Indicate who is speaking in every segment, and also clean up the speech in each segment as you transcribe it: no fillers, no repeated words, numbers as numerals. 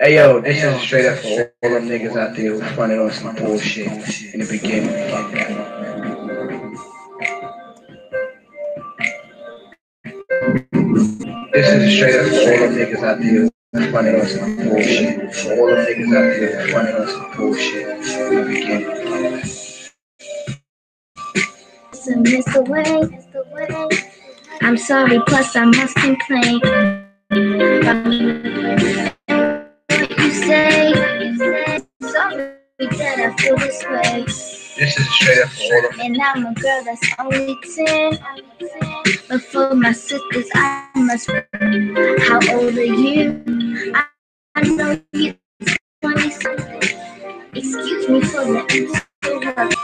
Speaker 1: Hey yo, this is straight up for all them niggas out there who fronted on some bullshit in the beginning. This is straight up for all them niggas out there who fronted on some bullshit. For all them niggas out there who fronted on some bullshit in the beginning.
Speaker 2: So miss the way. I'm sorry, plus I must complain. What you say? Sorry that I feel this way.
Speaker 1: This is straight up for all of them.
Speaker 2: And I'm a girl that's only 10. But for my sisters, I must. How old are you? I know you're 20 something. Excuse me for the interrupt.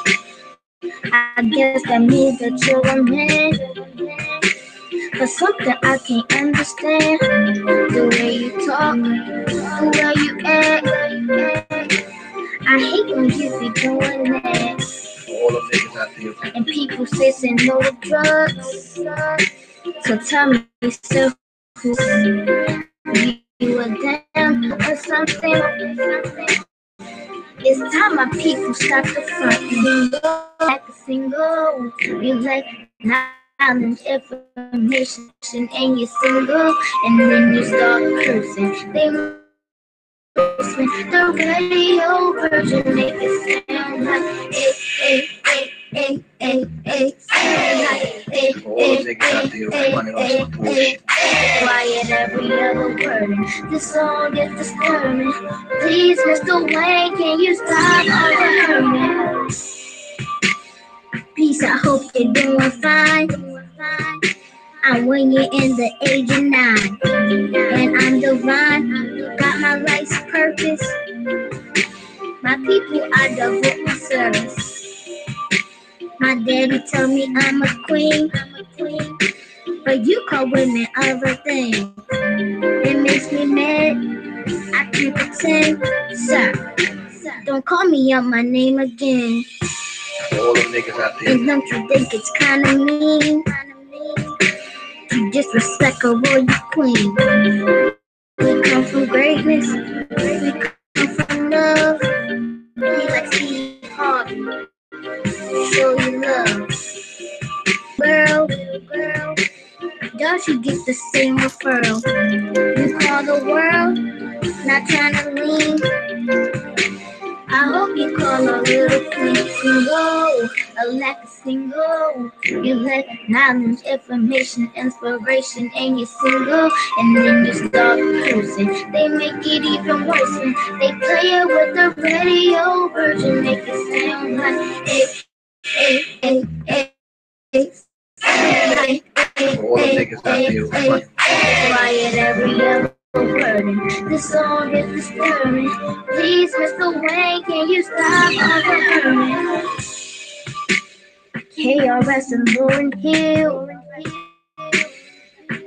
Speaker 2: I guess that means that you're a man. But something I can't understand. The way you talk, the way you act. I hate when you be doing that.
Speaker 1: All the niggas out there.
Speaker 2: And people say no to drugs. So tell me, so who you a damn or something? It's time my people stop the front. Like a single, you like knowledge, information, and you're single, and then you start cursing. They the radio version make it sound like sound like quiet every other word. This song is disturbing. Please, Mr. Wayne, can you stop overhearing? Peace, I hope you're doing fine. I'm when you're in the age of 9, and I'm divine. Got my life's purpose. My people, I devote my service. My daddy tell me I'm a queen, but you call women other things. It makes me mad. I can't pretend, sir. Don't call me out my name again.
Speaker 1: All them niggas out there.
Speaker 2: And don't you think it's kind of mean to disrespect a royal queen? We come from greatness. We come from love. We like Steve Harvey. Show you love. Girl, don't you get the same referral? You call the world, not trying to lean. I hope you call a little queen single, a lack of single. You lack knowledge, information, inspiration, and you're single, and then you start cruising. They make it even worse when they play it with the radio version, make it sound like quiet every other word. This song is disturbing. Please, Mr. Wayne, can you stop overhearing? KRS and Lauryn Hill.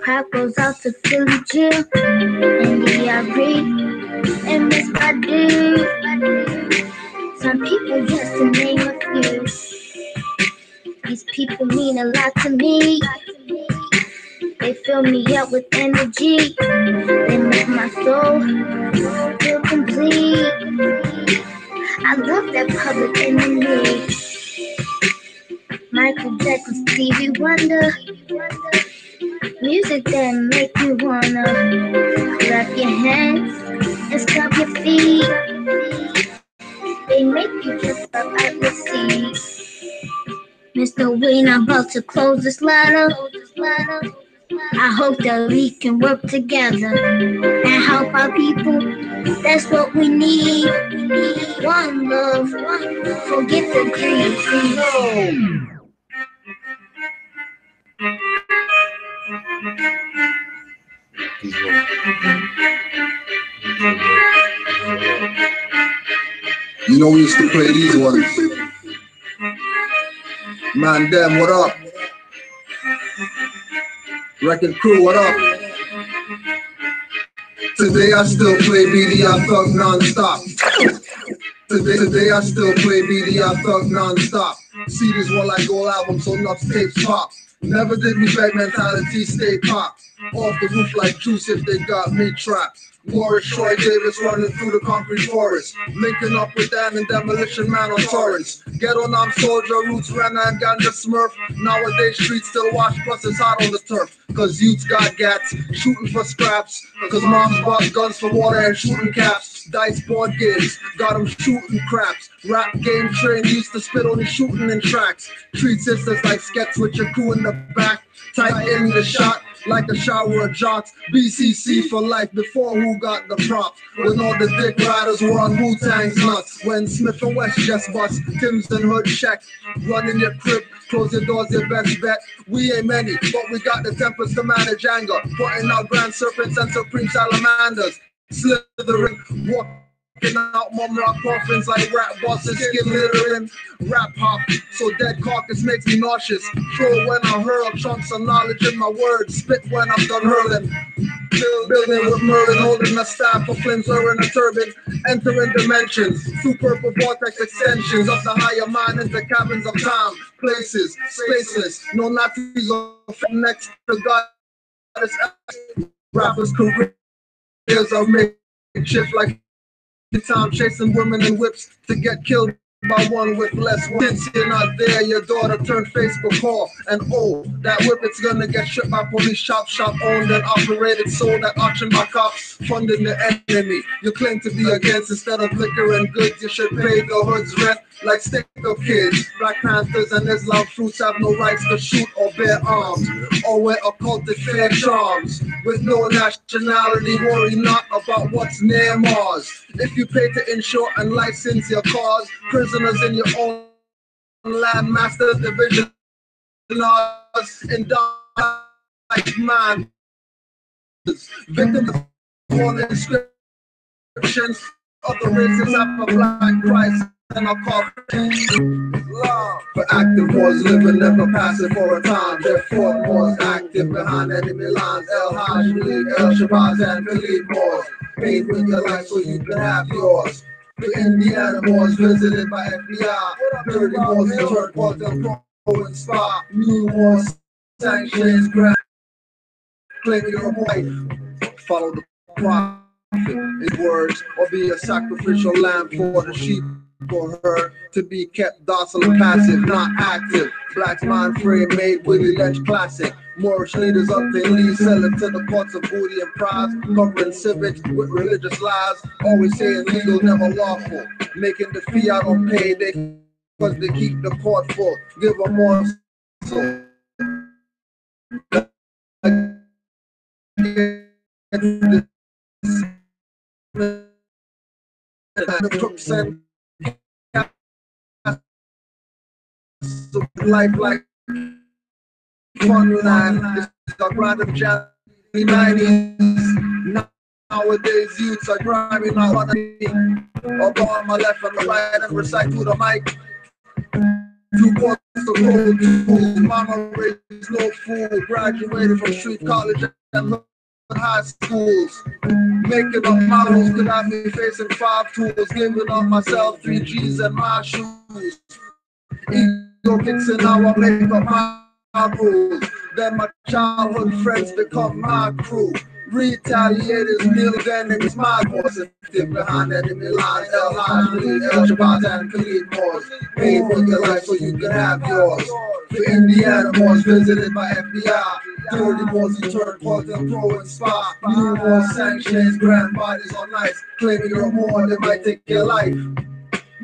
Speaker 2: Crowd goes out to Philly Jill and D.R.E. and Miss Badu. Some people just to name a few. These people mean a lot to me. They fill me up with energy. They make my soul feel complete. I love that Public Enemy. Michael Jackson, Stevie Wonder. Music that make you wanna clap your hands and stomp your feet. They make you just up out your seat. Mr. Wayne, I'm about to close this ladder. I hope that we can work together and help our people. That's what we need. One love, forget the greed.
Speaker 3: You know we used to play these ones. Man, damn, what up? Record crew, what up? Today I still play BDI Thug non-stop. Today I still play BDI Thug non-stop. See this one like gold album, so enough tapes pop. Never did respect mentality, stay pop. off the roof like juice if they got me trapped. Morris Troy Davis running through the concrete forest, linking up with Dan and Demolition Man on Torrance. Ghetto Nam Soldier, Roots, Renner and Ganja Smurf. Nowadays streets still wash, plus it's hot on the turf. Cause youths got gats, shooting for scraps. Cause moms bought guns for water and shooting caps. Dice board games, got them shooting craps. Rap game train used to spit on the shooting in tracks. Treat sisters like skets with your crew in the back. Type in the shot like a shower of jocks. BCC for life before who got the props. When all the dick riders were on Wu-Tang's nuts. When Smith and West just bust, Tim's and Hood check. Run in your crib, close your doors, your best bet. We ain't many, but we got the tempers to manage anger. Putting out grand serpents and supreme salamanders. Slithering, walking out mum rock coffins like rap bosses, skin littering, rap hop. So dead carcass makes me nauseous. Throw when I hurl chunks of knowledge in my words. Spit when I'm done hurling. Building with Merlin, holding a staff for flames or in a turban. Entering dimensions, through purple vortex extensions of the higher mind into cabins of time, places, spaceless. No Nazis or next to God. Rappers' careers are makeshift like time chasing women in whips to get killed by one with less. Since you're not there, your daughter turned Facebook whore. And oh, that whip, it's gonna get shipped by police, shop owned and operated, sold at auction by cops, funding the enemy. You claim to be against, instead of liquor and goods, you should pay the hood's rent like stick-up kids. Black Panthers and Islam fruits have no rights to shoot or bear arms, or wear occulted fair charms. With no nationality, worry not about what's near Mars. If you pay to insure and license your cars, prisoners in your own land, master division in like man. Victims of all inscriptions, other races have a black Christ and a coffin. For active wars, living never passive for a time. Therefore, wars active behind enemy lines. El Hajj, Malik, El Shabazz, and Khalid Moors. Paid with your life so you can have yours. The Indiana Moors visited by FBI. Dirty Moors returned for the pro and spa. New Moors, sanctions, grant. Claim your wife. Follow the prophet, his words, or be a sacrificial lamb for the sheep. For her to be kept docile and passive, not active. Black's mind frame made Willie Lynch classic. Moorish leaders up their leaves, sell it to the courts of booty and prize, covering civics with religious lies, always saying legal, never lawful, making the fiat on payday because they keep the court full. Give them more so. Life like Funland, it's a random jam in the 90s. Nowadays, youths are grinding out on me. Up on my left and my right and recite to the mic. 2 quarters to road tools. Mama raised no fool. Graduated from street college and high schools. Making up models could have me facing 5 tools. Giving up myself 3 G's and my shoes. Ego kicks in, now I make up my rules. Then my childhood friends become my crew. Retaliators, kneel then and it's my boss. If behind enemy lines, El Hajj, El Shabazz, and Khalid Moors. Pay for your life so you can have yours. For Indiana Moors visited by FBI. Dirty Moors who turn court and pro and spa. New Moors sanctions, grand bodies on ice. Claiming you're more, they might take your life.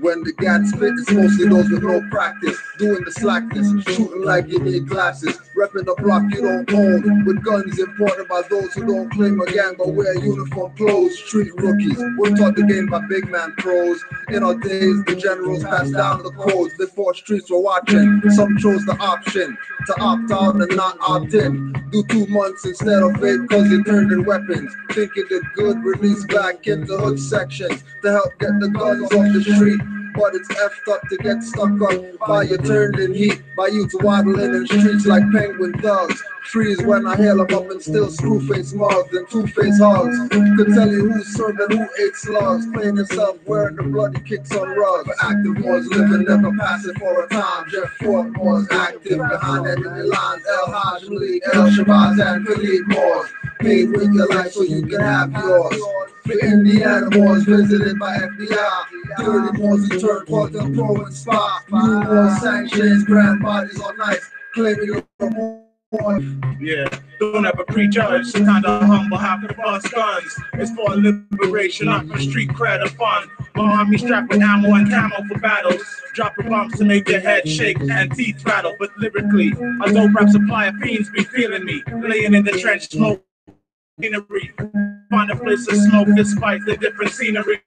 Speaker 3: When the gats spit, it's mostly those with no practice. Doing the slackness, shooting like you need glasses. Repping the block you don't own. With guns imported by those who don't claim a gang but wear uniform clothes. Street rookies, we're taught the game by big man pros. In our days, the generals passed down the codes before streets were watching. Some chose the option to opt out and not opt in. Do 2 months instead of 8 cause they turned in weapons. Thinking it good, release back into hood sections to help get the guns off the street. But it's effed up to get stuck up by your turned in heat, by you to waddling in streets like penguin thugs. Freeze when I hail them up and still screw face mugs and 2-face hugs. Could tell you who's serving who ate slugs, playing yourself wearing the bloody kicks on rugs. But active was living, never passive for a time. Jeff Fort was active behind enemy lines. El Hajj, Malik, El Shabazz, and Khalid Moors. Paid with your life so you can have yours. For Indiana boys visited by FBI. Dirty boys who turn quote and pro and spa. New war sanctions, grand bodies all night. Claiming you're more.
Speaker 4: Yeah, don't ever prejudge. Kinda humble, half the bust guns. It's for liberation, not for street cred or fun. My army strapped with ammo and camo for battles. Dropping bombs to make your head shake and teeth rattle. But lyrically, a dope rap supply of fiends be feeling me. Laying in the trench, smoke scenery. Find a place to smoke despite the different scenery.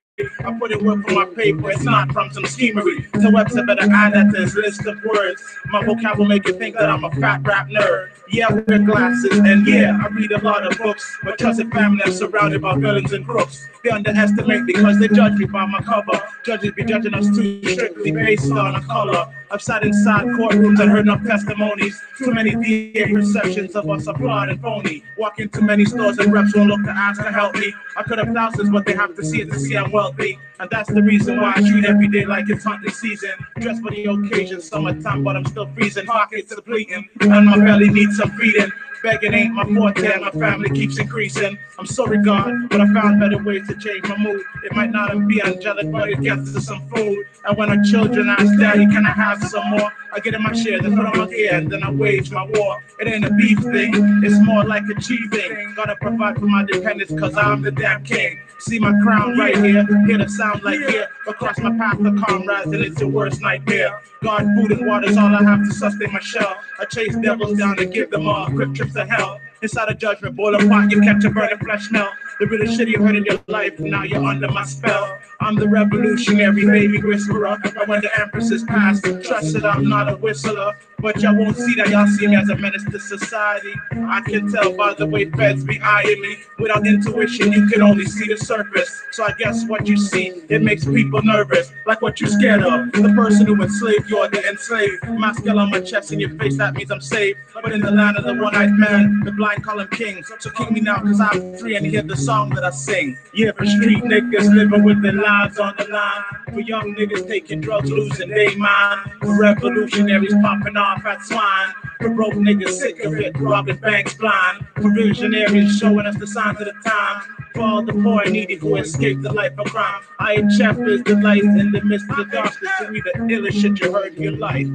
Speaker 4: I put in work for my paper, it's not from some schemery. So Webster better add that to his list of words. My vocab will make you think that I'm a fat rap nerd. Yeah, I wear glasses, and yeah, I read a lot of books. But trusted family, I'm surrounded by villains and crooks. They underestimate because they judge me by my cover. Judges be judging us too strictly based on a color. I've sat inside courtrooms and heard enough testimonies. Too many DA perceptions of us are flawed and phony. Walk into many stores and reps won't look to ask to help me. I could have thousands, but they have to see it to see I'm wealthy. And that's the reason why I shoot every day like it's hunting season. Dressed for the occasion, summertime, but I'm still freezing. Pockets depleting, and my belly needs some feeding. Begging ain't my forte, and my family keeps increasing. I'm sorry, God, but I found better ways to change my mood. It might not be angelic, but it gets to some food. And when our children ask daddy, can I have some more? I get in my share, then put on my gear, and then I wage my war. It ain't a beef thing, it's more like achieving. Gotta provide for my dependents, cause I'm the damn king. See my crown right here, hear the sound like here. Across my path of comrades, and it's your worst nightmare. God, food and water's all I have to sustain my shell. I chase devils down and give them all quick trips to hell. Inside a judgment, boiling pot, you catch a burning flesh smell. The really shit you heard in your life, now you're under my spell. I'm the revolutionary baby whisperer. And when the empresses pass, trust that I'm not a whistler. But y'all won't see that, y'all see me as a menace to society. I can tell by the way feds be eyeing me. Without intuition, you can only see the surface. So I guess what you see, it makes people nervous. Like what you scared of, the person who enslaved you or the enslaved. My skull on my chest and your face, that means I'm saved. But in the land of the one-eyed man, the blind call him king. So king me now, cause I'm free and hear the song that I sing. Yeah, for street niggas living with their lives on the line. For young niggas taking drugs, losing their mind. For revolutionaries popping off at swine. For broke niggas sick of it, robbing banks blind. For visionaries showing us the signs of the time. For all the poor and needy who escape the life of crime. IHF is the light in the midst of the darkness. To me, the illest shit you heard in your life.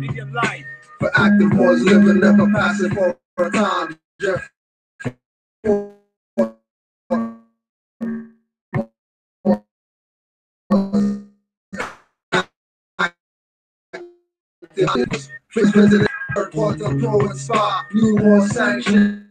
Speaker 3: For active boys living, never passing for a time. Jeff. Visited Port of Pro and Spa, new war sanctions,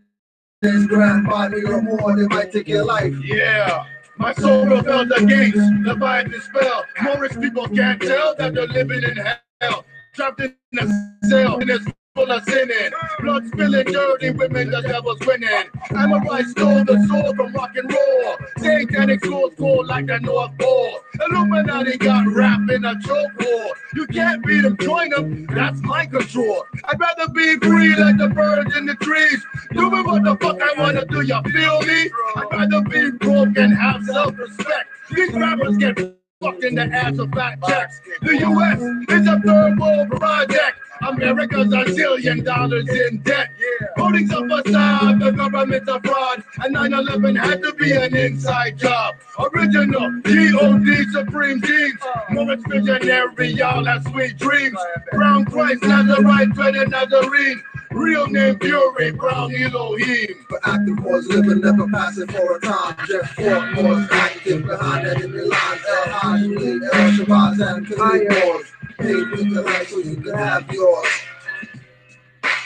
Speaker 3: grand body or more, they might take your life.
Speaker 4: Yeah. My soul felt against the Biden spell. Morris people can't tell that they're living in hell. Trapped in a cell and it's full of sinning. Blood spilling, dirty women, the devil's winning. Samurai stole the soul from rock and roll. Satanic souls cold like the North Pole. Illuminati got wrapped in a chokehold. You can't beat them, join them, that's my control. I'd rather be free like the birds in the trees. Doing what the fuck I wanna do, you feel me? I'd rather be broke and have self-respect. These rappers get fucked in the ass of fat checks. The US is a third world project. America's $1 zillion in debt. Holdings up aside, the government's a fraud. And 9/11 had to be an inside job. Original G.O.D. Supreme Jeans. Morris visionary, y'all have sweet dreams. Brown Christ, Nazarite, dreaded Nazarene. Real name Fury, Brown Elohim.
Speaker 3: For active boys living, never passing for a time. Jeff Fort boys active behind enemy lines. El Hajj, El Shabazz, and Khalid boys. Paid with your life so you can have yours.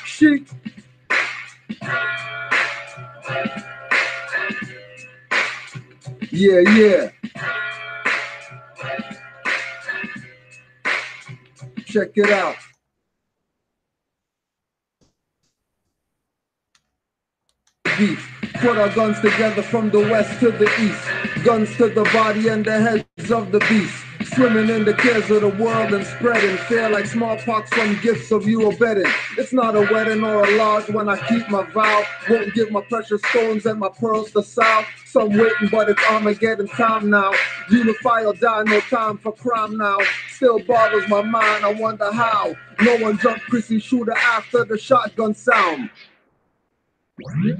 Speaker 3: Sheik. Yeah. Check it out. Put our guns together from the west to the east. Guns to the body and the heads of the beast. Swimming in the cares of the world and spreading fear like smallpox from gifts of you or betting. It's not a wedding or a lodge when I keep my vow. Won't give my precious stones and my pearls to South. Some waiting, but it's Armageddon time now. Unify or die, no time for crime now. Still bothers my mind, I wonder how. No one jumped Chrissy Shooter after the shotgun sound.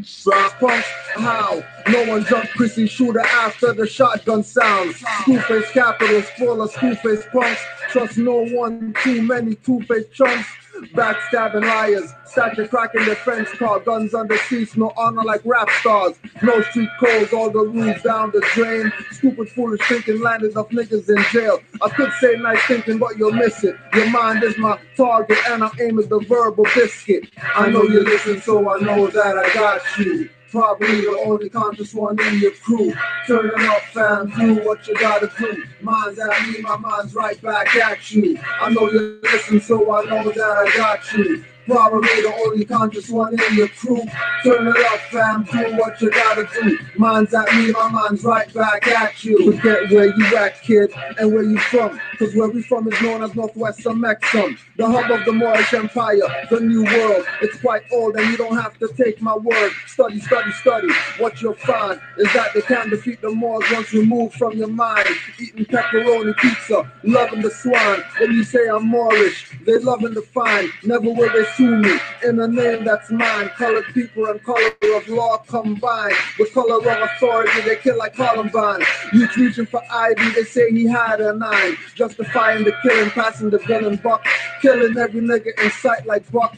Speaker 3: Fast punks, how? No one jumped Chrissy shooter after the shotgun sounds. School-face capitals full of school-face punks. Trust no one, too many two-faced chunks. Backstabbing liars, stature cracking their friends car, guns under seats, no honor like rap stars. No street codes, all the rules down the drain. Stupid, foolish thinking landed enough niggas in jail. I could say nice thinking, but you'll miss it. Your mind is my target, and I'm aiming the verbal biscuit. I know you listen, so I know that I got you. Probably the only conscious one in your crew. Turn it up, fam, do what you gotta do. Mine's at me, my mind's right back at you. I know you listen, so I know that I got you. Probably the only conscious one in your crew. Turn it up, fam, do what you gotta do. Mine's at me, my mind's right back at you. Forget where you at, kid, and where you from. Cause where we from is known as Northwest Mexum. The hub of the Moorish Empire, the new world. It's quite old and you don't have to take my word. Study, study, study. What you'll find is that they can defeat the Moors once removed from your mind. Eating pepperoni pizza, loving the swine. When you say I'm Moorish, they loving the fine. Never will they sue me in a name that's mine. Colored people and color of law combined. With color of authority, they kill like Columbine. Youth reaching for ID, they say he had a 9. Justifying the killing, passing the gun and buck. Killing every nigga in sight like Buck.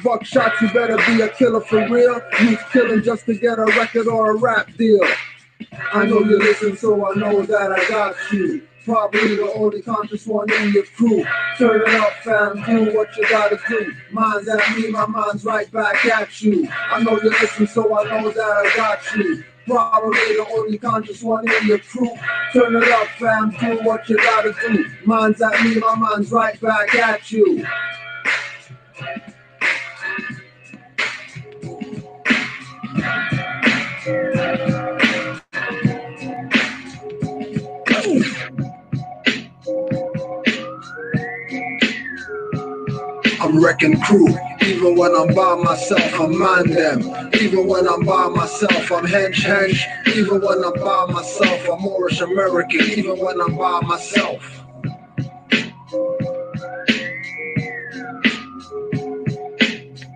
Speaker 3: Buck shots, you better be a killer for real. Youth killing just to get a record or a rap deal. I know you listen, so I know that I got you. Probably the only conscious one in your crew. Turn it up, fam, do what you gotta do. Mine's at me, my mind's right back at you. I know you listen, so I know that I got you. Probably the only conscious one in your crew. Turn it up, fam, do what you gotta do. Mine's at me, my mind's right back at you. I'm wrecking crew. Even when I'm by myself, I'm mind them. Even when I'm by myself, I'm hench. Even when I'm by myself, I'm Moorish American. Even when I'm by myself.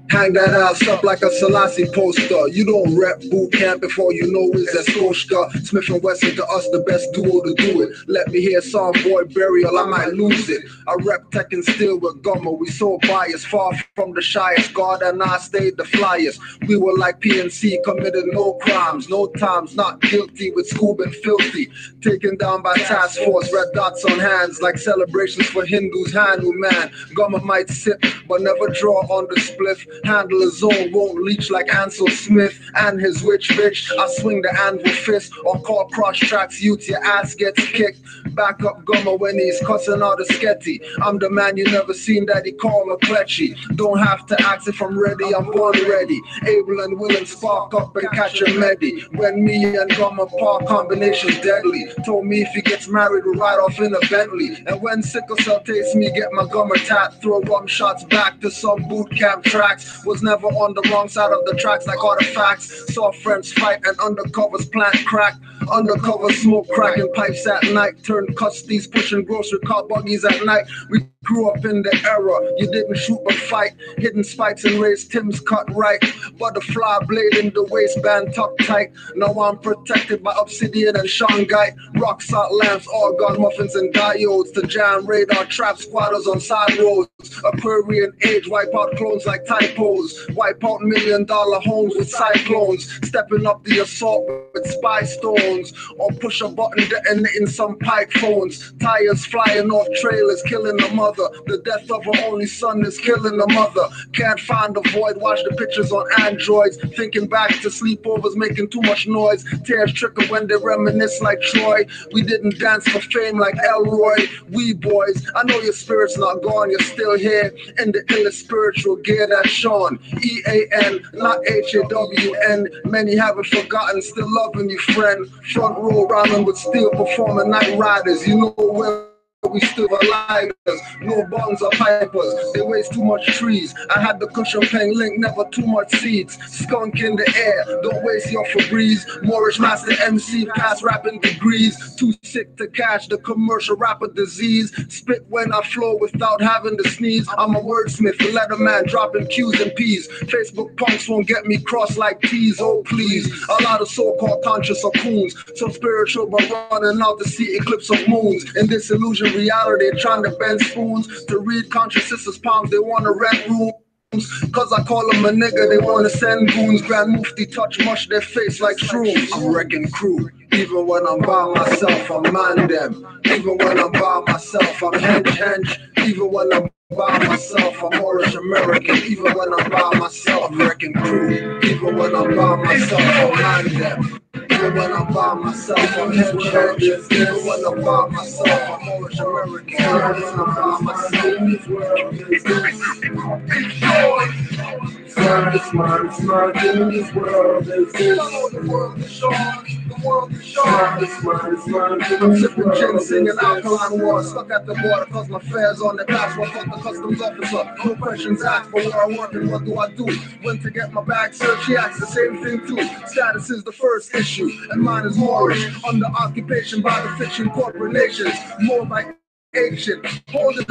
Speaker 3: Hang that ass up like a Selassie poster. You don't rep boot camp before you know it's a Scotia. Smith and Wesson to us the best duo to do it. Let me hear some boy burial, I might lose it. I rep tech and still with Gummer. We so biased, far from the shyest. God and I stayed the flyest. We were like PNC, committed no crimes, no times, not guilty with Scoob and Filthy. Taken down by task force, red dots on hands like celebrations for Hindus, Handu man. Gummer might sip, but never draw on the spliff. Handle his own, won't leech like Ansel Smith and his witch bitch. I swing the anvil fist or call cross tracks, youth, your ass gets kicked. Back up Gummer when he's cussing out a sketty. I'm the man you never seen that he call McCletchy. Don't have to ask if I'm ready, I'm born ready. Able and willing, spark up and catch a meddy. When me and Gummer park, combination's deadly. Told me if he gets married, we'll ride off in a Bentley. And when sickle cell tastes me, get my Gummer tat. Throw rum shots back to some boot camp tracks. Was never on the wrong side of the tracks like artifacts. Saw friends fight and undercovers plant crack. Undercover smoke cracking pipes at night. Turned custies pushing grocery car buggies at night. We grew up in the era. You didn't shoot but fight. Hidden spikes and raised Tim's cut right. Butterfly blade in the waistband tucked tight. Now I'm protected by obsidian and shungite. Rock salt lamps, organ muffins and diodes. To jam radar trap squatters on side roads. Aquarian age, wipe out clones like typos. Wipe out $1 million homes with cyclones. Stepping up the assault with spy stones. Or push a button detonating some pipe phones. Tires flying off trailers, killing the mother. The death of her only son is killing the mother. Can't find the void, watch the pictures on Androids. Thinking back to sleepovers, making too much noise. Tears trickle when they reminisce like Troy. We didn't dance for fame like Elroy. We boys, I know your spirit's not gone, you're still here. In the illest spiritual gear that's Sean. EAN, not HAWN. Many haven't forgotten, still loving you, friend. Front row rhyming with steel, performing night riders. You know where we still alive. No bongs or pipers, they waste too much trees. I had the cushion paying link, never too much seeds. Skunk in the air, don't waste your Febreze. Moorish master MC, past rapping degrees. Too sick to catch the commercial rapper disease. Spit when I flow without having to sneeze. I'm a wordsmith, a letterman, dropping Q's and P's. Facebook punks won't get me crossed like T's, oh please. A lot of so-called conscious are coons, so spiritual but running out to see eclipse of moons. In this illusion reality, trying to bend spoons to read conscious sisters' palms. They want to rent rooms. Cause I call them a nigga, they wanna send goons. Grand Mufti touch mush their face like shrooms. I'm wrecking crew, even when I'm by myself, I'm man them. Even when I'm by myself, I'm hench. Even when I'm by myself, I'm Moorish American. Even when I'm by myself, I'm wrecking crew. Even when I'm by myself, I'm man them. Even when I'm by myself, I'm hench. Even when I'm by myself, I'm Moorish American. Even when I'm by myself, Smartest in this world is this. The world is short. The world is short. I'm sipping gin, singing alkaline water. Stuck at the border cause my fare's on the dash. What fuck the customs officer? No questions asked, but where I work and what do I do? When to get my bag searched, she asks the same thing too. Status is the first issue, and mine is Moorish. Under occupation by the fiction corporations. More by ancient. Holding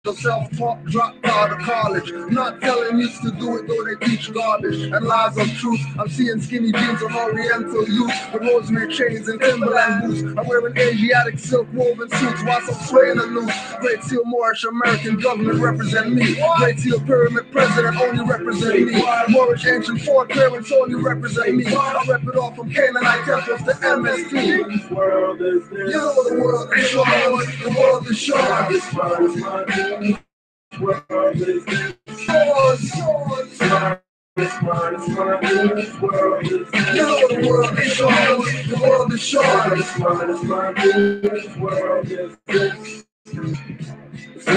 Speaker 3: the self-taught dropped out of college. Not telling youths to do it though they teach garbage and lies of truth. I'm seeing skinny jeans on oriental youth with rosemary chains and Timberland boots. I'm wearing Asiatic silk woven suits whilst I'm swaying the loose. Great Seal Moorish American government represent me. Great Seal Pyramid president only represent me. Moorish ancient Ford parents only represent me. I rep it all from Canaanland temples to MST. You know the world is short. The world is short. This world is mine. World is yours. This world is mine. This world is you know the world is yours. The world is short. This world is mine. This world is this. To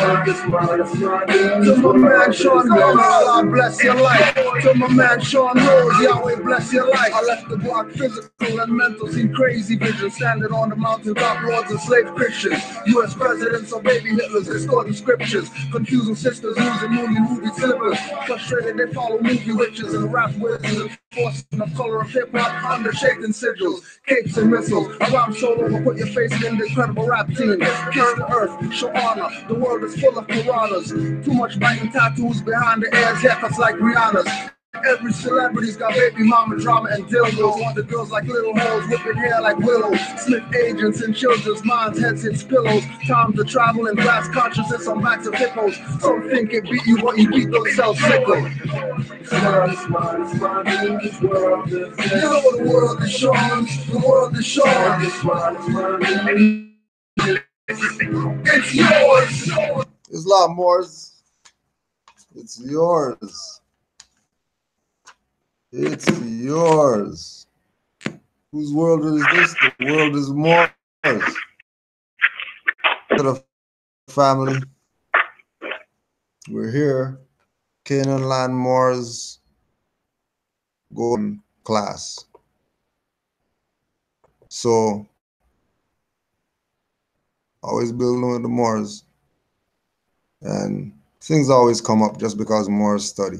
Speaker 3: my man Sean Rose, God bless your life. To my man Sean Rose, Yahweh bless your life. I left the block physical and mental, seen crazy visions, standing on the mountain top lords and slave Christians. U.S. presidents or baby Hitlers, distorting scriptures, confusing sisters using movie slippers. Frustrated they follow movie witches and rap wizards and forcing the color of hip-hop under shaking sigils, capes and missiles. Around solo, but put your face in the incredible rap team. Kiss the earth, show honor. The world is full of piranhas. Too much biting tattoos behind the ears, haircuts like Rihanna's. Every celebrity's got baby mama drama and dildos. Want the girls like little hoes, whipping hair like willows. Smith agents in children's minds, heads hits pillows. Time to travel in glass consciousness on backs of hippos. Some think it beat you, but you beat themselves sickle. You know the world is short. The world is short. It's yours.
Speaker 5: Islam Moors. It's yours. It's yours. Whose world is this? The world is Moors. To the family. We're here. Canaanland Moors golden class. So always building with the Moors. And things always come up just because Moors study.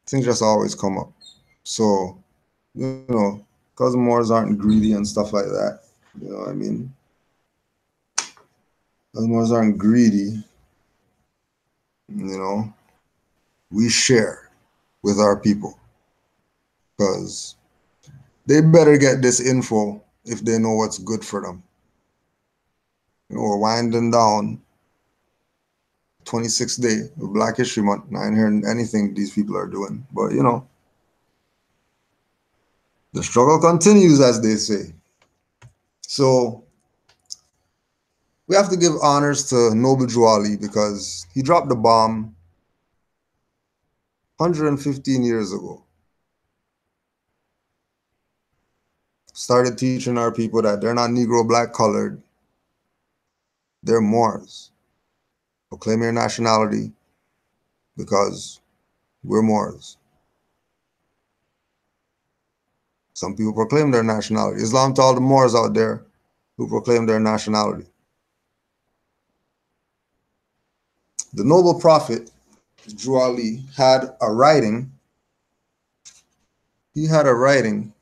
Speaker 5: Things just always come up. So, you know, because Moors aren't greedy and stuff like that, you know what I mean? Because Moors aren't greedy, you know, we share with our people. Because they better get this info if they know what's good for them. You know, we're winding down 26th day of Black History Month. I ain't hearing anything these people are doing. But, you know, the struggle continues, as they say. So we have to give honors to Noble Drew Ali because he dropped the bomb 115 years ago. Started teaching our people that they're not Negro, black, colored. They're Moors. Proclaim your nationality because we're Moors. Some people proclaim their nationality. Islam to all the Moors out there who proclaim their nationality. the noble prophet Drew Ali had a writing. He had a writing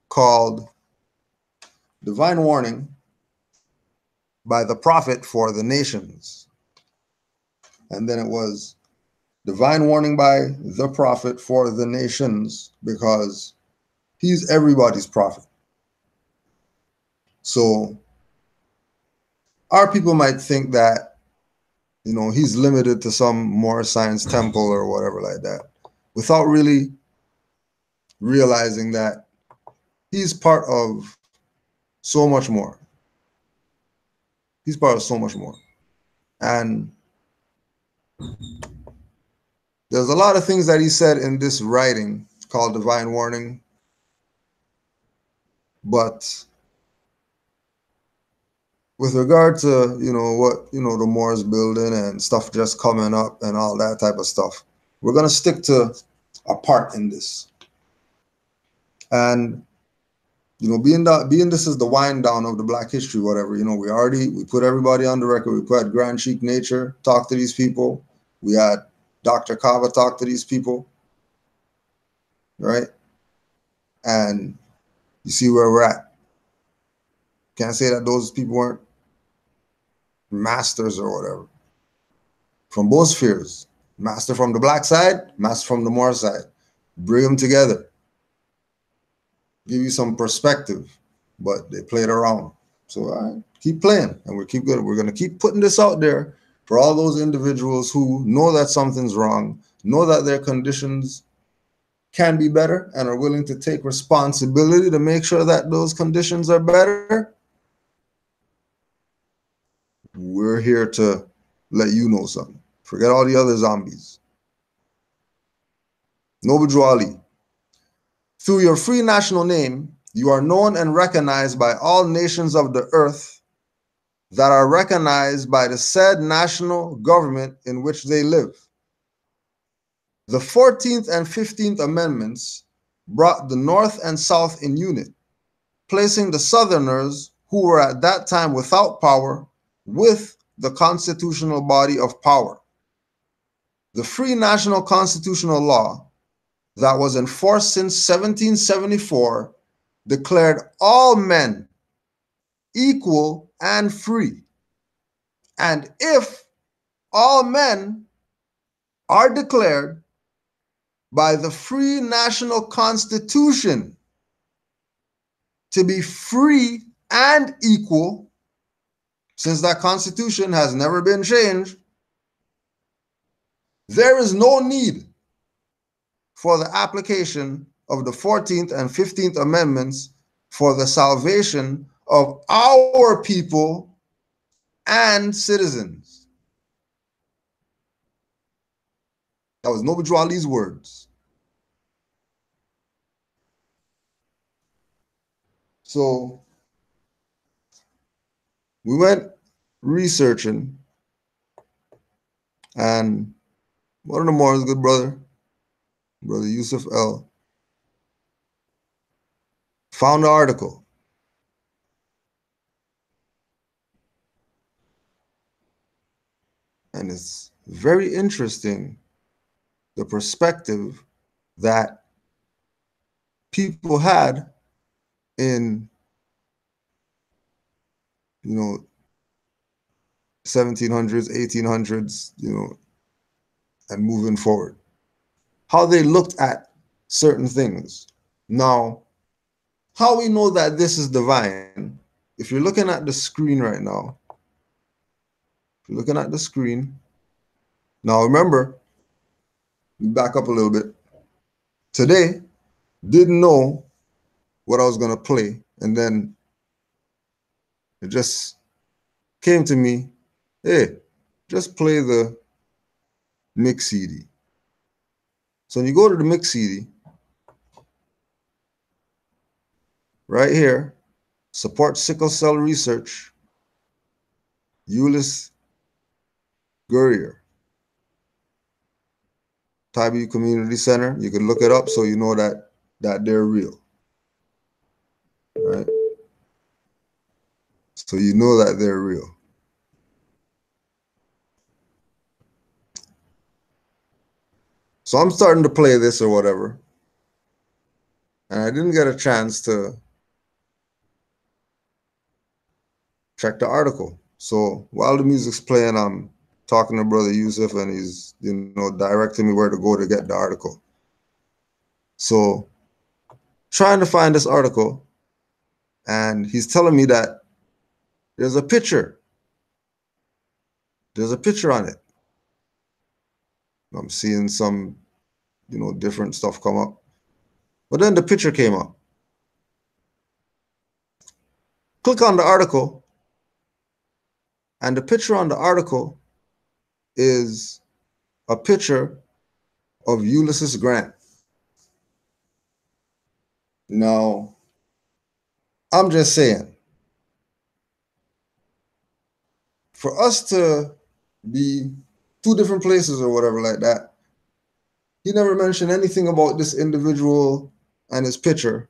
Speaker 5: called Divine Warning by the Prophet for the Nations. And then it was Divine Warning by the Prophet for the Nations, because he's everybody's prophet. So our people might think that, you know, he's limited to some Moor Science temple or whatever like that, without really realizing that he's part of so much more. He's part of so much more. And there's a lot of things that he said in this writing called Divine Warning, but with regard to, you know, what, you know, the Moors building and stuff just coming up and all that type of stuff, we're going to stick to a part in this. And, you know, being this is the wind down of the Black History, whatever, you know, we put everybody on the record. We put Grand Sheik Nature talk to these people. We had Dr. Kava talk to these people, right? And you see where we're at. Can't say that those people weren't masters or whatever. From both spheres. Master from the black side, master from the Moor side. Bring them together. Give you some perspective, but they played around. So I keep playing, and we're going to keep putting this out there for all those individuals who know that something's wrong, know that their conditions can be better, and are willing to take responsibility to make sure that those conditions are better. We're here to let you know something. Forget all the other zombies. Noble Drew Ali. Through your free national name, you are known and recognized by all nations of the earth that are recognized by the said national government in which they live. The 14th and 15th Amendments brought the North and South in unit, placing the Southerners, who were at that time without power, with the constitutional body of power. The free national constitutional law that was in force since 1774 declared all men equal and free. And if all men are declared by the free national constitution to be free and equal, since that constitution has never been changed, there is no need for the application of the 14th and 15th Amendments for the salvation of our people and citizens. That was Noble Drew Ali's words. So we went researching, and one of the Moors, good brother Yusuf L, found an article. And it's very interesting, the perspective that people had in, you know, 1700s, 1800s, you know, and moving forward. How they looked at certain things. Now, how we know that this is divine, if you're looking at the screen right now, now remember, back up a little bit. Today, didn't know what I was going to play, and then it just came to me, hey, just play the mix CD. So when you go to the mix CD, right here, support sickle cell research, Euless Gurrier, Tybee Community Center. You can look it up so you know that they're real, right? So you know that they're real. So I'm starting to play this or whatever. And I didn't get a chance to check the article. So while the music's playing, I'm talking to Brother Yusuf, and he's, directing me where to go to get the article. So trying to find this article, and he's telling me that there's a picture. There's a picture on it. I'm seeing some, different stuff come up. But then the picture came up. Click on the article, and the picture on the article is a picture of Ulysses Grant. Now, I'm just saying, for us to be two different places or whatever like that, he never mentioned anything about this individual and his picture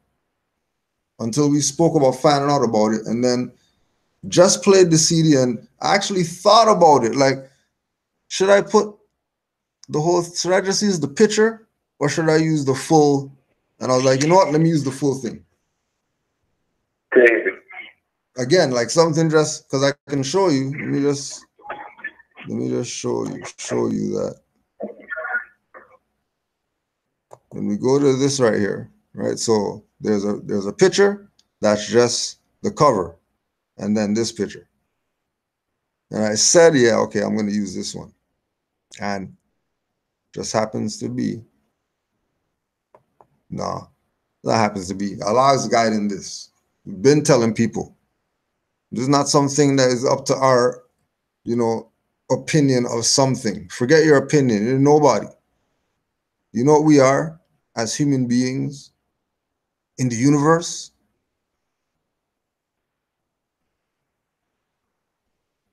Speaker 5: until we spoke about finding out about it, and then just played the CD, and I actually thought about it. Like, should I just use the picture, or should I use the full? And I was like, you know what? Let me use the full thing.
Speaker 1: Crazy.
Speaker 5: Again, like something just because I can show you. Let me just show you that. When we go to this right here, right? So there's a picture that's just the cover, and then this picture. And I said, yeah, okay, I'm going to use this one. And just happens to be, that happens to be. Allah is guiding this. We've been telling people. This is not something that is up to our, opinion of something. Forget your opinion. You're nobody. You know what we are as human beings in the universe?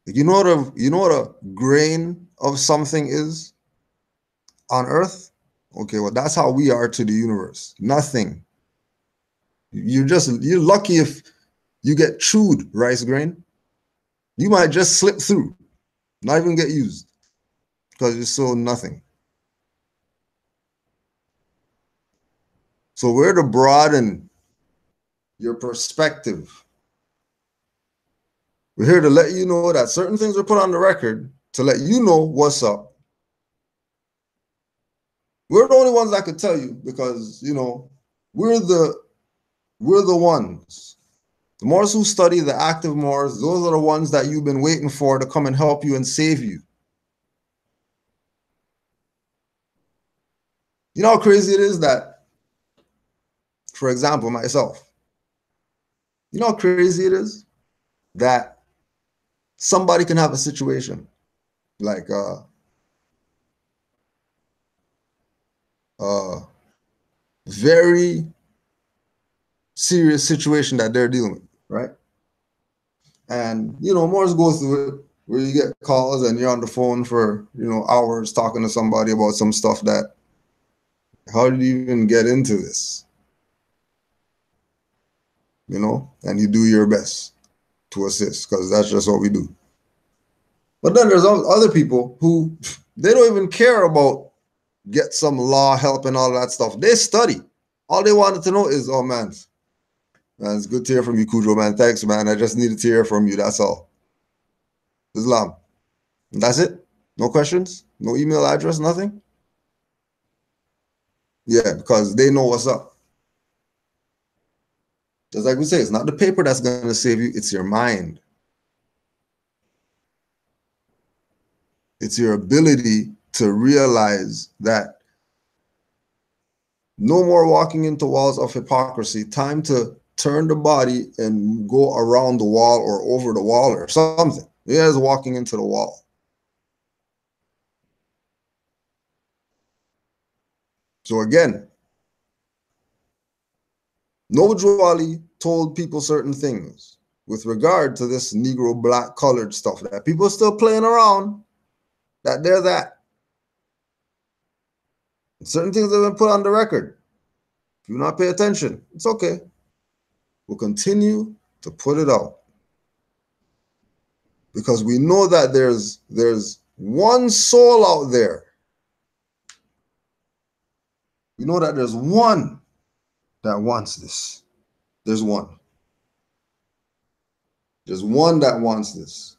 Speaker 5: You know what a grain of something is on Earth? Okay, well, that's how we are to the universe. Nothing. You're lucky if you get chewed rice grain. You might just slip through, not even get used, because you're so nothing. So we're to broaden your perspective. We're here to let you know that certain things are put on the record to let you know what's up. We're the only ones that could tell you, because, we're the ones. The Moors who study, the active Moors, those are the ones that you've been waiting for to come and help you and save you. You know how crazy it is that, for example, myself, you know how crazy it is that somebody can have a situation like very serious situation that they're dealing with, right? And, Moors goes through it where you get calls and you're on the phone for, hours talking to somebody about some stuff that, how did you even get into this? And you do your best to assist, because that's just what we do. But then there's other people who, they don't even care about get some law help and all that stuff. They study. All they wanted to know is, oh, man, it's good to hear from you, Kudro, man. Thanks, man. I just needed to hear from you. That's all. Islam. And that's it? No questions? No email address? Nothing? Yeah, because they know what's up. Just like we say, it's not the paper that's going to save you. It's your mind. It's your ability to realize that no more walking into walls of hypocrisy. Time to turn the body and go around the wall or over the wall or something. Yeah, it's walking into the wall. So again, Noble Ali told people certain things with regard to this Negro black colored stuff that people are still playing around, that they're that. Certain things have been put on the record. If you not pay attention, it's okay. We'll continue to put it out, because we know that there's one soul out there We know that there's one that wants this. There's one. There's one that wants this.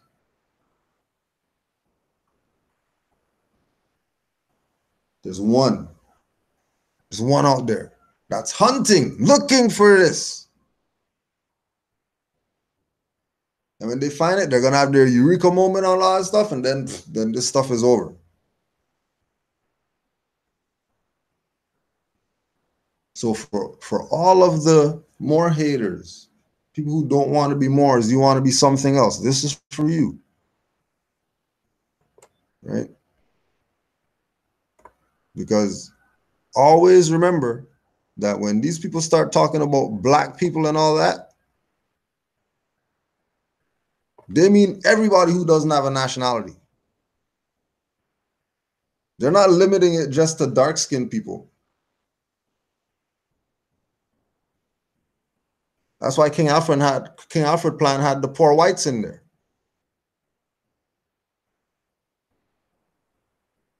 Speaker 5: There's one. There's one out there that's hunting, looking for this. And when they find it, they're gonna have their eureka moment on all that stuff, and then this stuff is over. So for all of the Moor haters, people who don't want to be Moors, you want to be something else, this is for you. Right? Because always remember that when these people start talking about black people and all that, they mean everybody who doesn't have a nationality. They're not limiting it just to dark-skinned people. That's why King Alfred plan had the poor whites in there.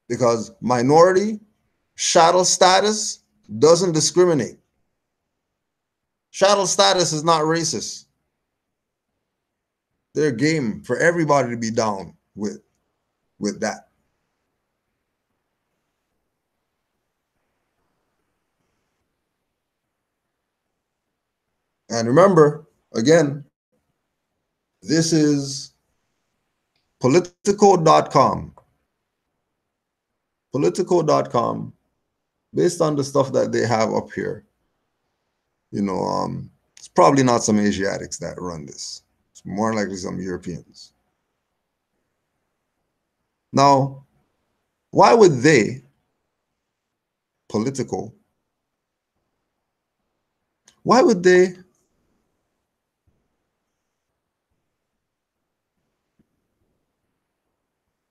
Speaker 5: Because minority, chattel status doesn't discriminate. Chattel status is not racist. They're game for everybody to be down with that. And remember, again, this is Politico.com. Politico.com, based on the stuff that they have up here, you know, it's probably not some Asiatics that run this. It's more likely some Europeans. Now, why would they, Politico, why would they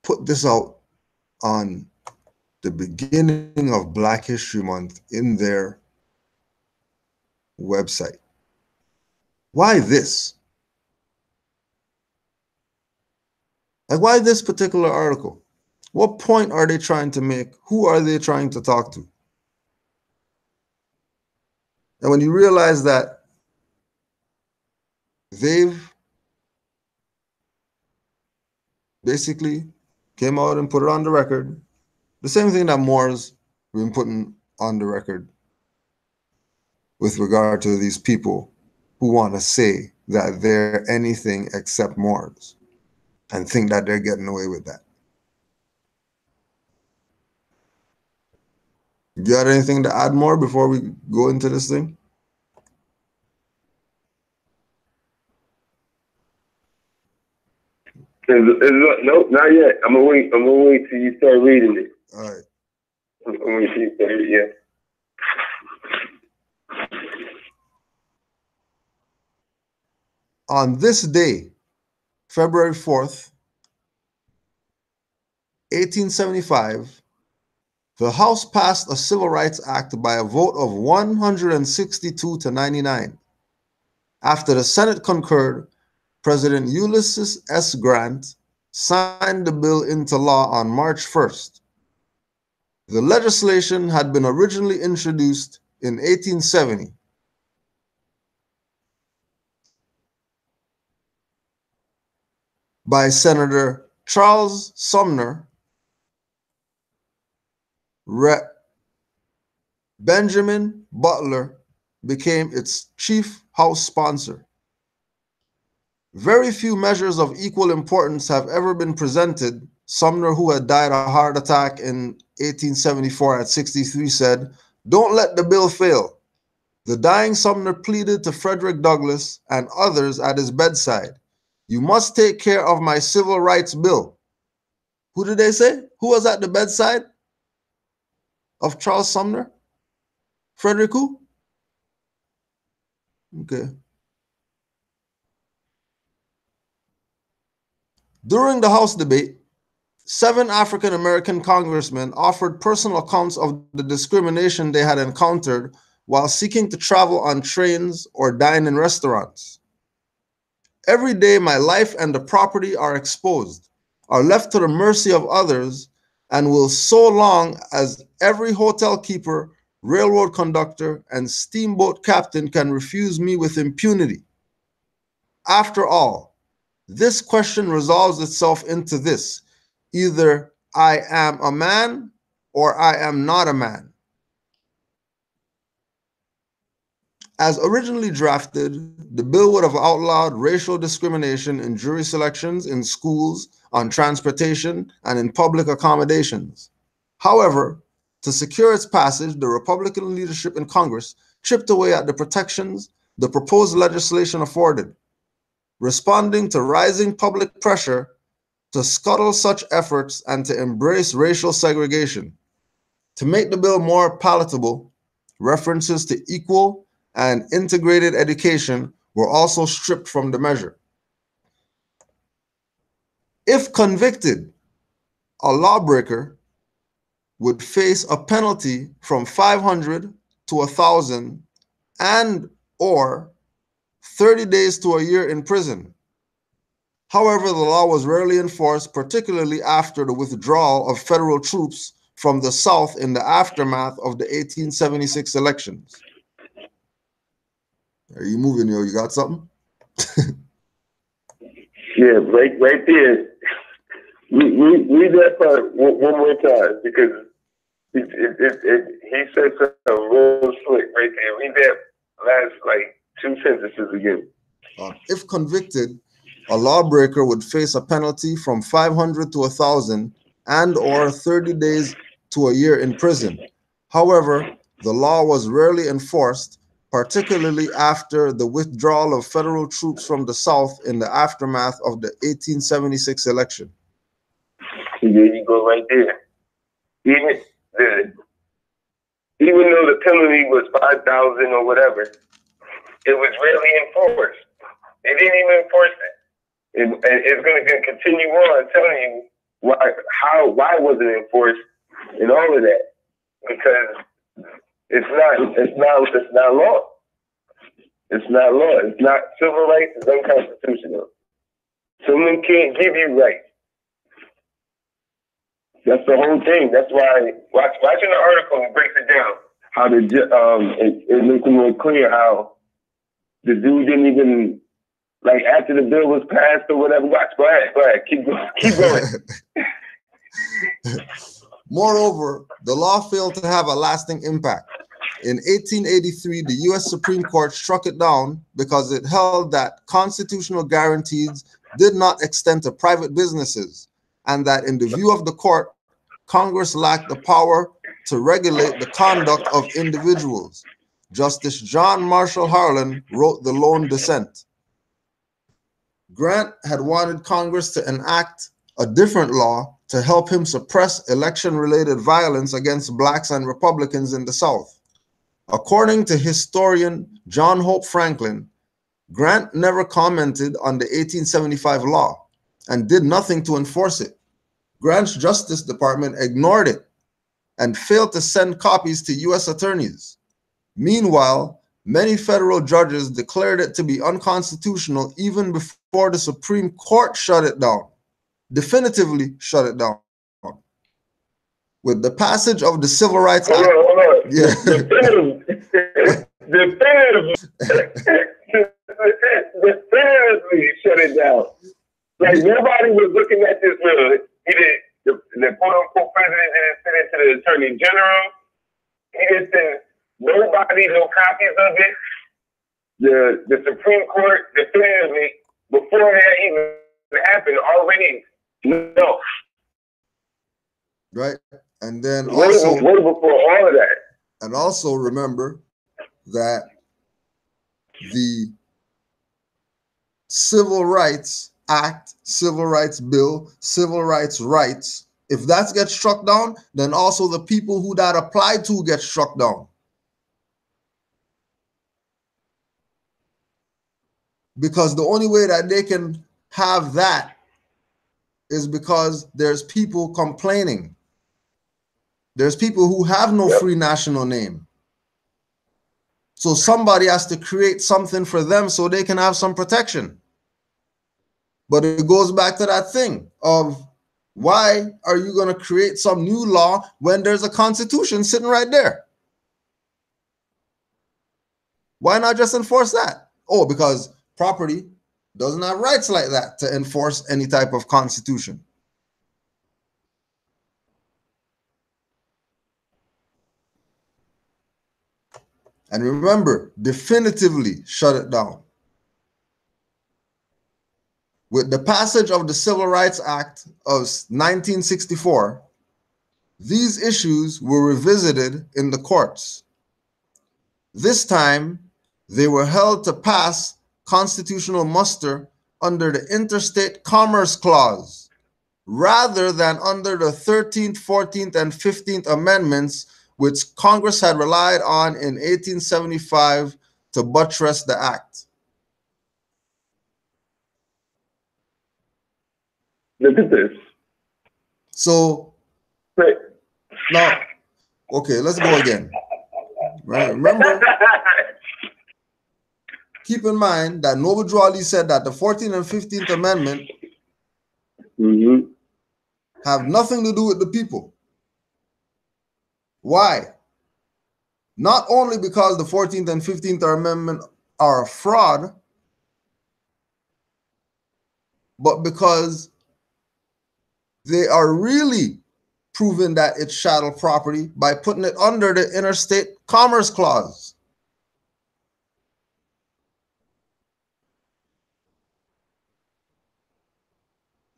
Speaker 5: put this out on the beginning of Black History Month in their website? Why this? Like, why this particular article? What point are they trying to make? Who are they trying to talk to? And when you realize that they've basically came out and put it on the record, the same thing that Moors been putting on the record with regard to these people who want to say that they're anything except Moors and think that they're getting away with that. You got anything to add more before we go into this thing?
Speaker 6: Nope, not yet. I'm gonna wait till you start reading it.
Speaker 5: All right.
Speaker 6: I'm gonna wait till you start reading it.
Speaker 5: On this day, February 4th, 1875, the House passed a Civil Rights Act by a vote of 162 to 99. After the Senate concurred, President Ulysses S. Grant signed the bill into law on March 1st. The legislation had been originally introduced in 1870. By Senator Charles Sumner. Rep. Benjamin Butler became its chief House sponsor. Very few measures of equal importance have ever been presented. Sumner, who had died a heart attack in 1874 at 63, said, "Don't let the bill fail." The dying Sumner pleaded to Frederick Douglass and others at his bedside, "You must take care of my civil rights bill." Who did they say? Who was at the bedside of Charles Sumner? Frederick who? Okay. During the House debate, 7 African-American congressmen offered personal accounts of the discrimination they had encountered while seeking to travel on trains or dine in restaurants. "Every day my life and the property are exposed, are left to the mercy of others, and will so long as every hotel keeper railroad conductor, and steamboat captain can refuse me with impunity. After all, this question resolves itself into this: either I am a man or I am not a man. As originally drafted, the bill would have outlawed racial discrimination in jury selections, in schools, on transportation, and in public accommodations. However, to secure its passage, the Republican leadership in Congress chipped away at the protections the proposed legislation afforded, responding to rising public pressure to scuttle such efforts and to embrace racial segregation. To make the bill more palatable, references to equal and integrated education were also stripped from the measure. If convicted, a lawbreaker would face a penalty from $500 to $1,000 and or 30 days to a year in prison. However, the law was rarely enforced, particularly after the withdrawal of federal troops from the South in the aftermath of the 1876 elections. Are you moving, yo? You got something?
Speaker 6: Yeah, right there. Read that part one more time, because he said something real slick right there. Read that last, 2 sentences again.
Speaker 5: If convicted, a lawbreaker would face a penalty from $500 to $1,000 and or 30 days to a year in prison. However, the law was rarely enforced, particularly after the withdrawal of federal troops from the South in the aftermath of the 1876 election.
Speaker 6: There you go right there. Even though the penalty was 5,000 or whatever, it was rarely enforced. They didn't even enforce it. And it's going to continue on telling you why wasn't it enforced and all of that, because it's not law. It's not law. It's not civil rights. It's unconstitutional. Someone can't give you rights. That's the whole thing. That's why watching the article, it breaks it down. How it makes it more clear how the dude didn't even, after the bill was passed or whatever. Watch, go ahead, keep going.
Speaker 5: Moreover, the law failed to have a lasting impact. In 1883, the U.S. Supreme Court struck it down because it held that constitutional guarantees did not extend to private businesses, and that in the view of the court, Congress lacked the power to regulate the conduct of individuals. Justice John Marshall Harlan wrote the lone dissent. Grant had wanted Congress to enact a different law to help him suppress election-related violence against blacks and Republicans in the South. According to historian John Hope Franklin, Grant never commented on the 1875 law and did nothing to enforce it. Grant's Justice Department ignored it and failed to send copies to U.S. attorneys. Meanwhile, many federal judges declared it to be unconstitutional even before the Supreme Court shut it down, definitively shut it down. With the passage of the Civil Rights Act.
Speaker 6: Hold on.
Speaker 5: Yeah.
Speaker 6: Definitively shut it down. Nobody was looking at this bill. The quote-unquote president didn't send it to the attorney general. He didn't send nobody no copies of it. The Supreme Court definitively, before that even happened, already no.
Speaker 5: Right. And then also
Speaker 6: what before all of that?
Speaker 5: And also remember that the Civil Rights Act, Civil Rights Bill, Civil Rights rights, if that gets struck down, then also the people who that applied to get struck down. Because the only way that they can have that is because there's people complaining. There's people who have no free national name. So somebody has to create something for them so they can have some protection. But it goes back to that thing of, why are you going to create some new law when there's a constitution sitting right there? Why not just enforce that? Oh, because property doesn't have rights like that to enforce any type of constitution. And remember, definitively shut it down. With the passage of the Civil Rights Act of 1964, these issues were revisited in the courts. This time, they were held to pass constitutional muster under the Interstate Commerce Clause, rather than under the 13th, 14th, and 15th Amendments, which Congress had relied on in 1875 to buttress the act.
Speaker 6: Look at this.
Speaker 5: So,
Speaker 6: Right.
Speaker 5: now, okay, let's go again. Right? Remember, keep in mind that Noble Drew Ali said that the 14th and 15th Amendment have nothing to do with the people. Why? Not only because the 14th and 15th Amendment are a fraud, but because they are really proving that it's chattel property by putting it under the Interstate Commerce Clause.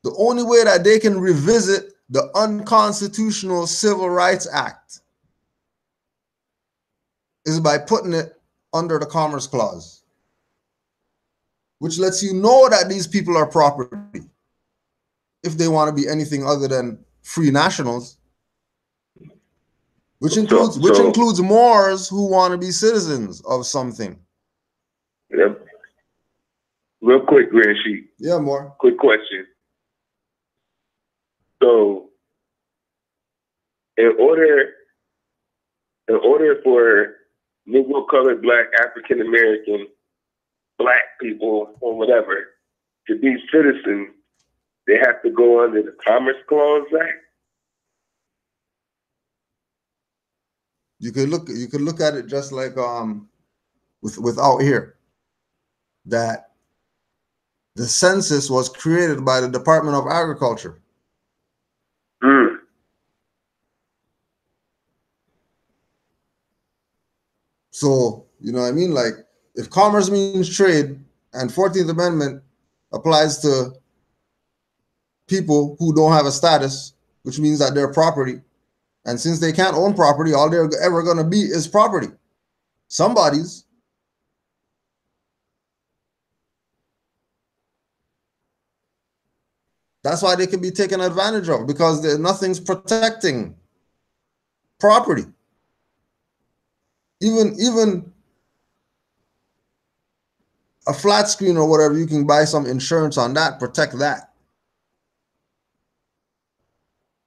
Speaker 5: The only way that they can revisit the unconstitutional Civil Rights Act is by putting it under the Commerce Clause, which lets you know that these people are property if they want to be anything other than free nationals, which includes Moors who want to be citizens of something.
Speaker 6: Yep. Real quick, Rashi.
Speaker 5: Yeah, Moor.
Speaker 6: Quick question. So, in order for Negro, colored, Black, African American, Black people, or whatever to be citizens, they have to go under the Commerce Clause Act.
Speaker 5: You could look at it just like without here, that the census was created by the Department of Agriculture. So, you know what I mean? Like, if commerce means trade and 14th Amendment applies to people who don't have a status, which means that they're property, and since they can't own property, all they're ever going to be is property. Somebody's. That's why they can be taken advantage of, because nothing's protecting property. Even a flat screen or whatever, you can buy some insurance on that, protect that.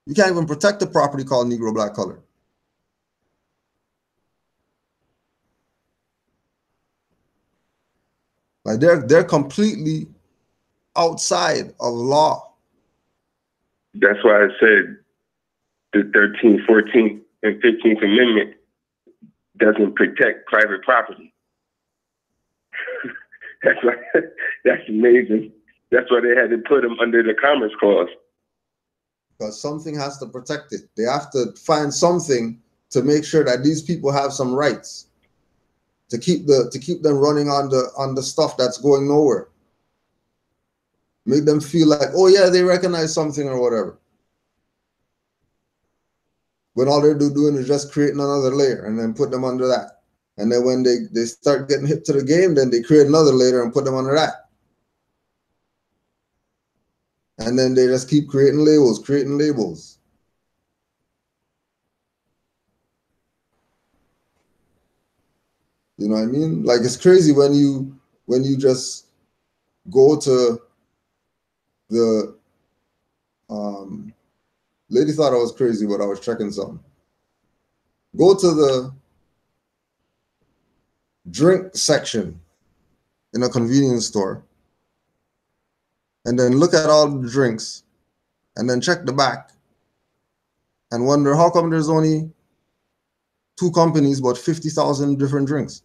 Speaker 5: You can't even protect the property called Negro, Black, Color. Like they're completely outside of law.
Speaker 6: That's why I said the 13th, 14th, and 15th Amendment doesn't protect private property. That's amazing. That's why they had to put them under the Commerce Clause.
Speaker 5: Because something has to protect it. They have to find something to make sure that these people have some rights to keep them running on the stuff that's going nowhere. Make them feel like, oh yeah, they recognize something or whatever. When all they're doing is just creating another layer and then put them under that. And then when they start getting hip to the game, then they create another layer and put them under that. And then they just keep creating labels. You know what I mean? Like, it's crazy when you just go to the lady thought I was crazy, but I was checking something. Go to the drink section in a convenience store and then look at all the drinks and then check the back and wonder how come there's only 2 companies but 50,000 different drinks.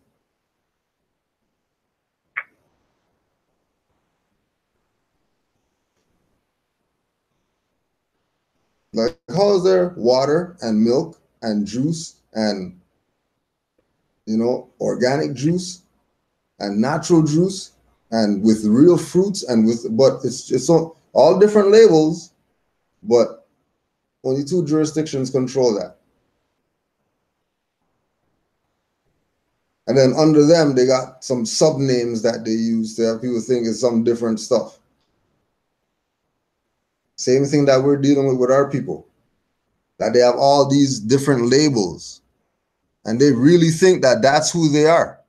Speaker 5: how is there water and milk and juice and, you know, organic juice and natural juice and with real fruits and with, but it's all different labels, but only 2 jurisdictions control that. And then under them, they got some sub names that they use to have people think it's some different stuff. Same thing that we're dealing with our people, that they have all these different labels and they really think that that's who they are.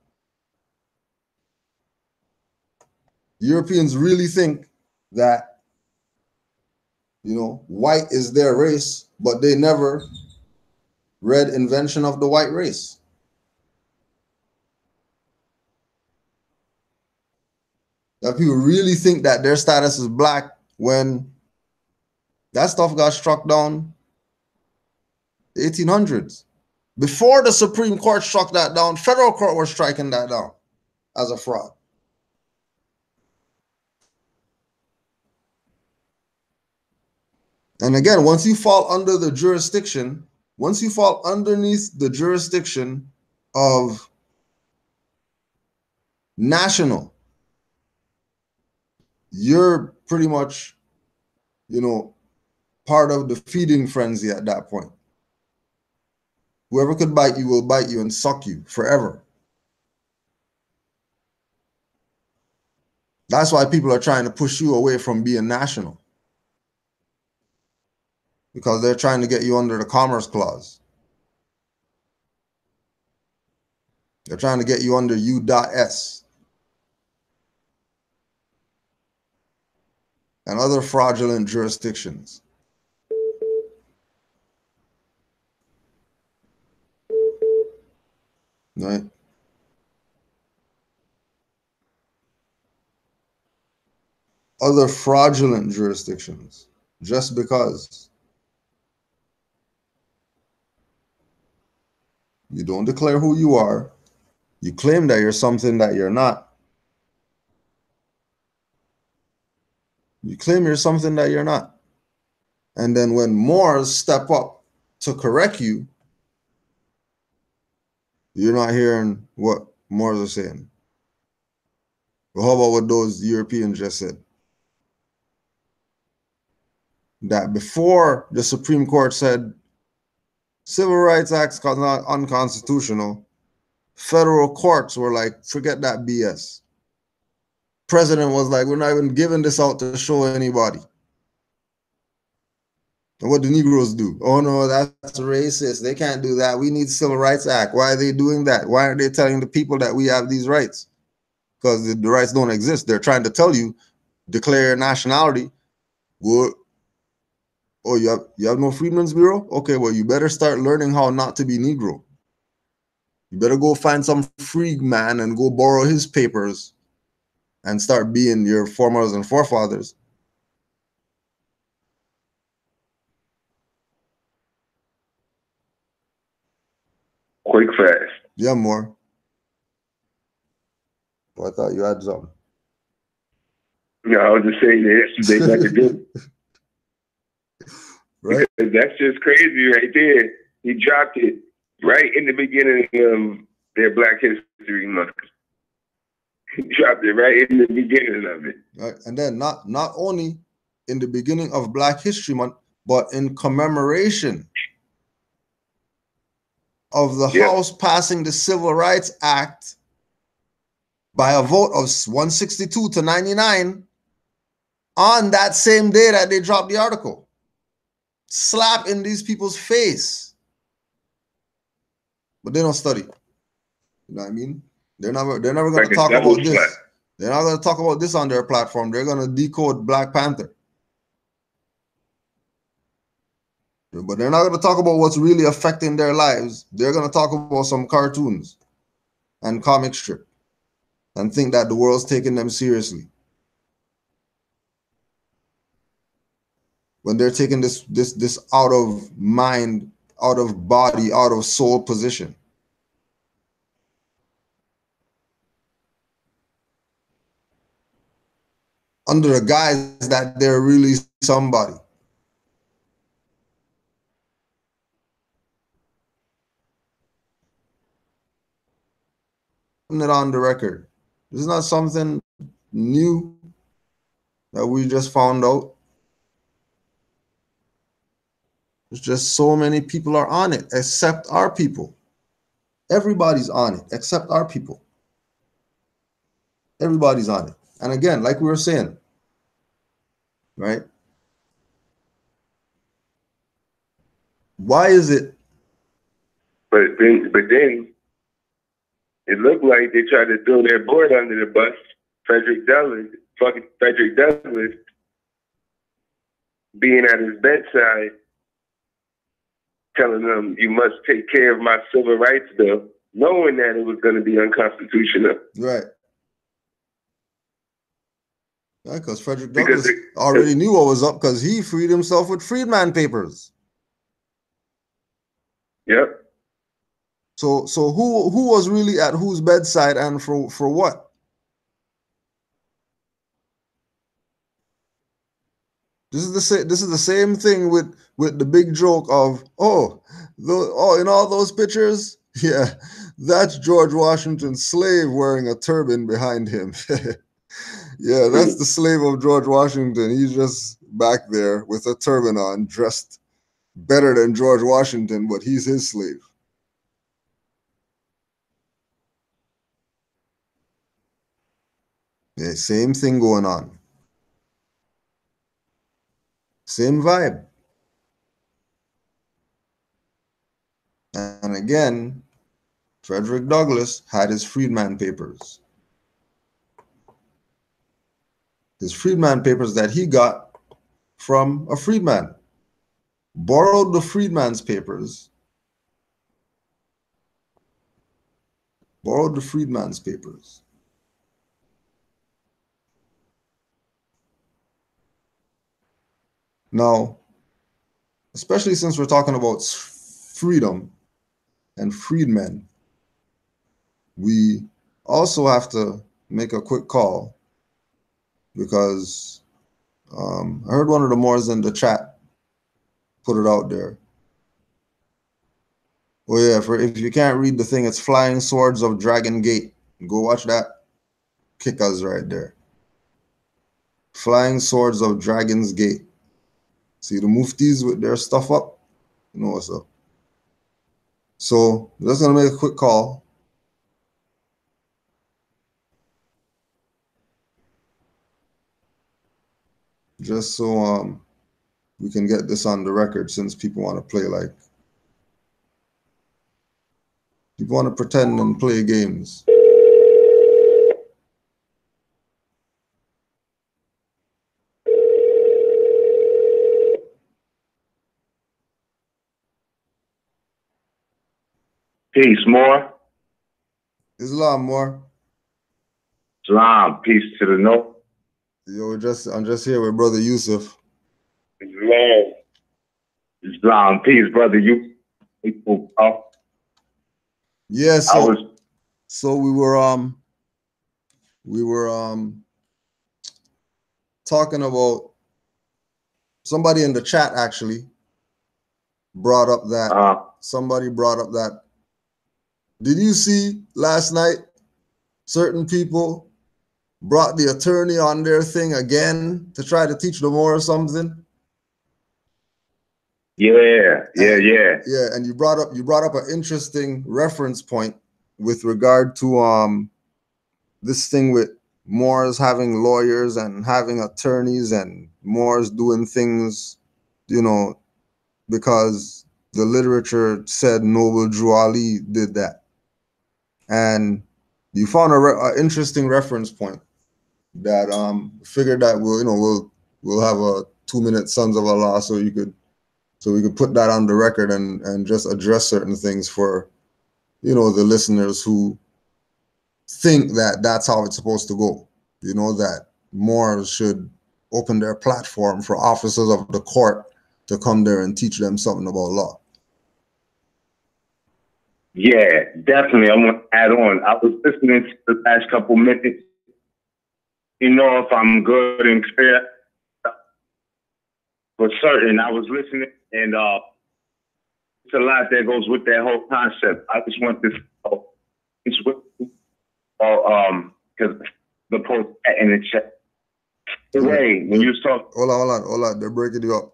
Speaker 5: Europeans really think that, you know, white is their race, but they never read Invention of the White Race. That people really think that their status is black when that stuff got struck down 1800s. Before the Supreme Court struck that down, federal court was striking that down as a fraud. And again, once you fall under the jurisdiction, once you fall underneath the jurisdiction of national, you're pretty much, you know, part of the feeding frenzy at that point. Whoever could bite you will bite you and suck you forever. That's why people are trying to push you away from being national. Because they're trying to get you under the Commerce Clause. They're trying to get you under U.S. and other fraudulent jurisdictions. Right? Other fraudulent jurisdictions, just because you don't declare who you are, you claim that you're something that you're not. You claim you're something that you're not. And then when Moors step up to correct you, you're not hearing what Moors are saying. But how about what those Europeans just said? That before the Supreme Court said Civil Rights Act's not unconstitutional, federal courts were like, forget that BS. President was like, we're not even giving this out to show anybody. And what do Negroes do? Oh no, that's racist. They can't do that. We need Civil Rights Act. Why are they doing that? Why aren't they telling the people that we have these rights? Because the rights don't exist. They're trying to tell you, declare your nationality. Well, oh, you have no Freedmen's Bureau? Okay, well, you better start learning how not to be Negro. You better go find some free man and go borrow his papers and start being your foremothers and forefathers.
Speaker 6: Quick, fast.
Speaker 5: Yeah, more. Well, I thought you had something.
Speaker 6: No, I was just saying this. They got to do.
Speaker 5: Right.
Speaker 6: Because that's just crazy right there. He dropped it right in the beginning of their Black History Month. He dropped it right in the beginning of it.
Speaker 5: Right. And then not only in the beginning of Black History Month, but in commemoration of the House passing the Civil Rights Act by a vote of 162 to 99 on that same day that they dropped the article. Slap in these people's face. But they don't study. You know what I mean? They're never going to talk about this. They're not going to talk about this on their platform. They're going to decode Black Panther. But they're not going to talk about what's really affecting their lives. They're going to talk about some cartoons and comic strip and think that the world's taking them seriously. When they're taking this out of mind, out of body, out of soul position. Under the guise that they're really somebody. it on the record. This is not something new that we just found out. There's just so many people are on it, except our people. Everybody's on it, except our people. Everybody's on it. And again, like we were saying, right? Why is it?
Speaker 6: But then it looked like they tried to throw their board under the bus. Frederick Douglass being at his bedside, telling them, "You must take care of my civil rights bill," knowing that it was going to be unconstitutional.
Speaker 5: Right. Yeah, because Frederick Douglass already knew what was up because he freed himself with freedman papers.
Speaker 6: Yep.
Speaker 5: So who was really at whose bedside and for what? This is the same thing with the big joke of in all those pictures, yeah, that's George Washington's slave wearing a turban behind him. Yeah, that's the slave of George Washington. He's just back there with a turban on, dressed better than George Washington, but he's his slave. Yeah, same thing going on. Same vibe. And again, Frederick Douglass had his freedman papers. His freedman papers that he got from a freedman. Borrowed the freedman's papers. Borrowed the freedman's papers. Now, especially since we're talking about freedom and freedmen, we also have to make a quick call because I heard one of the Moors in the chat put it out there. Oh yeah, if you can't read the thing, it's Flying Swords of Dragon Gate. Go watch that. Kick us right there. Flying Swords of Dragon's Gate. See the muftis with their stuff up? You know what's up. So just gonna make a quick call. Just so we can get this on the record, since people want to play like people want to pretend and play games.
Speaker 6: Peace, Moor.
Speaker 5: Islam, Moor.
Speaker 6: Islam, peace to the north.
Speaker 5: Yo, I'm just here with Brother Yusuf.
Speaker 6: Islam, peace, brother. You people.
Speaker 5: Yeah, so we were talking about, somebody in the chat actually brought up that did you see last night certain people brought the attorney on their thing again to try to teach them more or something?
Speaker 6: Yeah.
Speaker 5: And you brought up an interesting reference point with regard to this thing with Moors having lawyers and having attorneys and Moors doing things, you know, because the literature said Noble Drew Ali did that. And you found an interesting reference point that figured that we'll have a 2-minute Sons of Allah so we could put that on the record and just address certain things for, you know, the listeners who think that that's how it's supposed to go. You know, that Moors should open their platform for officers of the court to come there and teach them something about law.
Speaker 6: Yeah, definitely. I want to add on. I was listening to the last couple minutes. You know, if I'm good and clear, for certain, I was listening, and it's a lot that goes with that whole concept. I just want this. because the post in the chat. Wait, when you was talking.
Speaker 5: Hold on. They're breaking you up.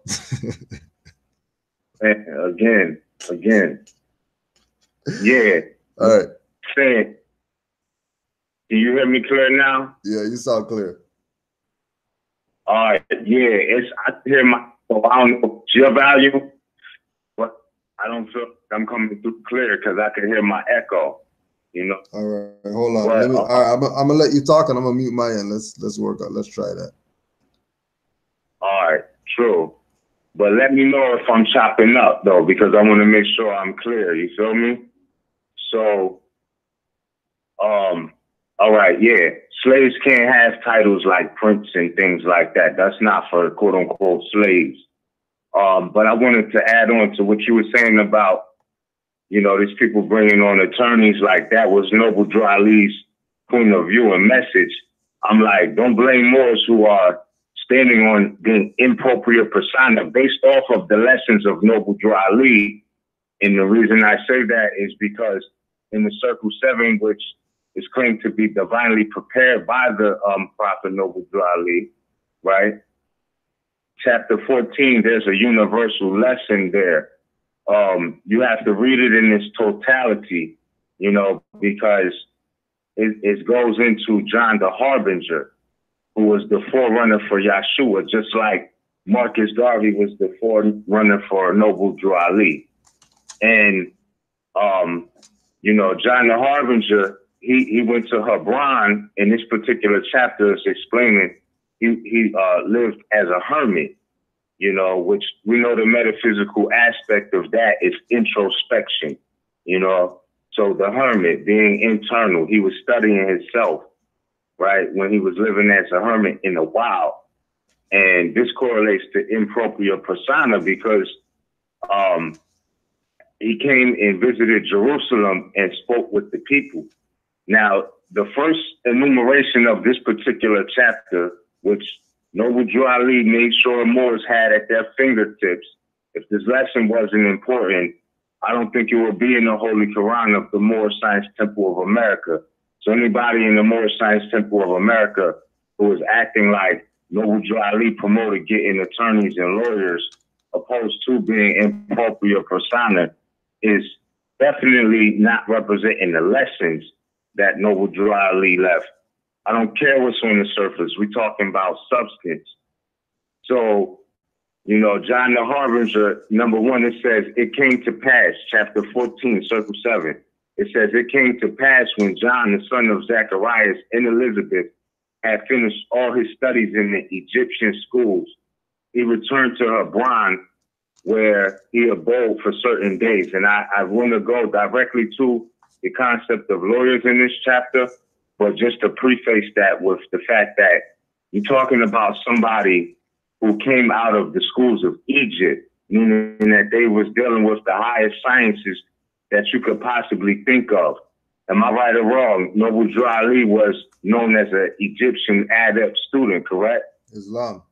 Speaker 6: Again. Yeah.
Speaker 5: All right.
Speaker 6: Saying, can you hear me clear now?
Speaker 5: Yeah, you sound clear.
Speaker 6: All right. Yeah, I hear so I don't know your value, but I don't feel I'm coming through clear because I can hear my echo. You know.
Speaker 5: All right, hold on.
Speaker 6: But,
Speaker 5: all right, I'm gonna let you talk and I'm gonna mute my end. Let's work out. Let's try that.
Speaker 6: All right, true. But let me know if I'm chopping up though, because I want to make sure I'm clear. You feel me? So, all right, yeah. Slaves can't have titles like prince and things like that. That's not for quote unquote slaves. But I wanted to add on to what you were saying about, you know, these people bringing on attorneys, like that was Noble Drew Ali's point of view and message. I'm like, don't blame Moors who are standing on the inappropriate persona based off of the lessons of Noble Drew Ali. And the reason I say that is because in the Circle 7, which is claimed to be divinely prepared by the Prophet Noble Drew Ali, right? Chapter 14, there's a universal lesson there. You have to read it in its totality, you know, because it goes into John the Harbinger, who was the forerunner for Yahshua, just like Marcus Garvey was the forerunner for Noble Drew Ali. And, you know, John the Harbinger, he went to Hebron. In this particular chapter, is explaining he lived as a hermit, you know, which we know the metaphysical aspect of that is introspection, you know. So the hermit being internal, he was studying himself, right, when he was living as a hermit in the wild. And this correlates to impropria persona because he came and visited Jerusalem and spoke with the people. Now, the first enumeration of this particular chapter, which Noble Drew Ali made sure Moors had at their fingertips, if this lesson wasn't important, I don't think it would be in the Holy Quran of the Moor Science Temple of America. So anybody in the Moor Science Temple of America who is acting like Noble Drew Ali promoted getting attorneys and lawyers opposed to being impropria persona is definitely not representing the lessons that Noble Drew Ali left. I don't care what's on the surface. We're talking about substance. So, you know, John the Harbinger, number one, it says, it came to pass, chapter 14, circle 7. It says, it came to pass when John, the son of Zacharias and Elizabeth, had finished all his studies in the Egyptian schools, he returned to Hebron, where he abode for certain days. And I want to go directly to the concept of lawyers in this chapter, but just to preface that with the fact that you're talking about somebody who came out of the schools of Egypt, meaning that they was dealing with the highest sciences that you could possibly think of. Am I right or wrong? Noble Drew Ali was known as an Egyptian adept student, correct?
Speaker 5: Islam,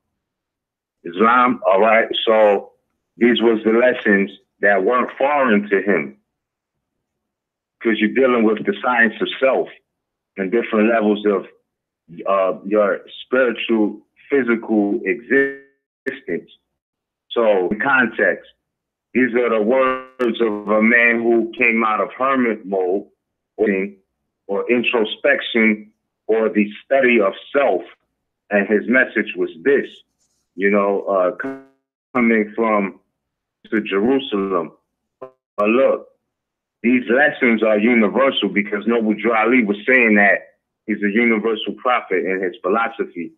Speaker 6: all right. So these was the lessons that weren't foreign to him, because you're dealing with the science of self and different levels of your spiritual, physical existence. So in context, these are the words of a man who came out of hermit mode or introspection or the study of self. And his message was this, you know, coming from to Jerusalem. Look, these lessons are universal because Noble Drew Ali was saying that he's a universal prophet and his philosophy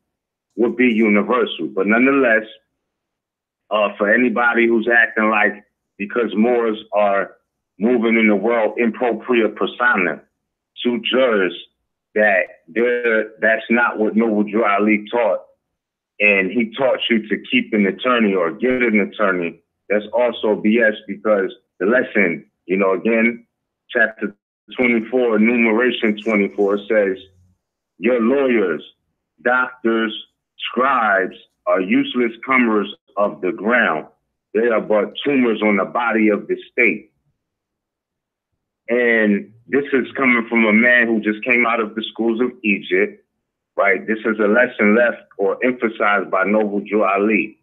Speaker 6: would be universal. But nonetheless, for anybody who's acting like because Moors are moving in the world impropria persona, to judge that that's not what Noble Drew Ali taught. And he taught you to keep an attorney or get an attorney. That's also BS because the lesson, you know, again, chapter 24, enumeration 24 says, your lawyers, doctors, scribes are useless comers of the ground. They are but tumors on the body of the state. And this is coming from a man who just came out of the schools of Egypt, right? This is a lesson left or emphasized by Noble Drew Ali.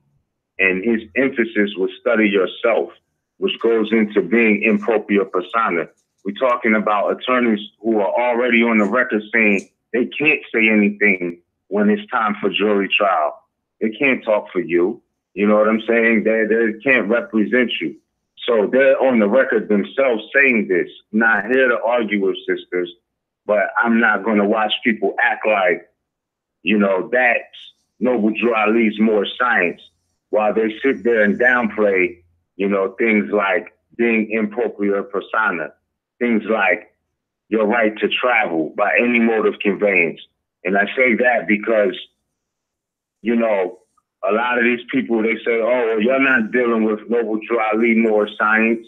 Speaker 6: And his emphasis was study yourself, which goes into being in propria persona. We're talking about attorneys who are already on the record saying they can't say anything when it's time for jury trial. They can't talk for you. You know what I'm saying? They can't represent you. So they're on the record themselves saying this. Not here to argue with sisters, but I'm not going to watch people act like, you know, that's Noble Drew Ali's more science, while they sit there and downplay, you know, things like being in propria persona, things like your right to travel by any mode of conveyance. And I say that because, you know, a lot of these people, they say, oh, well, you're not dealing with Noble Drew Ali Moor science.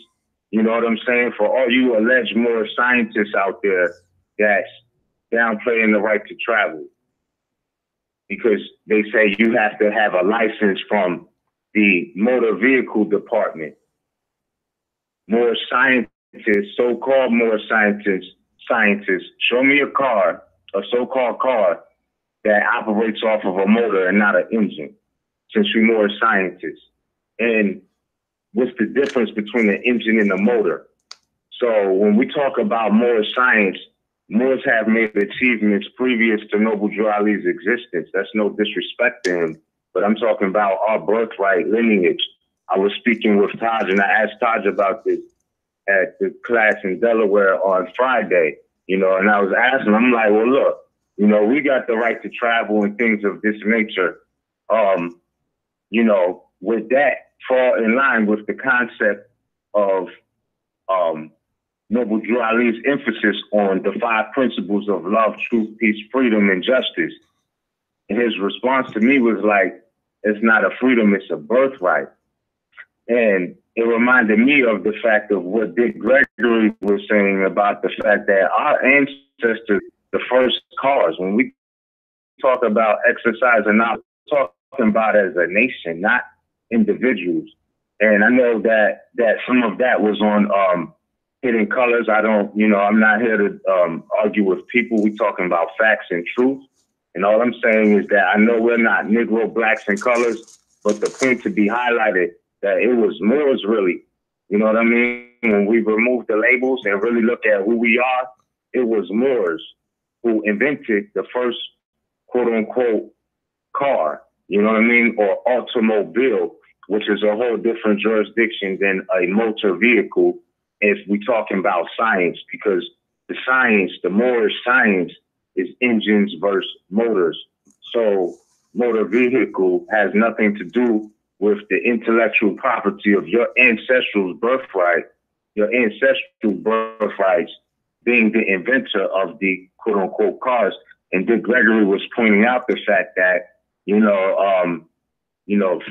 Speaker 6: You know what I'm saying? For all you alleged Moor scientists out there that's downplaying the right to travel, because they say you have to have a license from the motor vehicle department. Moor scientists, so-called Moor scientists, show me a car, a so-called car that operates off of a motor and not an engine, since we're Moor scientists. And what's the difference between an engine and a motor? So when we talk about Moor science, Moors have made achievements previous to Noble Drew Ali's existence. That's no disrespect to him, but I'm talking about our birthright lineage. I was speaking with Taj, and I asked Taj about this at the class in Delaware on Friday, you know, and I was asking, I'm like, well, look, you know, we got the right to travel and things of this nature. You know, would that fall in line with the concept of Noble Drew Ali's emphasis on the 5 principles of love, truth, peace, freedom, and justice? And his response to me was like, it's not a freedom, it's a birthright. And it reminded me of the fact of what Dick Gregory was saying about the fact that our ancestors, the first cars, when we talk about exercise and not talking about as a nation, not individuals. And I know that some of that was on Hidden Colors. I don't, you know, I'm not here to argue with people. We're talking about facts and truth. And all I'm saying is that I know we're not Negro, blacks, and colors, but the point to be highlighted that it was Moors, really. You know what I mean? When we remove the labels and really look at who we are, it was Moors who invented the first quote unquote car, you know what I mean? Or automobile, which is a whole different jurisdiction than a motor vehicle if we're talking about science, because the science, the Moorish science, is engines versus motors. So motor vehicle has nothing to do with the intellectual property of your ancestral birthright, your ancestral birthrights being the inventor of the quote unquote cars. And Dick Gregory was pointing out the fact that,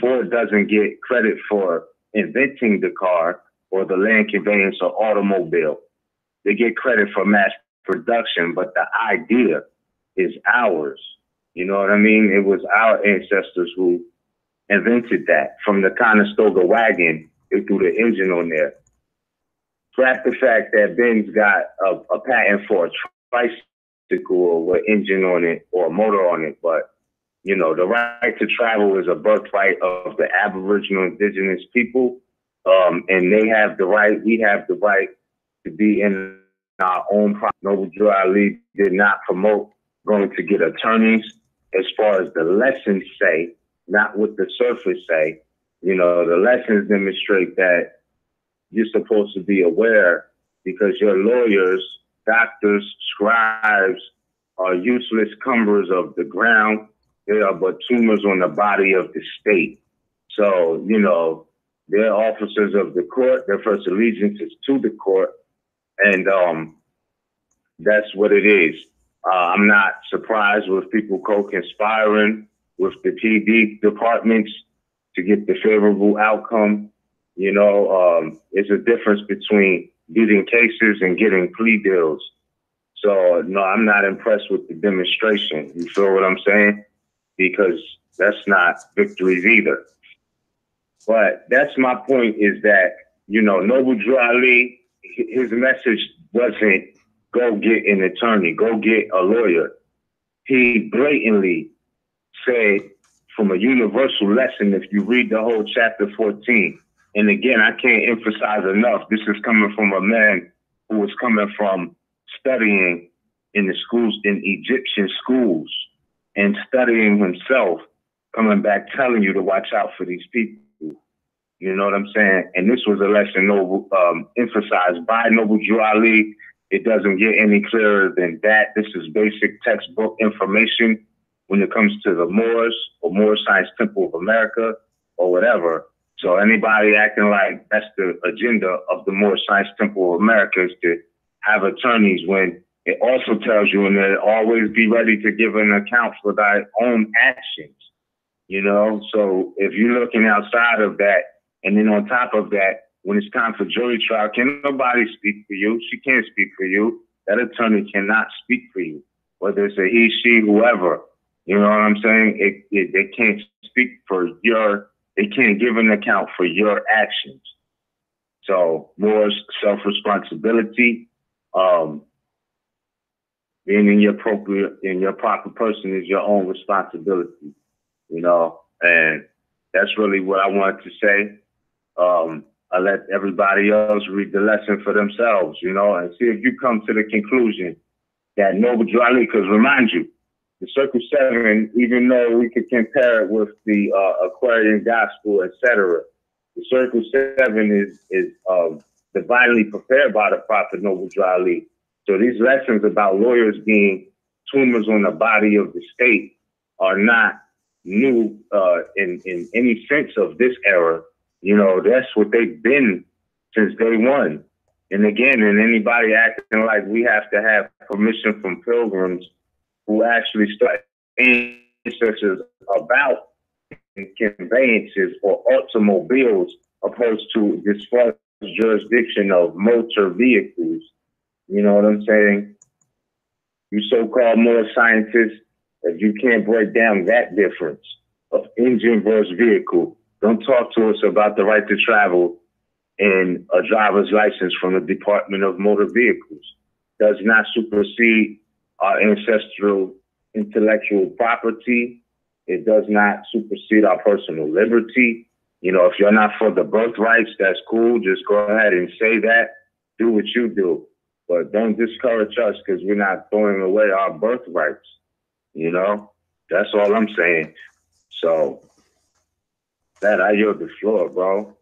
Speaker 6: Ford doesn't get credit for inventing the car or the land conveyance or automobile. They get credit for mass production, but the idea is ours. You know what I mean? It was our ancestors who invented that. From the Conestoga wagon, they threw the engine on there. Scrap the fact that Ben's got a patent for a tricycle with engine on it or a motor on it, but you know, the right to travel is a birthright of the Aboriginal indigenous people, and they have the right, we have the right to be in our own property. Noble Drew Ali did not promote going to get attorneys as far as the lessons say, not what the surface say. You know, the lessons demonstrate that you're supposed to be aware because your lawyers, doctors, scribes are useless cumberers of the ground. They are but tumors on the body of the state. So, you know, they're officers of the court. Their first allegiance is to the court. And that's what it is. I'm not surprised with people co-conspiring with the PD departments to get the favorable outcome. You know, it's a difference between getting cases and getting plea deals. So, no, I'm not impressed with the demonstration. You feel what I'm saying? Because that's not victories either. But that's my point, is that, you know, Noble Drew Ali, his message wasn't go get an attorney, go get a lawyer. He blatantly said from a universal lesson, if you read the whole chapter 14, and again, I can't emphasize enough, this is coming from a man who was coming from studying in the schools, in Egyptian schools, and studying himself, coming back telling you to watch out for these people. You know what I'm saying? And this was a lesson emphasized by Noble Drew Ali. It doesn't get any clearer than that. This is basic textbook information when it comes to the Moors or Moor Science Temple of America or whatever. So anybody acting like that's the agenda of the Moor Science Temple of America is to have attorneys, when it also tells you in there, always be ready to give an account for thy own actions. You know, so if you're looking outside of that, and then on top of that, when it's time for jury trial, can nobody speak for you? She can't speak for you. That attorney cannot speak for you, whether it's a he, she, whoever. You know what I'm saying? They can't speak for they can't give an account for your actions. So more self-responsibility, being in your proper person is your own responsibility, you know, and that's really what I wanted to say. I let everybody else read the lesson for themselves, you know, and see if you come to the conclusion that Noble Drew Ali, because remind you, the Circle 7, even though we could compare it with the Aquarian Gospel, etc., the Circle 7 is divinely prepared by the Prophet Noble Drew Ali. So these lessons about lawyers being tumors on the body of the state are not new in any sense of this era. You know, that's what they've been since day one. And again, and anybody acting like we have to have permission from pilgrims who actually start ancestors about conveyances or automobiles opposed to this first jurisdiction of motor vehicles. You know what I'm saying? You so-called Moor scientists, if you can't break down that difference of engine versus vehicle, don't talk to us about the right to travel and a driver's license from the Department of Motor Vehicles. Does not supersede our ancestral intellectual property. It does not supersede our personal liberty. You know, if you're not for the birthrights, that's cool. Just go ahead and say that. Do what you do. But don't discourage us because we're not throwing away our birthrights. You know, that's all I'm saying. So, that I yield the floor, bro.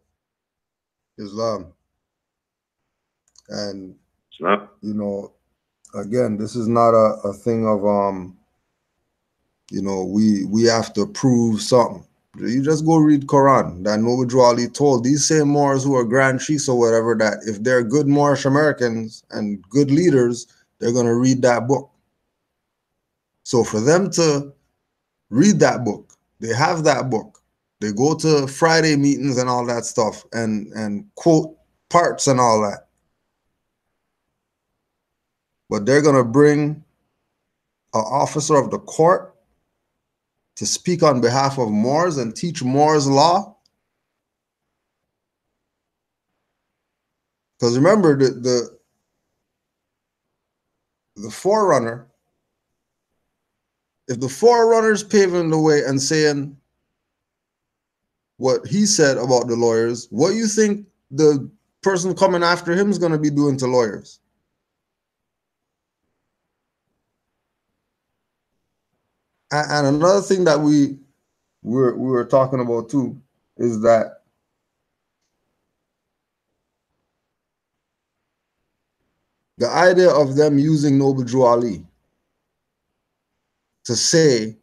Speaker 5: Islam. And, you know, again, this is not a thing of, you know, we have to prove something. You just go read Quran. That Noble Drew Ali told these same Moors who are Grand Chiefs or whatever, that if they're good Moorish Americans and good leaders, they're going to read that book. So for them to read that book, they have that book. They go to Friday meetings and all that stuff and quote parts and all that. But they're going to bring an officer of the court to speak on behalf of Moors and teach Moors law. Because remember, the forerunner, if the forerunner's paving the way and saying what he said about the lawyers, what do you think the person coming after him is going to be doing to lawyers? And another thing that we were talking about too is that the idea of them using Noble Drew Ali to say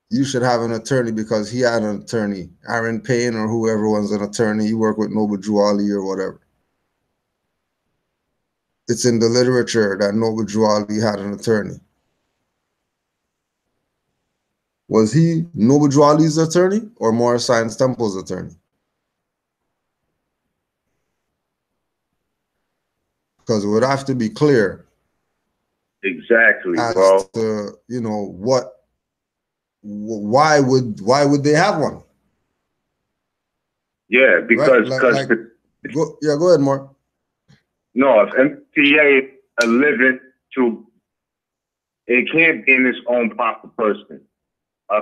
Speaker 5: you should have an attorney because he had an attorney, Aaron Payne or whoever was an attorney, he worked with Noble Drew Ali or whatever. It's in the literature that Noble Drew Ali had an attorney. Was he Noble Drew Ali's attorney or Moor Science Temple's attorney? Because it would have to be clear.
Speaker 6: Exactly,
Speaker 5: as
Speaker 6: bro.
Speaker 5: to, you know, why would they have one?
Speaker 6: Yeah, because
Speaker 5: right? Go ahead, Moore.
Speaker 6: No, if MTA a living to, it can't be in its own proper person. A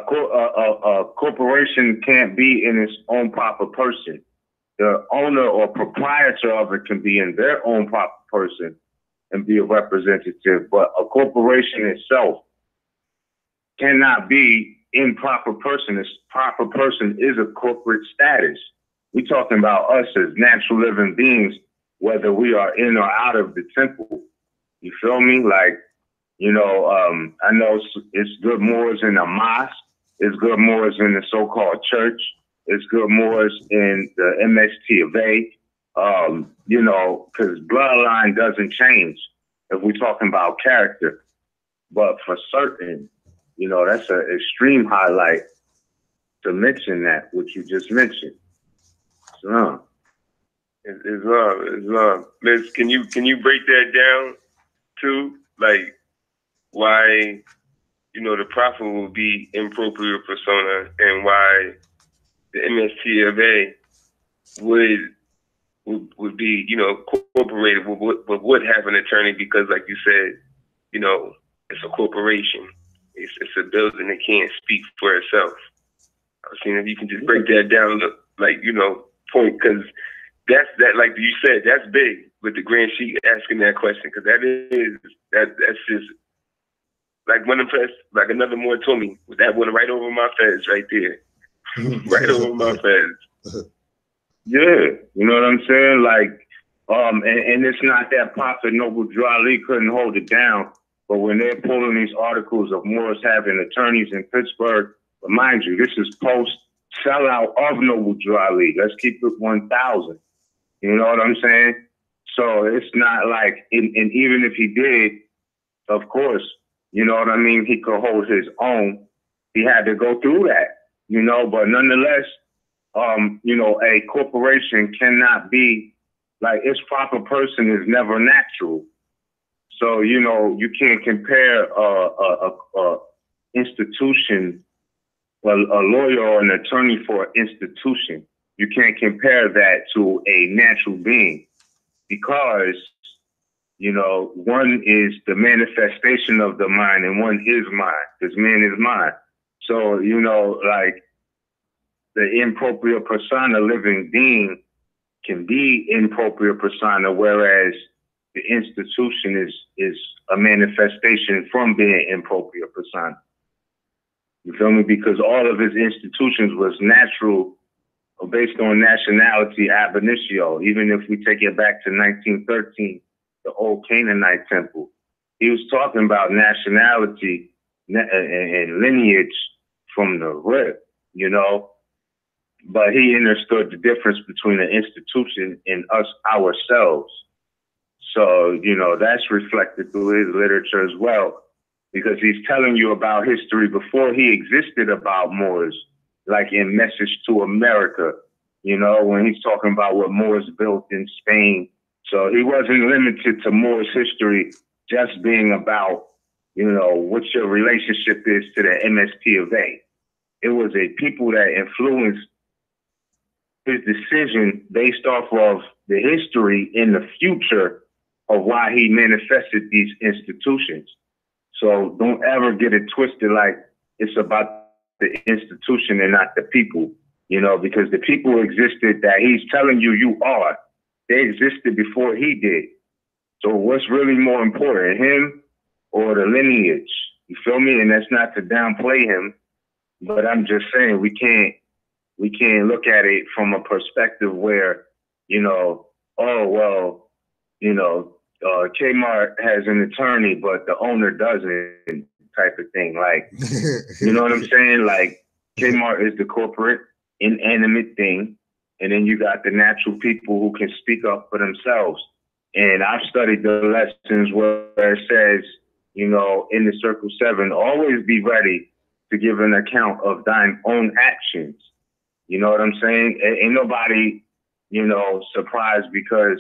Speaker 6: corporation can't be in its own proper person. The owner or proprietor of it can be in their own proper person and be a representative, but a corporation itself cannot be in proper person. Its proper person is a corporate status. We're talking about us as natural living beings, whether we are in or out of the temple. You feel me? Like, you know, I know it's good Moors in a mosque. It's good Moors in the so-called church. It's good Moors in the MST of A. You know, because bloodline doesn't change if we're talking about character. But for certain, you know, that's an extreme highlight to mention that, what you just mentioned. So,
Speaker 7: Islam. Liz, can you break that down too? Like why, you know, the prophet will be impropriate persona and why the MST of A would be, you know, incorporated, would have an attorney because, like you said, you know, it's a corporation. It's a building that can't speak for itself. I was saying if you can just break that down, like, you know, point, because that's like you said, that's big with the Grand Sheik asking that question, because that's just like one impressed, like another Moor told me, that went right over my feds right there. Right over my feds.
Speaker 6: Yeah, you know what I'm saying? Like, and it's not that Prophet Noble Drew Ali couldn't hold it down, but when they're pulling these articles of Moors having attorneys in Pittsburgh, but mind you, this is post sellout of Noble Drew Ali. Let's keep it 1,000. You know what I'm saying? So it's not like, and even if he did, of course, you know what I mean, he could hold his own. He had to go through that, you know, but nonetheless, you know, a corporation cannot be, like, its proper person is never natural. So, you know, you can't compare a institution, a lawyer or an attorney for an institution. You can't compare that to a natural being because, you know, one is the manifestation of the mind and one is mind, because man is mind. So, you know, like, the impropriate persona living being can be impropriate persona, whereas the institution is a manifestation from being impropriate persona. You feel me? Because all of his institutions was natural, or based on nationality ab initio. Even if we take it back to 1913, the old Canaanite temple, he was talking about nationality and lineage from the rip, you know? But he understood the difference between an institution and us ourselves. So, you know, that's reflected through his literature as well, because he's telling you about history before he existed about Moors, like in Message to America, you know, when he's talking about what Moors built in Spain. So he wasn't limited to Moors history just being about, you know, what your relationship is to the MST of A. It was a people that influenced his decision based off of the history in the future of why he manifested these institutions. So don't ever get it twisted like it's about the institution and not the people, you know, because the people existed that he's telling you are. They existed before he did. So what's really more important, him or the lineage? You feel me? And that's not to downplay him, but I'm just saying we can't look at it from a perspective where, you know, oh, well, you know, Kmart has an attorney, but the owner doesn't, type of thing. Like, you know what I'm saying? Like, Kmart is the corporate, inanimate thing, and then you got the natural people who can speak up for themselves. And I've studied the lessons where it says, you know, in the Circle 7, always be ready to give an account of thine own actions. You know what I'm saying? Ain't nobody, you know, surprised because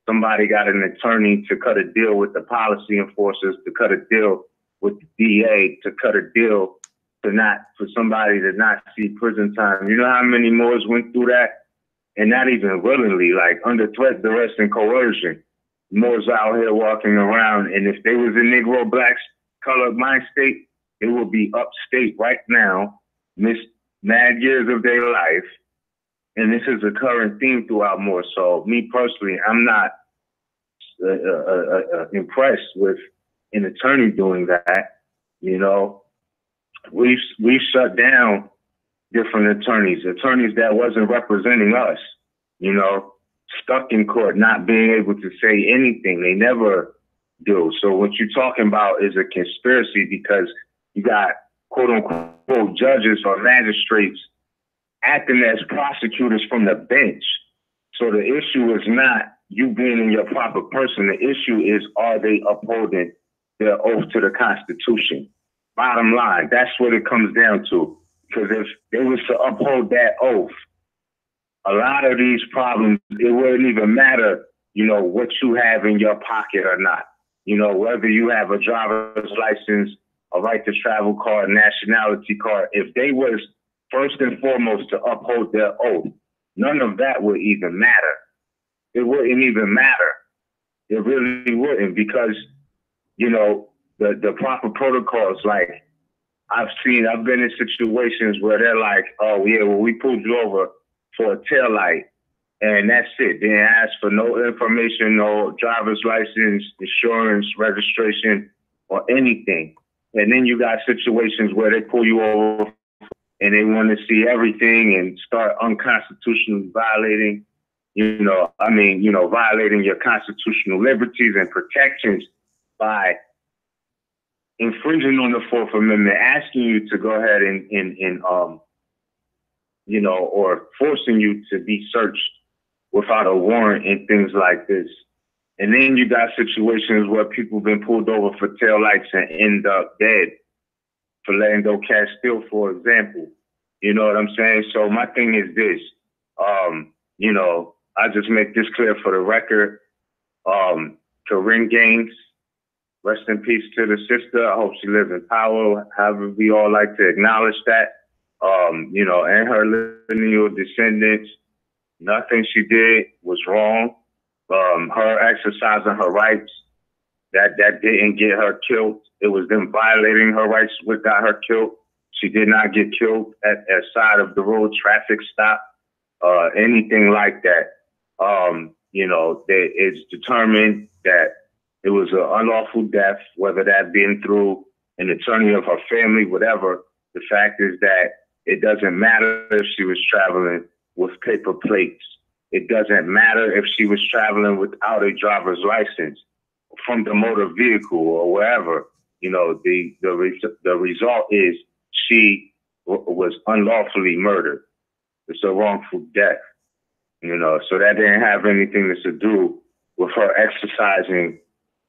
Speaker 6: somebody got an attorney to cut a deal with the policy enforcers, to cut a deal with the DA, to cut a deal for somebody to not see prison time. You know how many Moors went through that? And not even willingly, like under threat, duress, and coercion.
Speaker 8: Moors out here walking around, and if they was a Negro, blacks, colored mind state, it would be upstate right now, missed mad years of their life. And this is a current theme throughout Moor. So me personally, I'm not impressed with an attorney doing that. You know, we shut down different attorneys that wasn't representing us, you know, stuck in court, not being able to say anything. They never do. So what you're talking about is a conspiracy because you got quote unquote judges or magistrates acting as prosecutors from the bench. So the issue is not you being in your proper person. The issue is, are they upholding their oath to the Constitution? Bottom line, that's what it comes down to. Because if they was to uphold that oath, a lot of these problems, it wouldn't even matter, you know, what you have in your pocket or not. You know, whether you have a driver's license, a right to travel card, nationality card, if they was first and foremost to uphold their oath, none of that would even matter. It wouldn't even matter. It really wouldn't, because, you know, the proper protocols, like I've been in situations where they're like, oh yeah, well, we pulled you over for a taillight and that's it. They didn't ask for no information, no driver's license, insurance, registration, or anything. And then you got situations where they pull you over and they want to see everything and start unconstitutionally violating, violating your constitutional liberties and protections by infringing on the Fourth Amendment, asking you to go ahead or forcing you to be searched without a warrant and things like this. And then you got situations where people been pulled over for taillights and end up dead for letting those cats steal, for example. You know what I'm saying? So my thing is this, I just make this clear for the record. Corinne Gaines, rest in peace to the sister. I hope she lives in power. However, we all like to acknowledge that. And her lineal descendants, nothing she did was wrong. Her exercising her rights, that didn't get her killed. It was them violating her rights what got her killed. She did not get killed at side of the road traffic stop, anything like that. It's determined that it was an unlawful death, whether that been through an attorney of her family, whatever. The fact is that it doesn't matter if she was traveling with paper plates. It doesn't matter if she was traveling without a driver's license from the motor vehicle or wherever. The result is she was unlawfully murdered. It's a wrongful death. So that didn't have anything to do with her exercising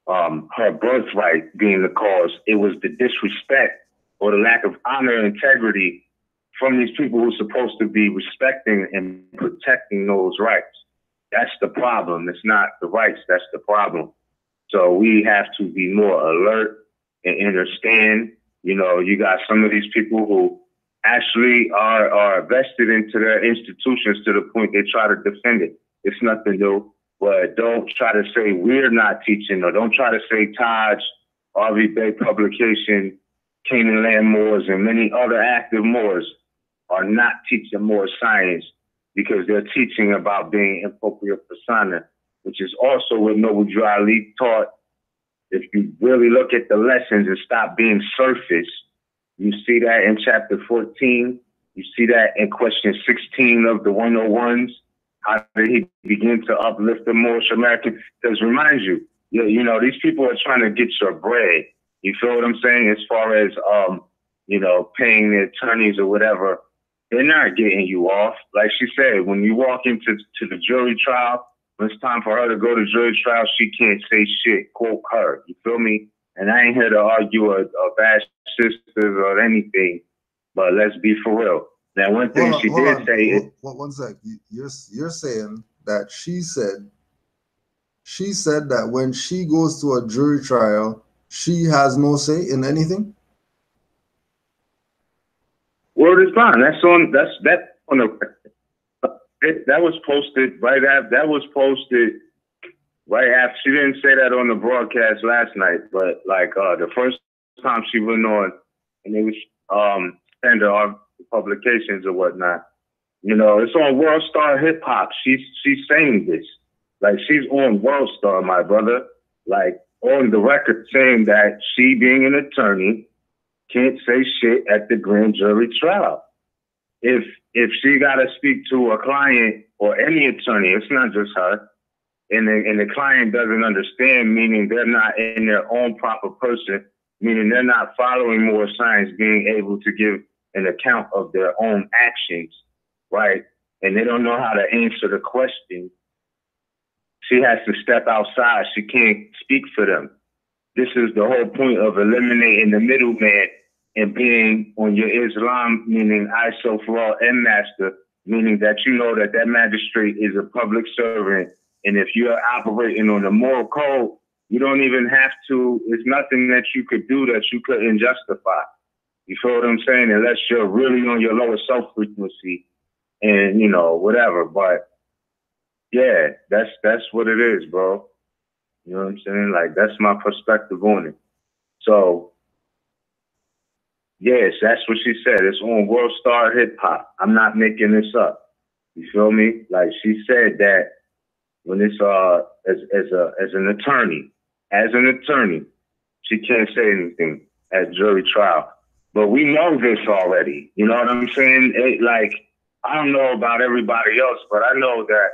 Speaker 8: her birthright being the cause. It was the disrespect or the lack of honor and integrity from these people who are supposed to be respecting and protecting those rights. That's the problem. It's not the rights. That's the problem. So we have to be more alert and understand, you got some of these people who actually are vested into their institutions to the point they try to defend it. It's nothing new, but don't try to say we're not teaching, or don't try to say Taj, RV Bay Publication, Canaanland Moors, and many other active Moors are not teaching more science, because they're teaching about being appropriate persona, which is also what Noble Drew Ali taught. If you really look at the lessons and stop being surface, you see that in chapter 14. You see that in question 16 of the 101s. How did he begin to uplift the Moorish American? Because remind you, these people are trying to get your bread. You feel what I'm saying? As far as, paying the attorneys or whatever, they're not getting you off. Like she said, when you walk into the jury trial, when it's time for her to go to jury trial, she can't say shit, quote her. You feel me? And I ain't here to argue a bash sisters or anything, but let's be for real. Now, one thing she did say.
Speaker 5: One sec. You're saying that she said that when she goes to a jury trial, she has no say in anything?
Speaker 8: Word is bond. That's on the. That was posted right after. That was posted right after, she didn't say that on the broadcast last night, but like the first time she went on, and it was standard art publications or whatnot. You know, it's on World Star Hip Hop. She's saying this. Like, she's on World Star, my brother. Like, on the record saying that she, being an attorney, can't say shit at the grand jury trial. If she got to speak to a client or any attorney, it's not just her, and the client doesn't understand, meaning they're not in their own proper person, meaning they're not following more signs, being able to give an account of their own actions, right? And they don't know how to answer the question. She has to step outside. She can't speak for them. This is the whole point of eliminating the middleman and being on your Islam, meaning ISO for all and master, meaning that you know that that magistrate is a public servant. And if you're operating on the moral code, you don't even have to, it's nothing that you could do that you couldn't justify. You feel what I'm saying? Unless you're really on your lower self frequency and, you know, whatever. But yeah, that's what it is, bro. You know what I'm saying? Like, that's my perspective on it. So, yes, that's what she said. It's on World Star Hip Hop. I'm not making this up. You feel me? Like, she said that when it's as an attorney, she can't say anything at jury trial. But we know this already. You know what I'm saying? Like, I don't know about everybody else, but I know that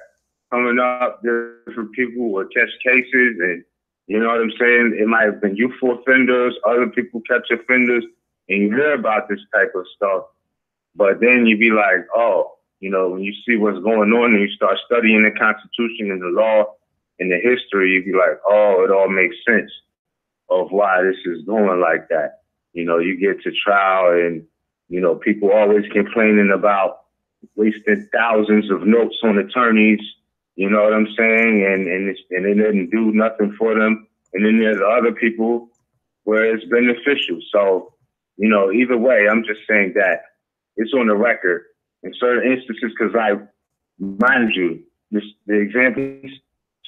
Speaker 8: coming up, different people will catch cases, and you know what I'm saying? It might have been youthful offenders, other people catch offenders, and you hear about this type of stuff. But then you be like, oh, you know, when you see what's going on and you start studying the Constitution and the law and the history, you be like, oh, it all makes sense of why this is going like that. You know, you get to trial and, you know, people always complaining about wasting thousands of notes on attorneys. You know what I'm saying? And it didn't do nothing for them. And then there's other people where it's beneficial. So, you know, either way, I'm just saying that it's on the record in certain instances, because mind you, the examples,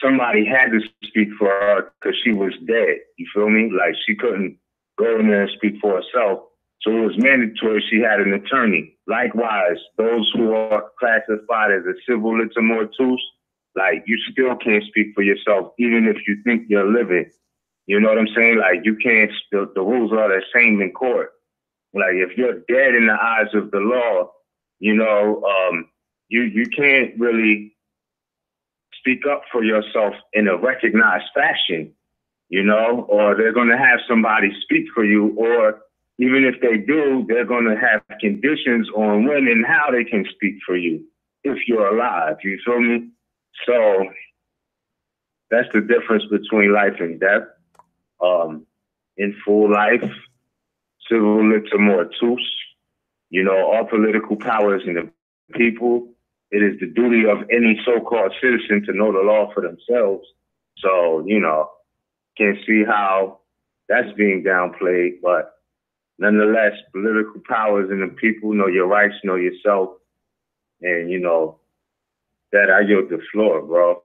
Speaker 8: somebody had to speak for her because she was dead. You feel me? Like, she couldn't go in there and speak for herself. So it was mandatory she had an attorney. Likewise, those who are classified as a civil litigants, like, you still can't speak for yourself, even if you think you're living. You know what I'm saying? Like, you can't, the rules are the same in court. Like, if you're dead in the eyes of the law, you know, you can't really speak up for yourself in a recognized fashion, you know, or they're going to have somebody speak for you, or even if they do, they're going to have conditions on when and how they can speak for you if you're alive. You feel me? So that's the difference between life and death. In full life, civil litigants, you know, all political powers in the people. It is the duty of any so-called citizen to know the law for themselves. So, you know, can't see how that's being downplayed, but nonetheless, political powers in the people, know your rights, know yourself, and, you know, that I yield the floor, bro.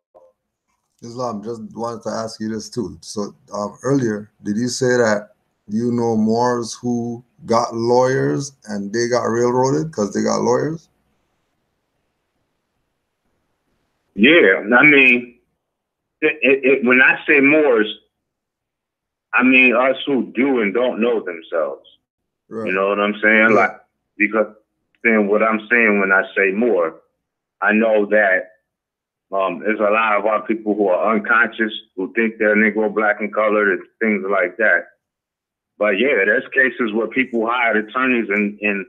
Speaker 5: Islam, just wanted to ask you this too. So earlier, did you say that you know Moors who got lawyers and they got railroaded because they got lawyers?
Speaker 8: Yeah, I mean, when I say Moors, I mean us who do and don't know themselves. Right. You know what I'm saying? Yeah. Like, because then what I'm saying when I say Moor, I know that there's a lot of our people who are unconscious, who think they're Negro, black, and colored, and things like that. But yeah, there's cases where people hired attorneys and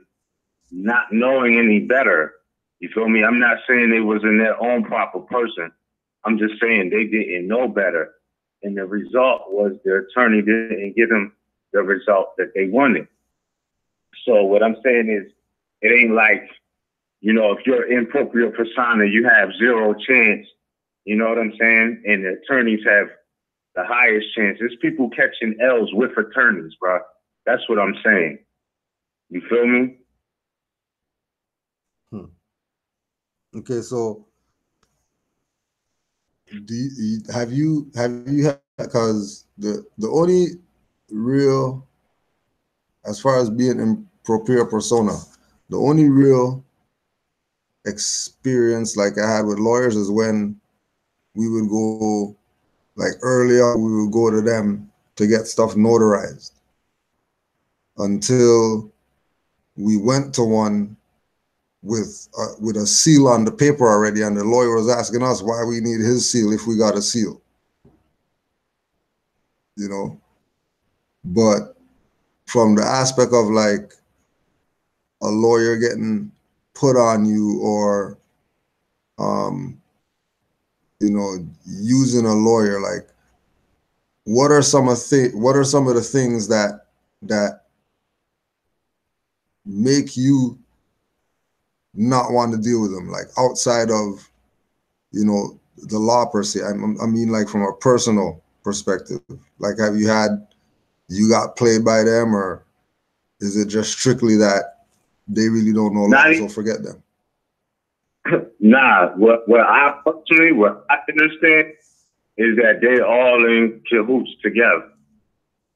Speaker 8: not knowing any better. You feel me? I'm not saying they was in their own proper person. I'm just saying they didn't know better. And the result was their attorney didn't give them the result that they wanted. So what I'm saying is, it ain't like, you know, if you're in proprio persona, you have zero chance. You know what I'm saying? And the attorneys have the highest chance. There's people catching L's with attorneys, bro. That's what I'm saying. You feel me?
Speaker 5: Okay, so have you had, because the only real, as far as being in propria persona, the only real experience like I had with lawyers is when we would go, like earlier, we would go to them to get stuff notarized until we went to one with a seal on the paper already, and the lawyer was asking us why we need his seal if we got a seal, you know. But from the aspect of like a lawyer getting put on you, or you know, using a lawyer, like what are some of the things that make you not want to deal with them, like outside of, you know, the law per se? I mean, like from a personal perspective, like have you got played by them, or is it just strictly that they really don't know law, so forget them?
Speaker 8: Nah, what I understand is that they're all in cahoots together.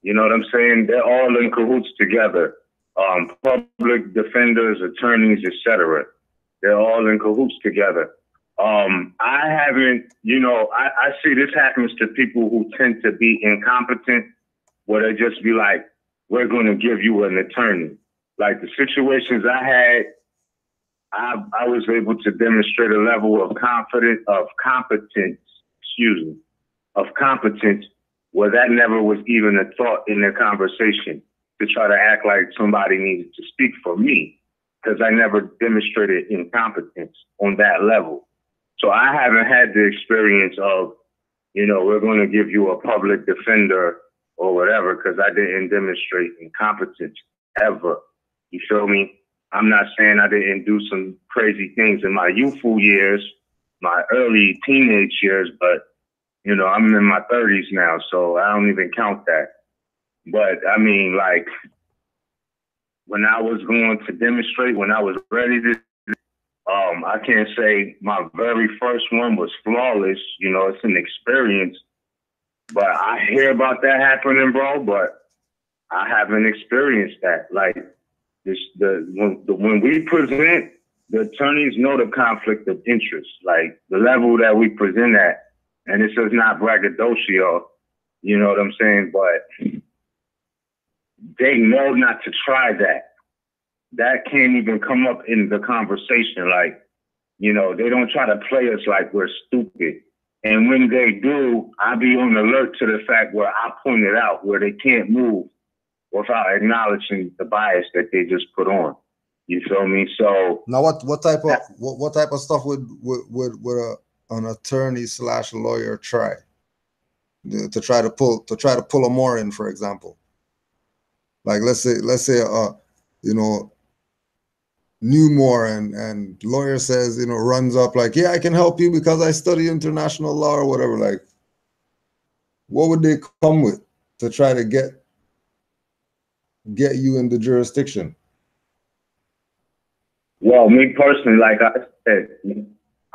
Speaker 8: You know what I'm saying? They're all in cahoots together. Public defenders, attorneys, etc. They're all in cahoots together. I haven't, you know, I see this happens to people who tend to be incompetent, where they just be like, we're going to give you an attorney. Like the situations I had, I was able to demonstrate a level of competence, where that never was even a thought in their conversation, to try to act like somebody needed to speak for me, because I never demonstrated incompetence on that level. So I haven't had the experience of, you know, we're going to give you a public defender or whatever, because I didn't demonstrate incompetence ever. You feel me? I'm not saying I didn't do some crazy things in my youthful years, my early teenage years, but, you know, I'm in my 30s now, so I don't even count that. But I mean, like, when I was going to demonstrate, when I was ready to, I can't say my very first one was flawless. You know, it's an experience, but I hear about that happening, bro, but I haven't experienced that. Like, when we present, the attorneys know the conflict of interest, like the level that we present at, and this is not braggadocio, you know what I'm saying? But they know not to try that. That can't even come up in the conversation. Like, you know, they don't try to play us like we're stupid. And when they do, I be on alert to the fact where I point it out, where they can't move without acknowledging the bias that they just put on. You feel me? So
Speaker 5: now, what type of stuff would an attorney / lawyer try to try to pull a Moor in, for example? Like let's say you know, new Moor, and lawyer says, you know, runs up like, yeah, I can help you because I study international law or whatever. Like, what would they come with to try to get you in the jurisdiction?
Speaker 8: Well, me personally, like I said,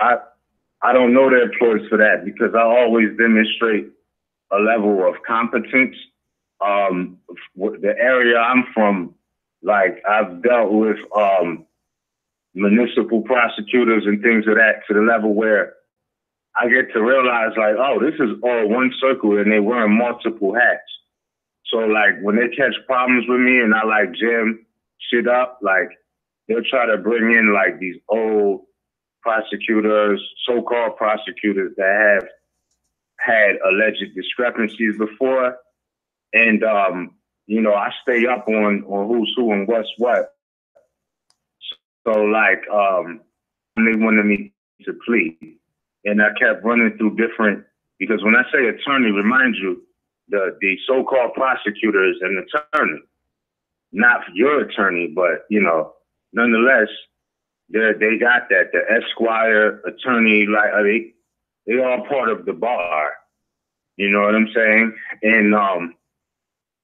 Speaker 8: I don't know their ploys for that, because I always demonstrate a level of competence. The area I'm from, like, I've dealt with municipal prosecutors and things of that, to the level where I get to realize, like, oh, this is all one circle and they wearing multiple hats. So, like, when they catch problems with me and I, like, jam shit up, like, they'll try to bring in, like, these old prosecutors, so-called prosecutors that have had alleged discrepancies before. And, you know, I stay up on who's who and what's what. So, like, they wanted me to plead. And I kept running through different, because when I say attorney, remind you, the so-called prosecutor is an attorney. Not your attorney, but, you know, nonetheless, they got that. The esquire, attorney, like, they all part of the bar. You know what I'm saying? And,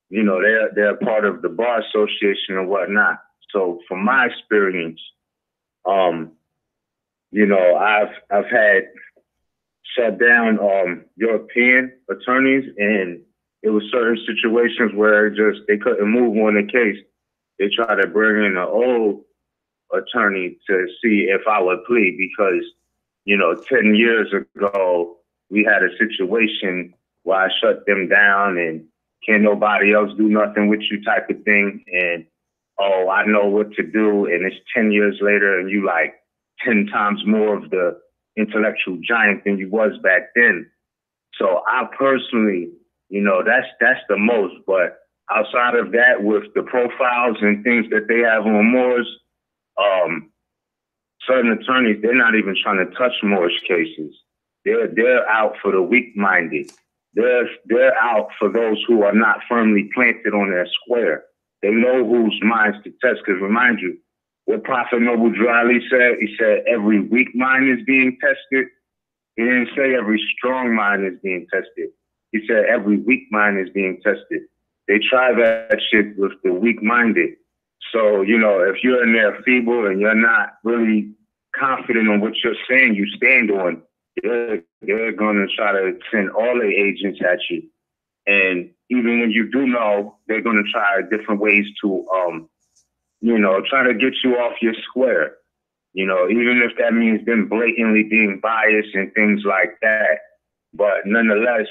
Speaker 8: you know, they're part of the bar association and whatnot. So from my experience, you know, I've had shut down European attorneys, and it was certain situations where just they couldn't move on the case. They tried to bring in an old attorney to see if I would plead because, 10 years ago, we had a situation where I shut them down and can't nobody else do nothing with you type of thing. And, oh, I know what to do. And it's 10 years later and you like 10 times more of the intellectual giant than you was back then. So I personally, that's the most. But outside of that, with the profiles and things that they have on Moors, certain attorneys, they're not even trying to touch Moorish cases. They're out for the weak-minded. They're out for those who are not firmly planted on their square. They know whose minds to test. Because remind you, what Prophet Noble Drew Ali said, he said every weak mind is being tested. He didn't say every strong mind is being tested. He said every weak mind is being tested. They try that shit with the weak-minded. So, if you're in there feeble and you're not really confident on what you're saying you stand on, they're going to try to send all their agents at you. And even when you do know, they're going to try different ways to, try to get you off your square. Even if that means them blatantly being biased and things like that. But nonetheless,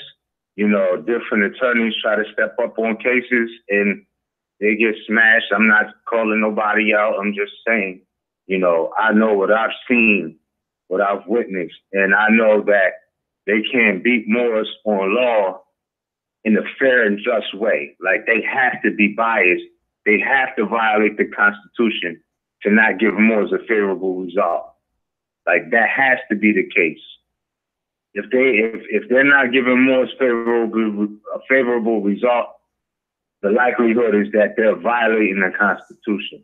Speaker 8: different attorneys try to step up on cases and they get smashed. I'm not calling nobody out. I'm just saying, I know what I've seen, what I've witnessed, and I know that they can't beat Moors on law in a fair and just way. Like, they have to be biased. They have to violate the Constitution to not give Moors a favorable result. Like, that has to be the case. If they're not giving Moors a favorable result, the likelihood is that they're violating the Constitution.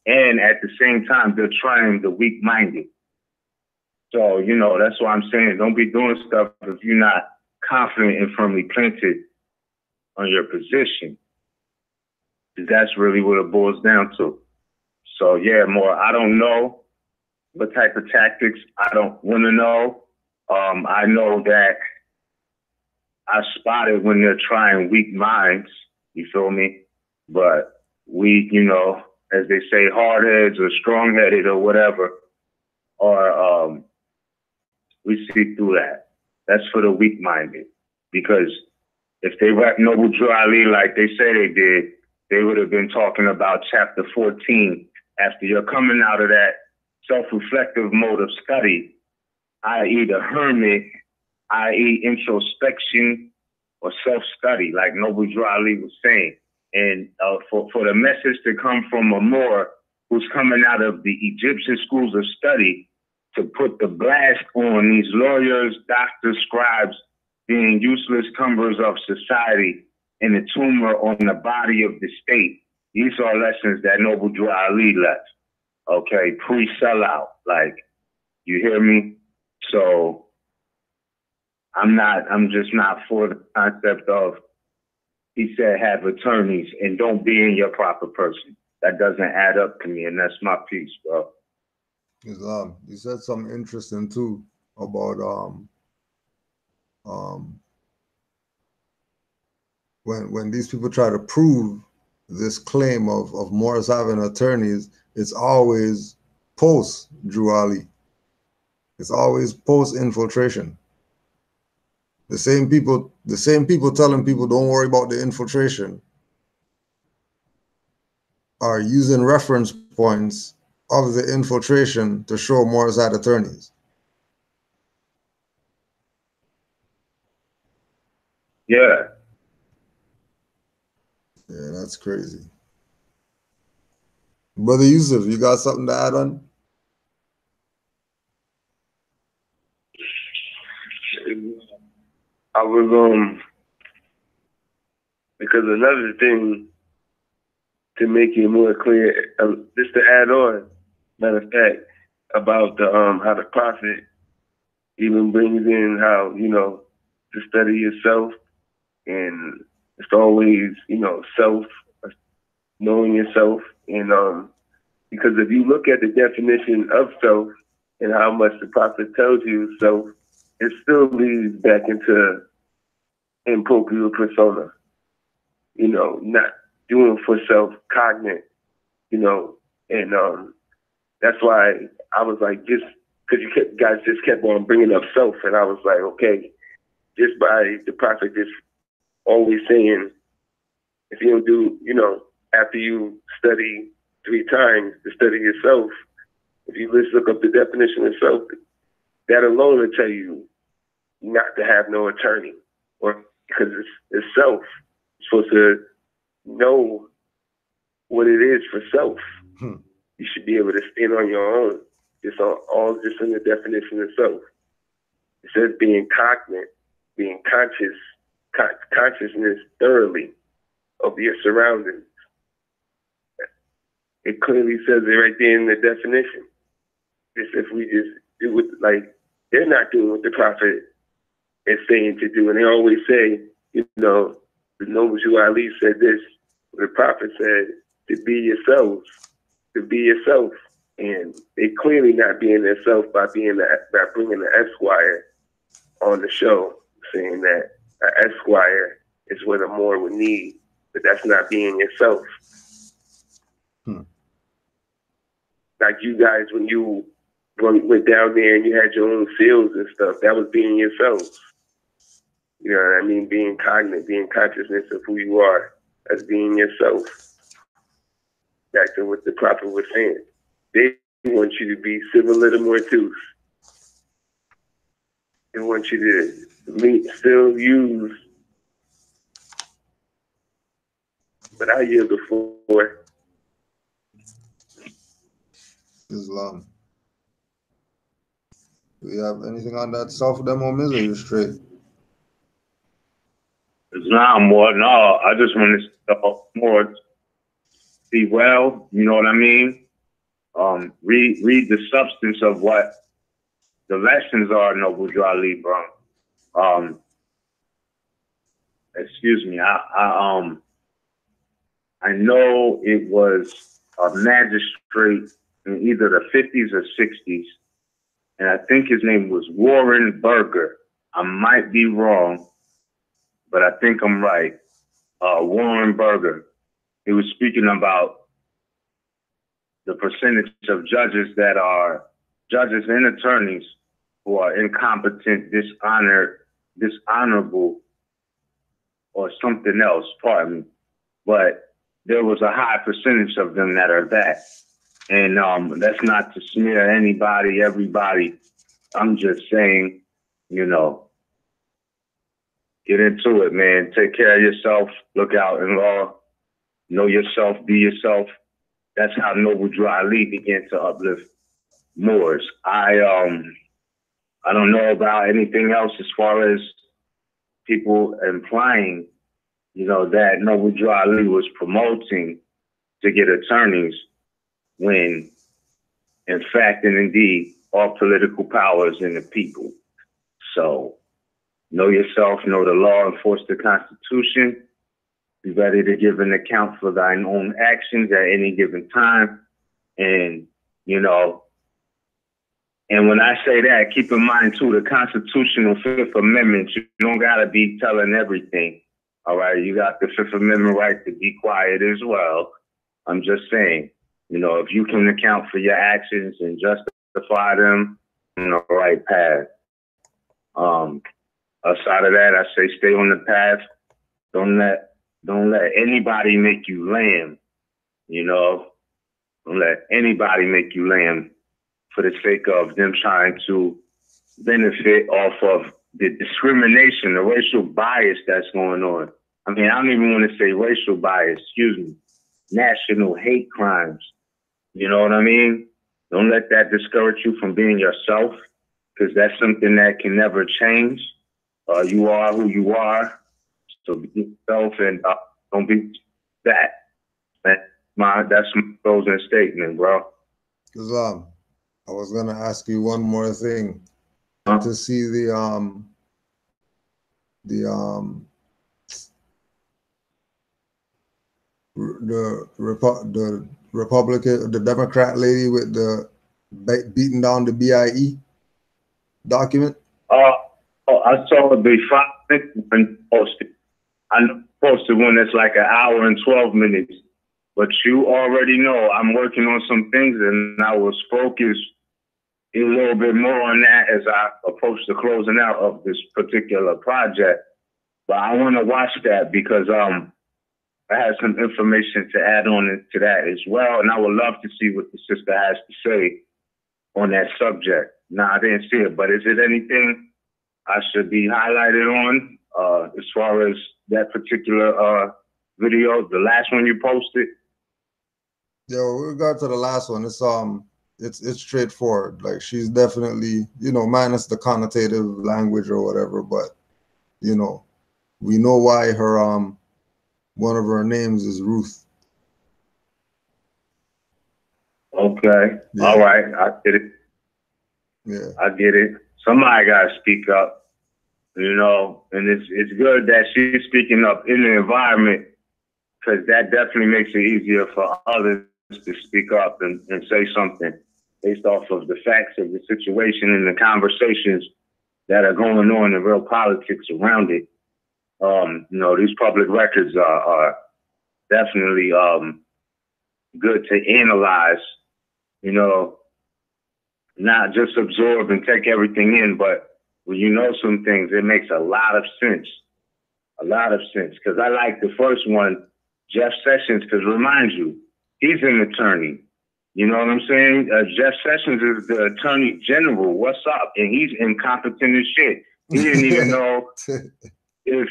Speaker 8: And at the same time, they're trying the weak-minded. So, that's why I'm saying don't be doing stuff if you're not confident and firmly planted on your position. That's really what it boils down to. So, yeah, Moor, I don't know what type of tactics. I don't want to know. I know that I spotted when they're trying weak minds. You feel me? But we, as they say, hard heads or strong headed or whatever, or we see through that. That's for the weak minded. Because if they rap Noble Drew Ali like they say they did, they would have been talking about chapter 14 after you're coming out of that self-reflective mode of study, i.e. the hermit, i.e. introspection or self-study, like Noble Drew Ali was saying. And for the message to come from a Moor who's coming out of the Egyptian schools of study to put the blast on these lawyers, doctors, scribes, being useless cumberers of society and a tumor on the body of the state. These are lessons that Noble Drew Ali left. Okay, pre-sellout, like, you hear me? So I'm just not for the concept of, he said, have attorneys and don't be in your proper person. That doesn't add up to me, and that's my piece, bro.
Speaker 5: You said something interesting too about when these people try to prove this claim of Moors having attorneys, it's always post Drew Ali. It's always post infiltration. The same people telling people don't worry about the infiltration are using reference points of the infiltration to show Moors had attorneys.
Speaker 8: Yeah.
Speaker 5: Yeah, that's crazy. Brother Yusuf, you got something to add on?
Speaker 7: I was because another thing to make it more clear, just to add on, matter of fact, about the how the Prophet even brings in how, to study yourself, and it's always, self, knowing yourself, and because if you look at the definition of self and how much the Prophet tells you self, it still leads back into impropriate persona, you know, not doing for self-cognate, you know, and that's why I was like, just because guys just kept on bringing up self, and I was like, okay, just by the prophet just always saying, if you don't do, you know, after you study 3 times to study yourself, if you just look up the definition of self, that alone will tell you not to have no attorney, or because it's self. You're supposed to know what it is for self. You should be able to stand on your own, just in the definition of self. It says being cognate, being consciousness thoroughly of your surroundings. It clearly says it right there in the definition. If we just do it, like, they're not doing what the prophet is saying to do. And they always say, you know, the Noble Jew Ali said this, the prophet said, to be yourselves, to be yourself. And they clearly not being themselves by bringing the Esquire on the show, saying that an Esquire is what a Moor would need, but that's not being yourself. Like you guys, when you went down there and you had your own fields and stuff, that was being yourselves. You know what I mean? Being cognate, being consciousness of who you are as being yourself. Back to what the prophet was saying. They want you to be civil little mortus. They want you to still use, but I yield before.
Speaker 5: Islam. Do we have anything on that self demo, Miz, or you straight?
Speaker 8: It's not more. No, I just want to more be well. You know what I mean? Read the substance of what the lessons are, Noble Jew Ali, bro. Excuse me. I know it was a magistrate in either the 50s or 60s, and I think his name was Warren Burger. I might be wrong, but I think I'm right. Warren Burger. He was speaking about the percentage of judges that are judges and attorneys who are incompetent, dishonorable, or something else, pardon me. But there was a high percentage of them that are that. And that's not to smear anybody, everybody. I'm just saying, you know, get into it, man. Take care of yourself. Look out in law. Know yourself. Be yourself. That's how Noble Jew Ali began to uplift Moors. I don't know about anything else as far as people implying, you know, that Noble Jew Ali was promoting to get attorneys when, in fact and indeed, all political power is in the people. So know yourself, know the law, enforce the Constitution. Be ready to give an account for thine own actions at any given time. And, you know, and when I say that, keep in mind, too, the Constitutional Fifth Amendment, you don't got to be telling everything. All right. You got the Fifth Amendment right to be quiet as well. I'm just saying, you know, if you can account for your actions and justify them on the right path. Outside of that, I say stay on the path. Don't let anybody make you lamb, you know. Don't let anybody make you lamb for the sake of them trying to benefit off of the discrimination, the racial bias that's going on. I mean, I don't even want to say racial bias, excuse me, national hate crimes. You know what I mean? Don't let that discourage you from being yourself, because that's something that can never change. You are who you are. So be yourself and don't be that. That's my closing statement, bro.
Speaker 5: Islam. I was gonna ask you one more thing. To see the Republican, the Democrat lady with the beating down the BIE document.
Speaker 8: saw the 5 one posted. I posted one that's like 1 hour and 12 minutes. But you already know I'm working on some things, and I was focused a little bit more on that as I approach the closing out of this particular project. But I want to watch that because I have some information to add on to that as well, and I would love to see what the sister has to say on that subject. Now, I didn't see it, but is it anything I should be highlighted on as far as that particular video, the last one you posted?
Speaker 5: Yeah, with regard to the last one, it's straightforward. Like, she's definitely, you know, minus the connotative language or whatever, but you know, we know why her one of her names is Ruth.
Speaker 8: Okay. Yeah. All right, I get it.
Speaker 5: Yeah,
Speaker 8: I get it. Somebody gotta speak up, you know, and it's good that she's speaking up in the environment, because that definitely makes it easier for others to speak up and say something based off of the facts of the situation and the conversations that are going on in real politics around it. You know, these public records are definitely good to analyze, you know, not just absorb and take everything in, but when you know some things, it makes a lot of sense. A lot of sense. Because I like the first one, Jeff Sessions, because remind you, he's an attorney. You know what I'm saying? Jeff Sessions is the attorney general. What's up? And he's incompetent as shit. He didn't even know if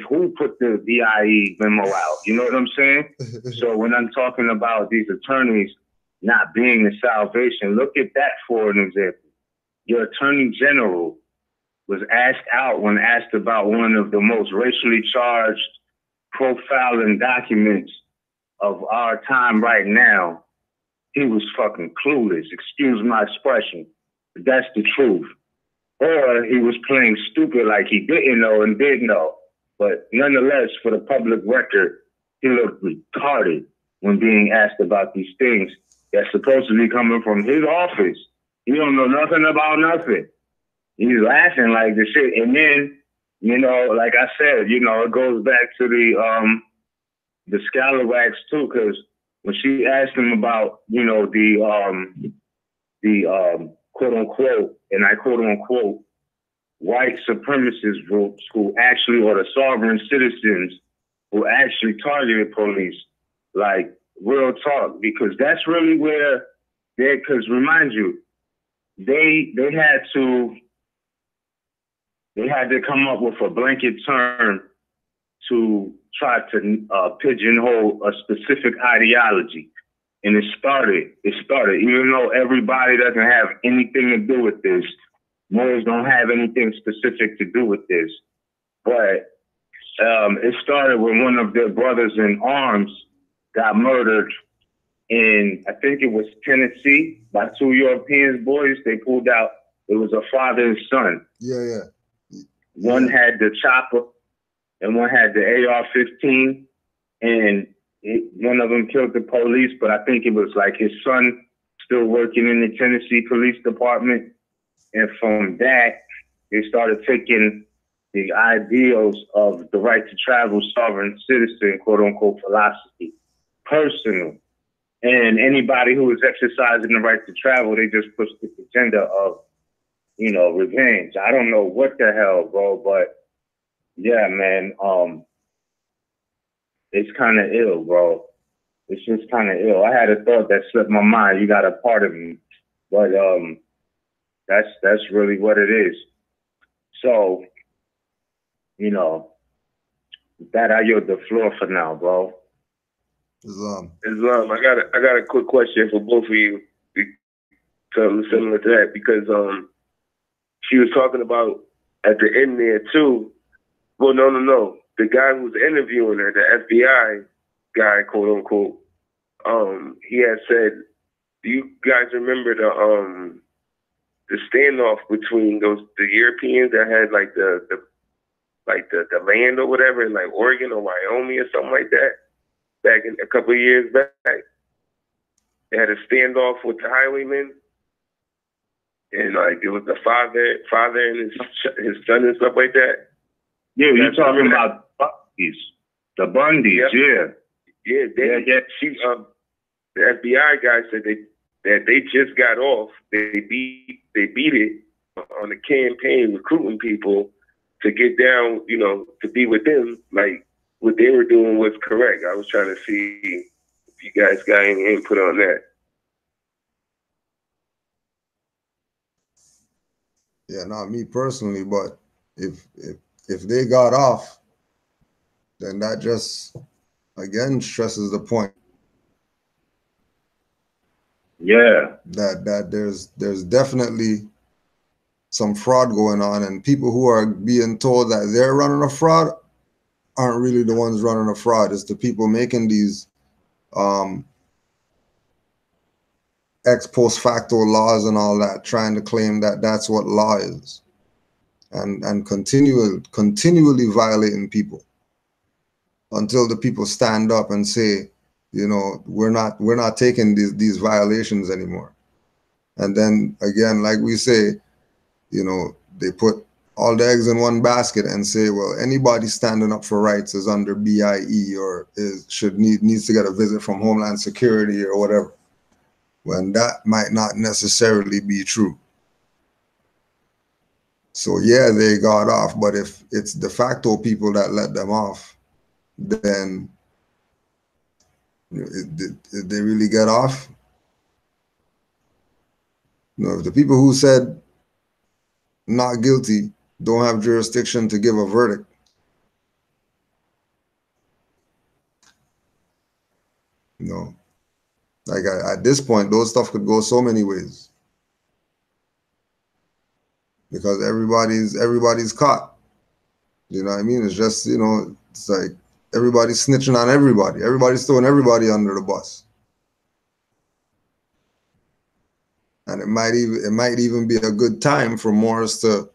Speaker 8: who put the BIE memo out. You know what I'm saying? So when I'm talking about these attorneys not being the salvation, look at that for an example. Your attorney general was asked out when asked about one of the most racially charged profiling documents of our time right now. He was fucking clueless. Excuse my expression, but that's the truth. Or he was playing stupid like he didn't know and did know. But nonetheless, for the public record, he looked retarded when being asked about these things that's supposed to be coming from his office. He don't know nothing about nothing. He's laughing like the shit. And then, you know, like I said, you know, it goes back to the scalawags too, because when she asked him about, you know, the quote unquote, and I quote unquote, white supremacist groups who actually, or the sovereign citizens who actually targeted police, like real talk, because that's really where because remind you, they had to come up with a blanket term to try to pigeonhole a specific ideology. And it started, even though everybody doesn't have anything to do with this, Moors don't have anything specific to do with this. But it started when one of their brothers in arms got murdered in, I think it was Tennessee, by 2 European boys. They pulled out, it was a father and son.
Speaker 5: Yeah.
Speaker 8: One had the chopper and one had the AR-15, and one of them killed the police, but I think it was like his son still working in the Tennessee Police Department. And from that, they started taking the ideals of the right to travel, sovereign citizen, quote unquote, philosophy, personal. And anybody who was exercising the right to travel, they just pushed the agenda of, you know, revenge. I don't know what the hell, bro, but yeah, man, it's kind of ill, bro. It's just kind of ill. I had a thought that slipped my mind. You got a part of me, but that's really what it is. So, you know, that I yield the floor for now, bro.
Speaker 5: Islam.
Speaker 7: I got a quick question for both of you, something similar to that, because she was talking about at the end there too. Well, no. The guy who was interviewing her, the FBI guy, quote unquote, he had said, "Do you guys remember the standoff between the Europeans that had like the land or whatever in like Oregon or Wyoming or something like that back in a couple of years back? They had a standoff with the highwaymen. and like it was the father and his son and stuff like that.
Speaker 8: Yeah, you're talking about Bundys. The Bundys, yeah.
Speaker 7: Yeah, the FBI guy said that they just got off. They beat it on the campaign, recruiting people to get down, you know, to be with them. Like what they were doing was correct. I was trying to see if you guys got any input on that.
Speaker 5: Yeah, not me personally, but if they got off, then that just again stresses the point.
Speaker 8: Yeah.
Speaker 5: That there's definitely some fraud going on, and people who are being told that they're running a fraud aren't really the ones running a fraud. It's the people making these ex post facto laws and all that, trying to claim that that's what law is, and continually violating people until the people stand up and say, you know, we're not taking these violations anymore. And then again, like we say, you know, they put all the eggs in one basket and say, well, anybody standing up for rights is under BIE or needs to get a visit from Homeland Security or whatever, when that might not necessarily be true. So yeah, they got off, but if it's de facto people that let them off, then did they really get off? No, if the people who said not guilty don't have jurisdiction to give a verdict, you know, like at this point, those stuff could go so many ways because everybody's caught. You know what I mean? It's just, you know, it's like everybody's snitching on everybody. Everybody's throwing everybody under the bus. And it might even be a good time for Moors to,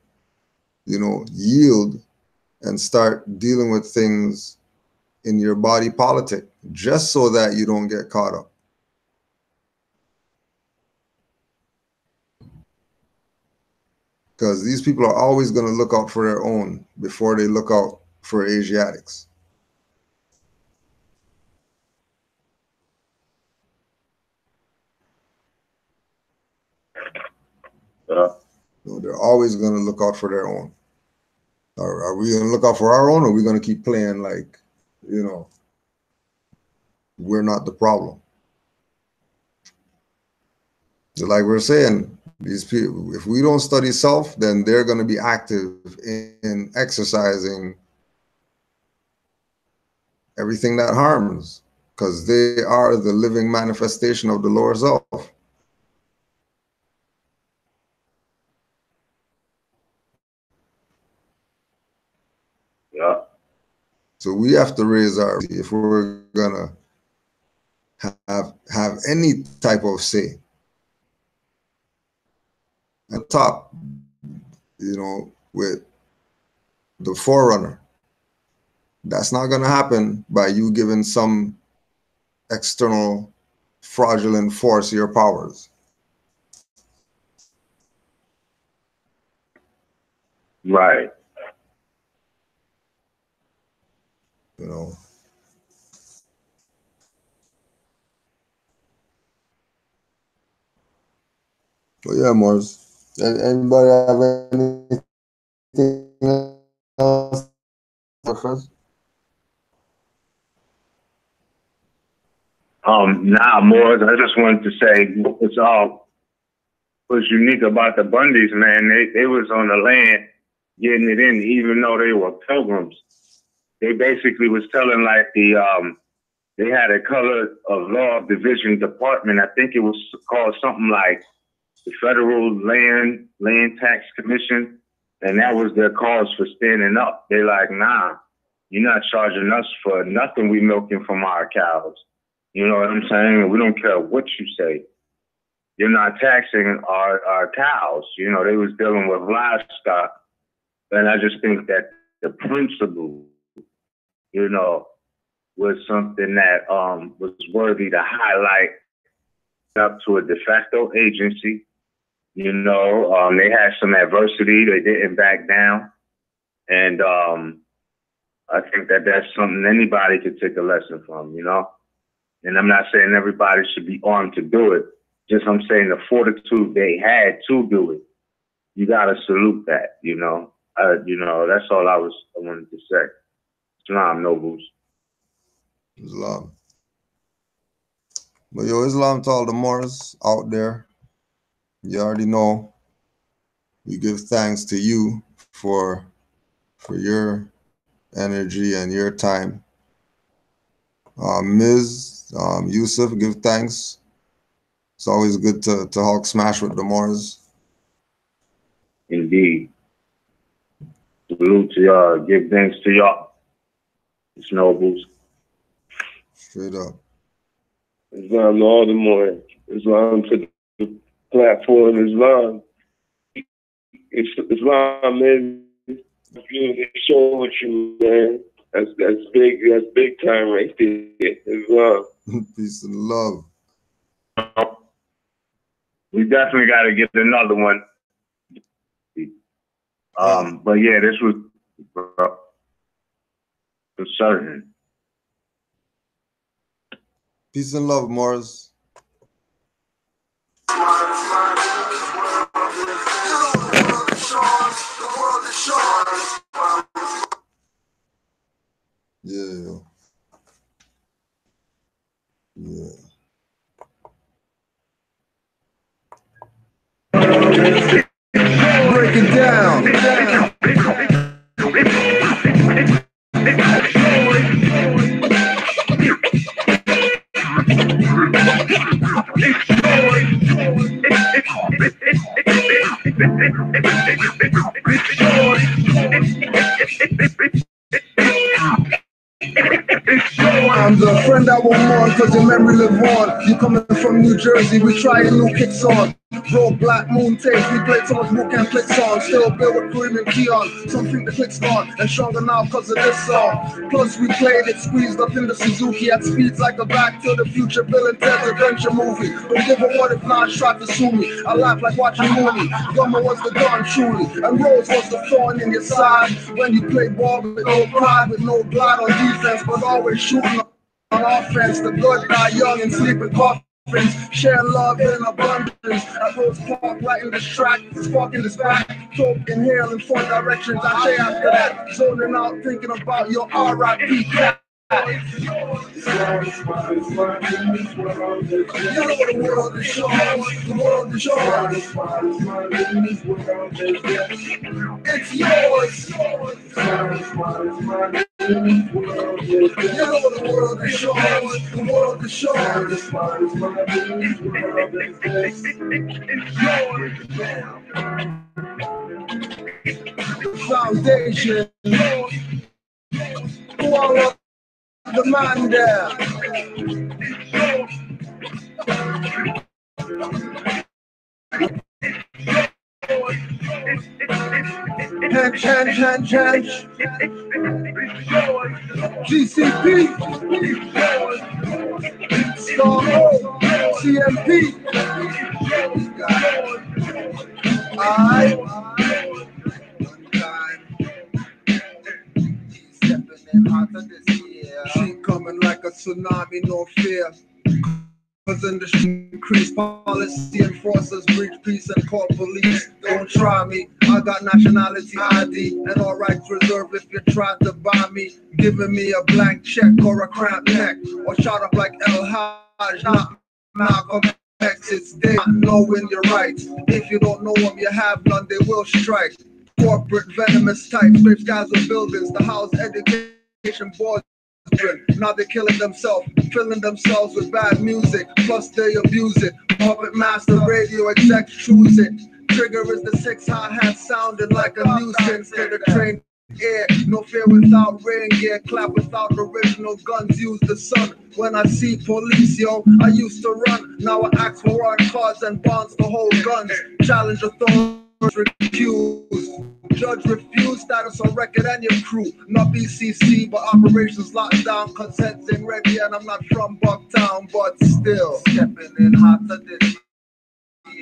Speaker 5: you know, yield and start dealing with things in your body politic, just so that you don't get caught up. Because these people are always going to look out for their own before they look out for Asiatics. So they're always going to look out for their own. Are we going to look out for our own, or are we going to keep playing like, you know, we're not the problem? So like we're saying, these people, if we don't study self, then they're going to be active in exercising everything that harms, because they are the living manifestation of the lower self.
Speaker 8: Yeah.
Speaker 5: So we have to raise our, if we're gonna have any type of say. At top, you know, with the forerunner. That's not gonna happen by you giving some external fraudulent force your powers.
Speaker 8: Right.
Speaker 5: You know. But yeah, Mars. Anybody have anything else first?
Speaker 8: Nah, Moors, I just wanted to say it's all was unique about the Bundys, man. They was on the land getting it in, even though they were pilgrims. They basically was telling like they had a color of law division department. I think it was called something like the Federal Land Tax Commission, and that was their cause for standing up. They're like, nah, you're not charging us for nothing. We milking from our cows. You know what I'm saying? We don't care what you say. You're not taxing our cows. You know, they was dealing with livestock. And I just think that the principle, you know, was something that was worthy to highlight up to a de facto agency You know, they had some adversity. They didn't back down. And I think that that's something anybody could take a lesson from, you know? And I'm not saying everybody should be armed to do it. Just I'm saying the fortitude they had to do it. You got to salute that, you know? You know, that's all I wanted to say. Islam, nobles.
Speaker 5: Islam. But yo, Islam to all the Moors out there. You already know. We give thanks to you for your energy and your time. Ms. Yusuf, give thanks. It's always good to Hulk smash with the Moors.
Speaker 8: Indeed. Salute to y'all. Give thanks to y'all. It's nobles.
Speaker 5: Straight up.
Speaker 7: Islam to all the more. Islam to the platform. Islam. Islam, man. Beautiful show with you, man. That's big. That's big time right there. Islam.
Speaker 5: Peace and love.
Speaker 8: We definitely got to get another one. But yeah, this was for certain.
Speaker 5: Peace and love, Moors. Yeah. Yeah.
Speaker 3: Break it down. I'm the friend I won't mourn cause your memory live on. You coming from New Jersey, we trying new kicks on. Bro, Black Moon tapes, we played so much who can't click songs. Still built with Cream and Keon, some think the click's gone. And stronger now cause of this song. Plus we played it squeezed up in the Suzuki at speeds like a Back to the Future Bill and Ted's adventure movie. Don't give a what if not shot to sue me. I laugh like watching a movie. Gummer was the gun truly, and Rose was the thorn in your side. When you play ball with no pride, with no blood on defense, but always shooting on offense. The blood die young and sleep in coffins. Share love in abundance. At Rose Park, lighting this track, sparking this back. Dope, inhale in four directions. I say after that, zoning out, thinking about your R.I.P. cat. You know the world is yours. The world is yours. It's yours. You know the world is yours. The world is yours. Foundation. Who are the man there? Change. GCP. Star O. CMP. She coming like a tsunami, no fear. Cause in the street, increase policy enforcers, breach peace and call police. Don't try me, I got nationality ID and all rights reserved if you try to buy me. Giving me a blank check or a cramped neck, or shot up like El Haj, not Malcolm X. It's they not knowing your rights. If you don't know them, you have none, they will strike. Corporate venomous types, scrape skies with buildings, the house education boards. Now they're killing themselves, filling themselves with bad music, plus they abuse it. Puppet master, radio execs choose it. Trigger is the 6 hi-hat sounding like a nuisance to the train air. No fear without rain gear, clap without original guns, use the sun. When I see police, yo, I used to run. Now I ask for warrant cards and bonds to hold guns. Challenge authorities, refuse. Judge refused, status on record and your crew. Not BCC, but operations locked down. Consent ain't ready and I'm not from Bucktown, but still stepping in hot to this.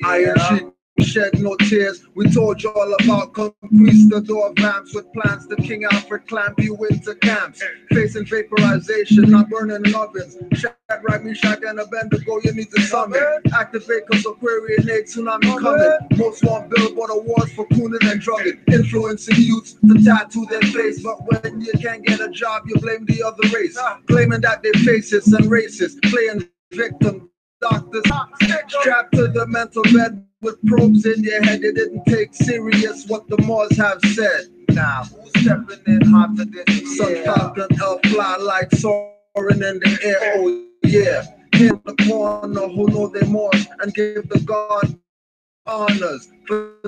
Speaker 3: Iron sheet shed no tears. We told you all about conquistador vamps with plans to King Alfred clamp you into camps. Facing vaporization, not burning in ovens. Shack, right me, shack, and a Bendigo, you need to summon. Activate cause Aquarian aid, tsunami coming. Most want billboard awards for cooning and drugging. Influencing youths to tattoo their face. But when you can't get a job, you blame the other race. Claiming that they're fascists and racist. Playing victim. Doctors strapped to the mental bed with probes in your head. They didn't take serious what the Moors have said. Now, who's stepping in hotter than Sun Falcon, L fly like soaring in the air. Oh yeah, in the corner who know they Moors and give the God honors.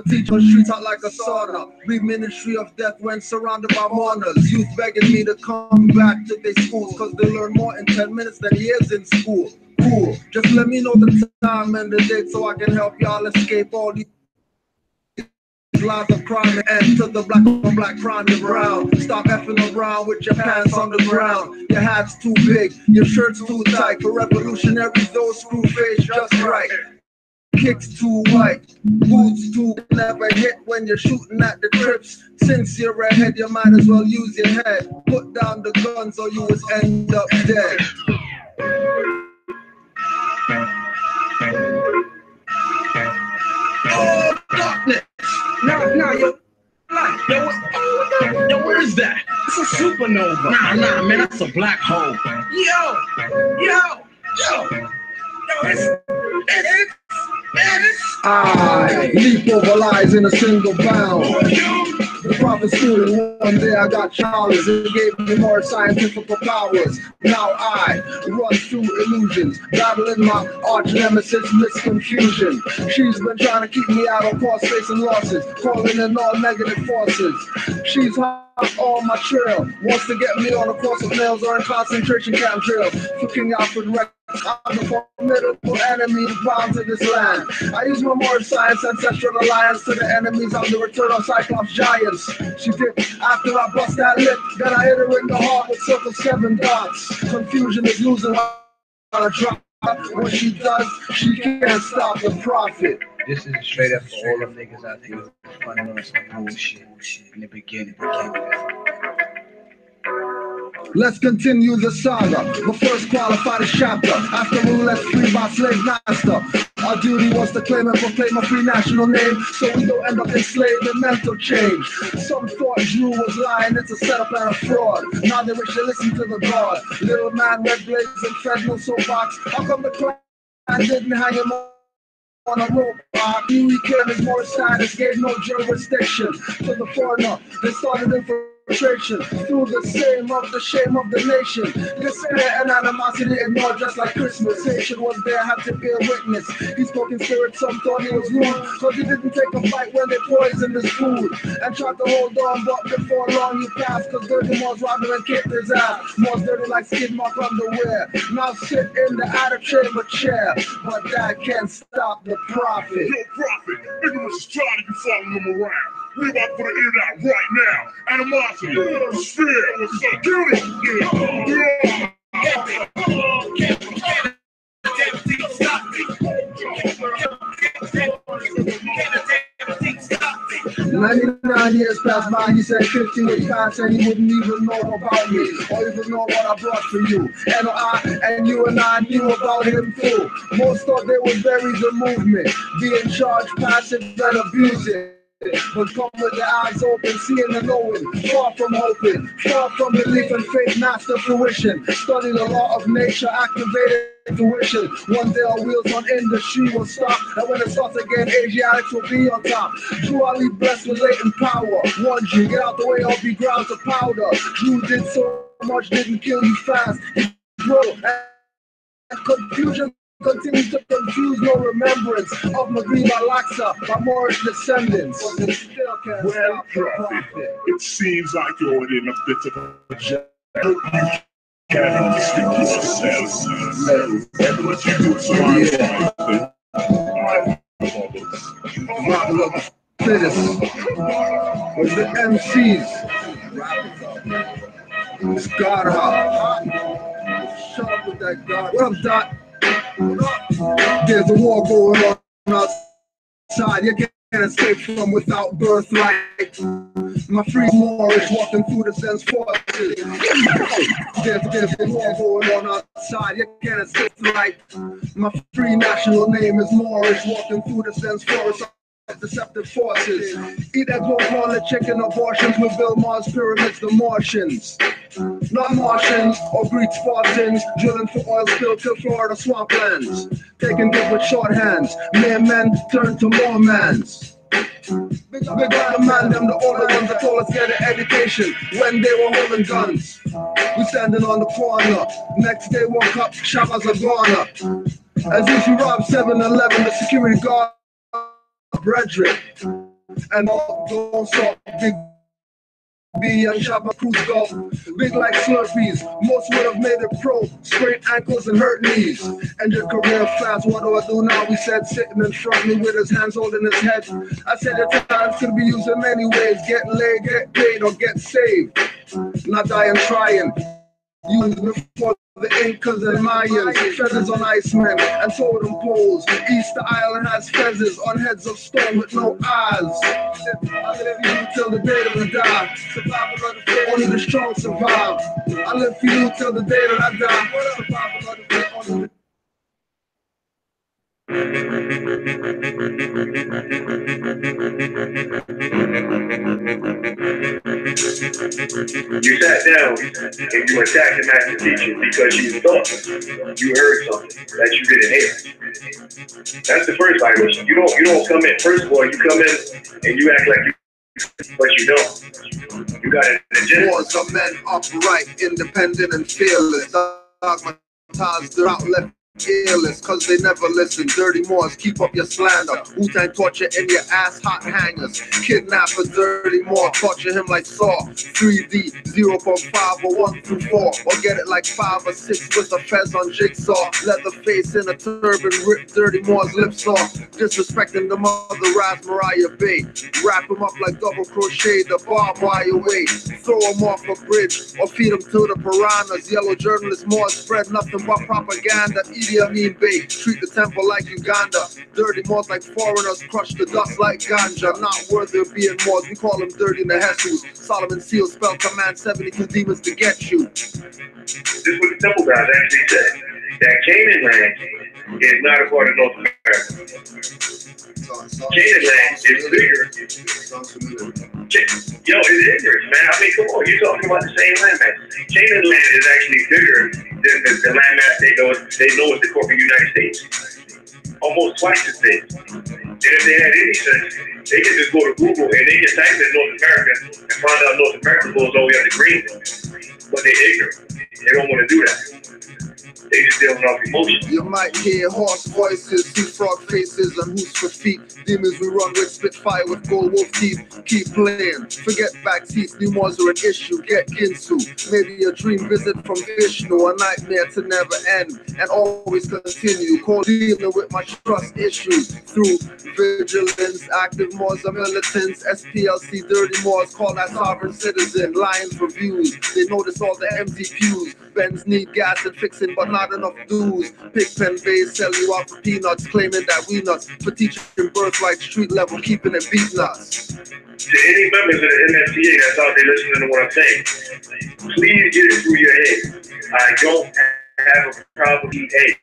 Speaker 3: Teach on streets out like a sauna. Read Ministry of Death when surrounded by mourners. Youth begging me to come back to their schools cause they learn more in 10 minutes than years in school. Cool. Just let me know the time and the date so I can help y'all escape all these lives of crime and end to the black on black crime around. Stop effing around with your pants on the ground. Your hat's too big, your shirt's too tight. For revolutionaries, those screw face just right. Kicks too white, boots too never hit when you're shooting at the trips. Since you're ahead, you might as well use your head. Put down the guns or you will end up dead. Oh, darkness! Nah, yo, yo, where is that? It's a supernova. Nah, man, that's a black hole. Yo, it's I leap over lies in a single bound. The prophet student, one day I got childish. It gave me more scientific powers. Now I run through illusions, battling my arch nemesis, misconfusion. She's been trying to keep me out of course, facing losses, calling in all negative forces. She's hot on my trail, wants to get me on a course of nails or in concentration camp jail. Looking out for the I'm a formidable enemy bound to this land. I use my more science, ancestral alliance to the enemies of the return of Cyclops giants. She did after I bust that lip, then I hit her in the heart with circle 7 dots. Confusion is losing on a drop. What she does, she can't stop the prophet.
Speaker 1: This is straight up for all the niggas out there funny on some bullshit in the beginning.
Speaker 3: Let's continue the saga. But first qualify the chapter. After roulette free by slave master. Our duty was to claim and proclaim a free national name, so we don't end up enslaved in mental change. Some thought Drew was lying, it's a setup and a fraud. Now they wish they listen to the God. Little man, red blades and fed no soapbox. How come the clan didn't hang him on a rope? He came as more status, gave no jurisdiction to the foreigner. They started infiltration through the shame of the nation. Despair and animosity ignored just like Christmas. Haitian was there, had to be a witness. He spoke in spirit, some thought he was rude, cause he didn't take a bite when they poisoned his food. And tried to hold on, but before long he passed, cause dirty Moors robbed him and kicked his ass. Moors dirty like skid mark underwear. Now sit in the outer chamber chair, but that can't stop the prophet.
Speaker 4: Yo, prophet, nigga was just trying to be following him around. We about to put an end out right now. Animosity, fear,
Speaker 3: security. 99 years passed by, he said 50 would pass and he wouldn't even know about me or even know what I brought for you. And you and I knew about him too. Most thought they would bury the movement, be in charge, passive and abusing. But come with the eyes open, seeing and knowing, far from hoping, far from belief and faith, master fruition. Study the law of nature, activated intuition. One day our wheels on industry will stop, and when it starts again, Asiatics will be on top. Truly blessed with latent power. One G, get out the way, or be ground to powder. You did so much, didn't kill you fast. It grew, and confusion continues to confuse, no remembrance of Maghreb al-Aqsa by Moorish descendants.
Speaker 4: Well, prophet, it seems like you're in a bit of a jam. You can't distinguish yourself. What you do so
Speaker 3: Model of the fittest with the MCs. It's God Hop. Shut up with that God. What up, Dot? There's a war going on side, you can't escape from without birthright. My free Moorish walking through the sense forces. There's a war going on outside, you can't escape right. My free national name is Moorish walking through the sense forest. Deceptive forces. Eat eggs, won't call it chicken abortions. We build Mars pyramids, the Martians. Not Martians or Greek Spartans, drilling for oil spill till Florida swamplands. Taking good with short hands, mere men turn to more mans. Big up the man, them the older ones that told us get an education when they were holding guns. We standing on the corner, next day woke up, shabbas are gone. As if you rob 7-Eleven, the security guard brethren, and all don't stop. Big B and Shabba Cruz go big like Slurpees. Most would have made it pro, sprained ankles and hurt knees. And your career fast, what do I do now? We said sitting in front of me with his hands holding his head. I said the times could be used in many ways. Get laid, get paid, or get saved. Not dying trying. Used before the Incas and Mayans, feathers on Icemen and totem poles. Easter Island has feathers on heads of stone with no eyes. I live for you till the day that I die. Survival of the fit, only the strong survive. I live for you till the day that I die. Survival of the fit, only the
Speaker 6: You sat down and you attacked the master teacher because you thought you heard something that you didn't hear. That's the first violation. You don't come in. First of all, you come in and you act like you, but you don't. You got an agenda.
Speaker 3: Wars of men upright, independent and fearless. Dogmatized, they're out left. Fearless, cause they never listen. Dirty Moors, keep up your slander. Wu-Tang torture in your ass, hot hangers. Kidnapper, Dirty Moor, torture him like Saw. 3D, 0.5 or 1 through 4. Or get it like 5 or 6 with a fez on jigsaw. Leather face in a turban, rip Dirty Moor's lips off. Disrespecting the mother, Raz Mariah Bay. Wrap him up like double crochet, the barbed wire way. Throw him off a bridge, or feed him to the piranhas. Yellow journalists, Moors spread nothing but propaganda. Idi Amin Bey, treat the temple like Uganda. Dirty Moors like foreigners, crush the dust like ganja. Not worthy of being Moors, we call them dirty Nehesus. Solomon Seal spell command 72 demons to get you.
Speaker 6: This is what the temple guys actually said. That Canaanland is not a part of North America. Canaanland is bigger. Yo, it's ignorant, man. I mean, come on, you're talking about the same landmass. Canaanland is actually bigger than the landmass they know is the corporate United States. Almost twice as big. And if they had any sense, they could just go to Google and they can type in North America and find out North America goes all the way up to Greenland. But they're ignorant. They don't want to do that. They just dealing off emotion.
Speaker 3: You might hear horse voices, see frog faces, and who's for feet. Demons we run with, spit fire with gold wolf teeth. Keep playing, forget back seats. New Moors are an issue, get Ginsu. Maybe a dream visit from Vishnu, a nightmare to never end and always continue. Call dealing with my trust issues through vigilance. Active Moors are militants. SPLC Dirty Moors call that sovereign citizen. Lying for views, they notice all the empty pews. Benz need gas and fixing, but not enough dues. Pigpen Bays sell you out for peanuts, claiming that we nuts for teaching birthright street level, keeping it beating us.
Speaker 6: To any members of the NFTA that's out there listening to what I'm saying, please get it through your head. I don't have a problem with hate.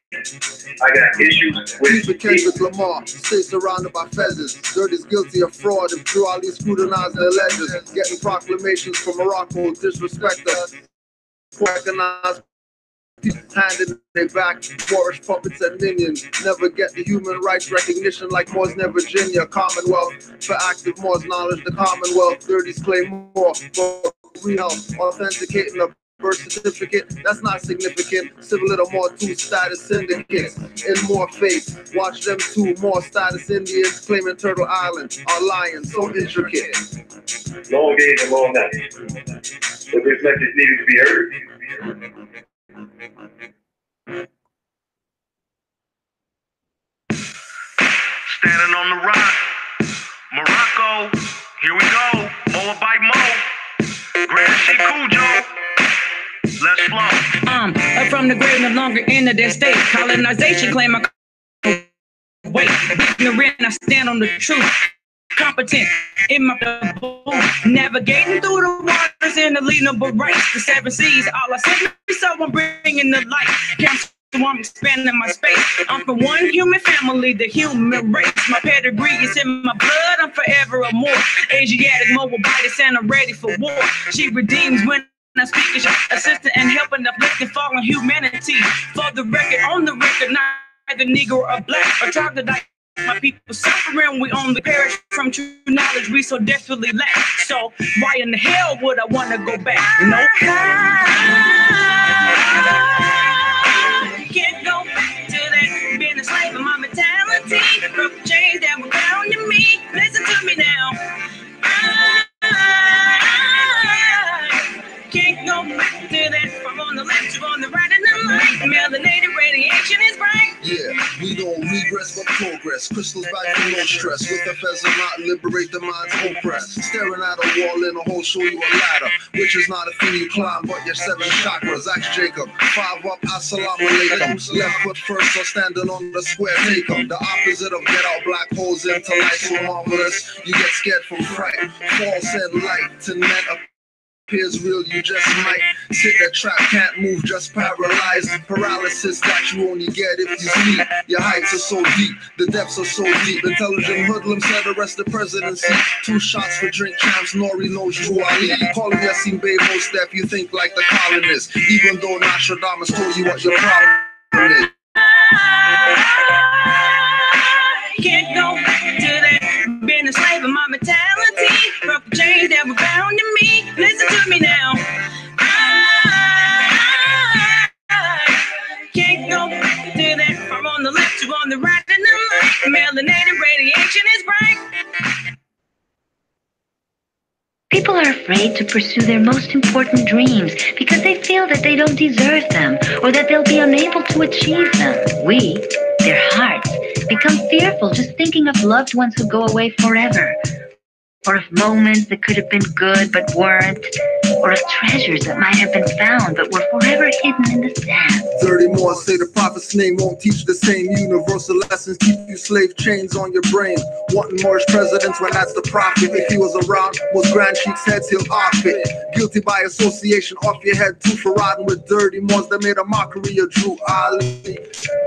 Speaker 6: I got issues with
Speaker 3: Kendrick Lamar, stay surrounded by feathers. Dirty's guilty of fraud and through all these scrutinized ledgers. Getting proclamations from Morocco, disrespect us. Organized, handed their back, Moorish puppets and minions. Never get the human rights recognition like Moors near Virginia. Commonwealth for active Moors, knowledge the Commonwealth. Dirty's claim more for real, authenticating a birth certificate. That's not significant. Civil little more two status syndicates in more face. Watch them two more status Indians claiming Turtle Island are lying so intricate.
Speaker 6: long days and long nights. But this message needed to be heard.
Speaker 9: Standing on the rock, Morocco, here we go, Moabite Mo, Grand Sheikh Cujo, let's flow.
Speaker 10: Up from the grave, no longer in their state, colonization claim I Wait, ignorant, I stand on the truth. Competent in my booth, navigating through the waters in the leadable race. The 7 seas, all I see, so I'm bringing the light. Council, I'm expanding my space. I'm from one human family, the human race. My pedigree is in my blood, I'm forever a Moor. Asiatic, mobile-bodied, and I'm ready for war. She redeems when I speak as assistant and helping uplifting fallen humanity. For the record, on the record, neither Negro or black or troglodyte. My people suffering, we only perish from true knowledge we so desperately lack. So why in the hell would I want to go back? No, I can't go back to that being a slave of my mentality. Broke the chains that were bound to me. Listen to me now. I can't go back to that. From on the left to on the right and the light. Melanated radiation is bright.
Speaker 3: Yeah, we don't regress but progress. Crystals back to no stress. With the feather not liberate the mind's oppressed. Staring at a wall in a hole, show you a ladder. Which is not a thing you climb, but your 7 chakras. Ask Jacob. 5 up, assalamu alaikum. Left foot first, or standing on the square, take 'em. The opposite of get out black holes into life so marvelous. You get scared from fright. False and light to net appears real, you just might sit the trap, can't move, just paralyzed. Paralysis that you only get if you sleep. Your heights are so deep, the depths are so deep. Intelligent hoodlums had arrested the presidency. 2 shots for drink champs, Nori knows Drew Ali. Calling Yassin Bey most step, you think like the colonists. Even though Nostradamus told you what your problem is.
Speaker 10: Can't go back to that being a slave of my mentality. Broke the chains that were bound to me. Listen to me now. I can't go back to that. From on the left to on the right and the light. Melanated radiation is bright.
Speaker 11: People are afraid to pursue their most important dreams because they feel that they don't deserve them or that they'll be unable to achieve them. We, their hearts, become fearful just thinking of loved ones who go away forever, or of moments that could have been good but weren't, or of treasures that might have been found but were forever hidden in the sand.
Speaker 3: 30 more say the prophet's name won't teach the same universal lessons, keep you slave chains on your brain. Wanting Moorish presidents when that's the prophet. If he was around, most grand sheiks' heads he'll off it. Guilty by association, off your head too for riding with dirty Moors that made a mockery of Drew Ali.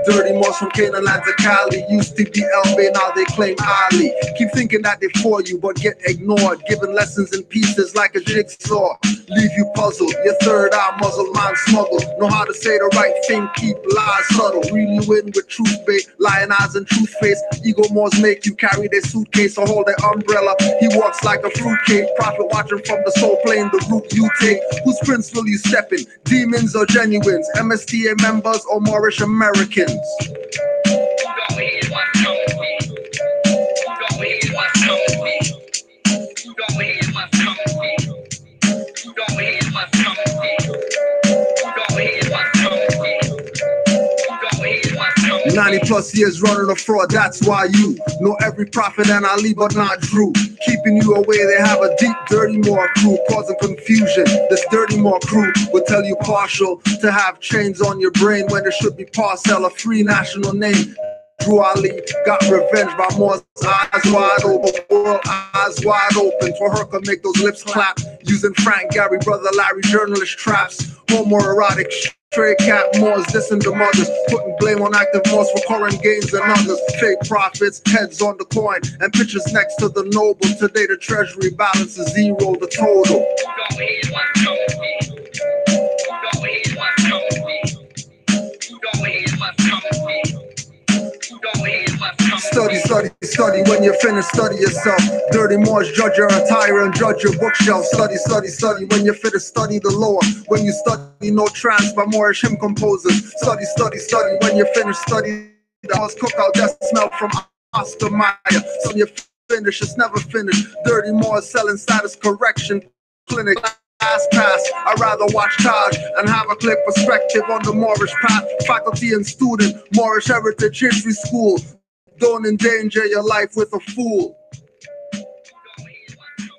Speaker 3: Dirty Moors from Canaanland to Cali, used to be LB, now they claim Ali. Keep thinking that they're for you, but get ignored, giving lessons in pieces like a jigsaw. Leave you puzzled, your third eye muzzled, mind smuggled. Know how to say the right thing, keep lies subtle. Reel you in with truth bait, lying eyes and truth face. Ego Moors make you carry their suitcase or hold their umbrella. He walks like a fruitcake, prophet watching from the soul plane, the route you take. Whose prince will you step in? Demons or genuines? MSTA members or Moorish Americans?
Speaker 9: Go ahead, what's coming with?
Speaker 3: 90 plus years running a fraud, that's why you know every prophet and Ali but not Drew. Keeping you away, they have a deep, dirty Moor crew, causing confusion. This dirty Moor crew will tell you partial to have chains on your brain when it should be parcel, a free national name. Drew Ali got revenge by Moors, eyes wide open, world eyes wide open. For her could make those lips clap, using Frank Gary, Brother Larry, journalist traps. Homoerotic, stray cat Moors, dissing the mothers, putting blame on active Moors for current gains and others. Fake prophets, heads on the coin, and pictures next to the noble. Today the treasury balance is zero, the total. Study, study, study. When you're finished, study yourself. Dirty Moors, judge your attire and judge your bookshelf. Study, study, study. When you're finished, study the law. When you study no trance by Moorish hymn composers. Study, study, study. When you're finished, study the house cookout that smell from Oscar Mayer. So when you're finished, it's never finished. Dirty Moors selling status correction clinic. Pass. I'd rather watch Taj and have a clear perspective on the Moorish path. Faculty and student, Moorish Heritage History School. Don't endanger your life with a fool.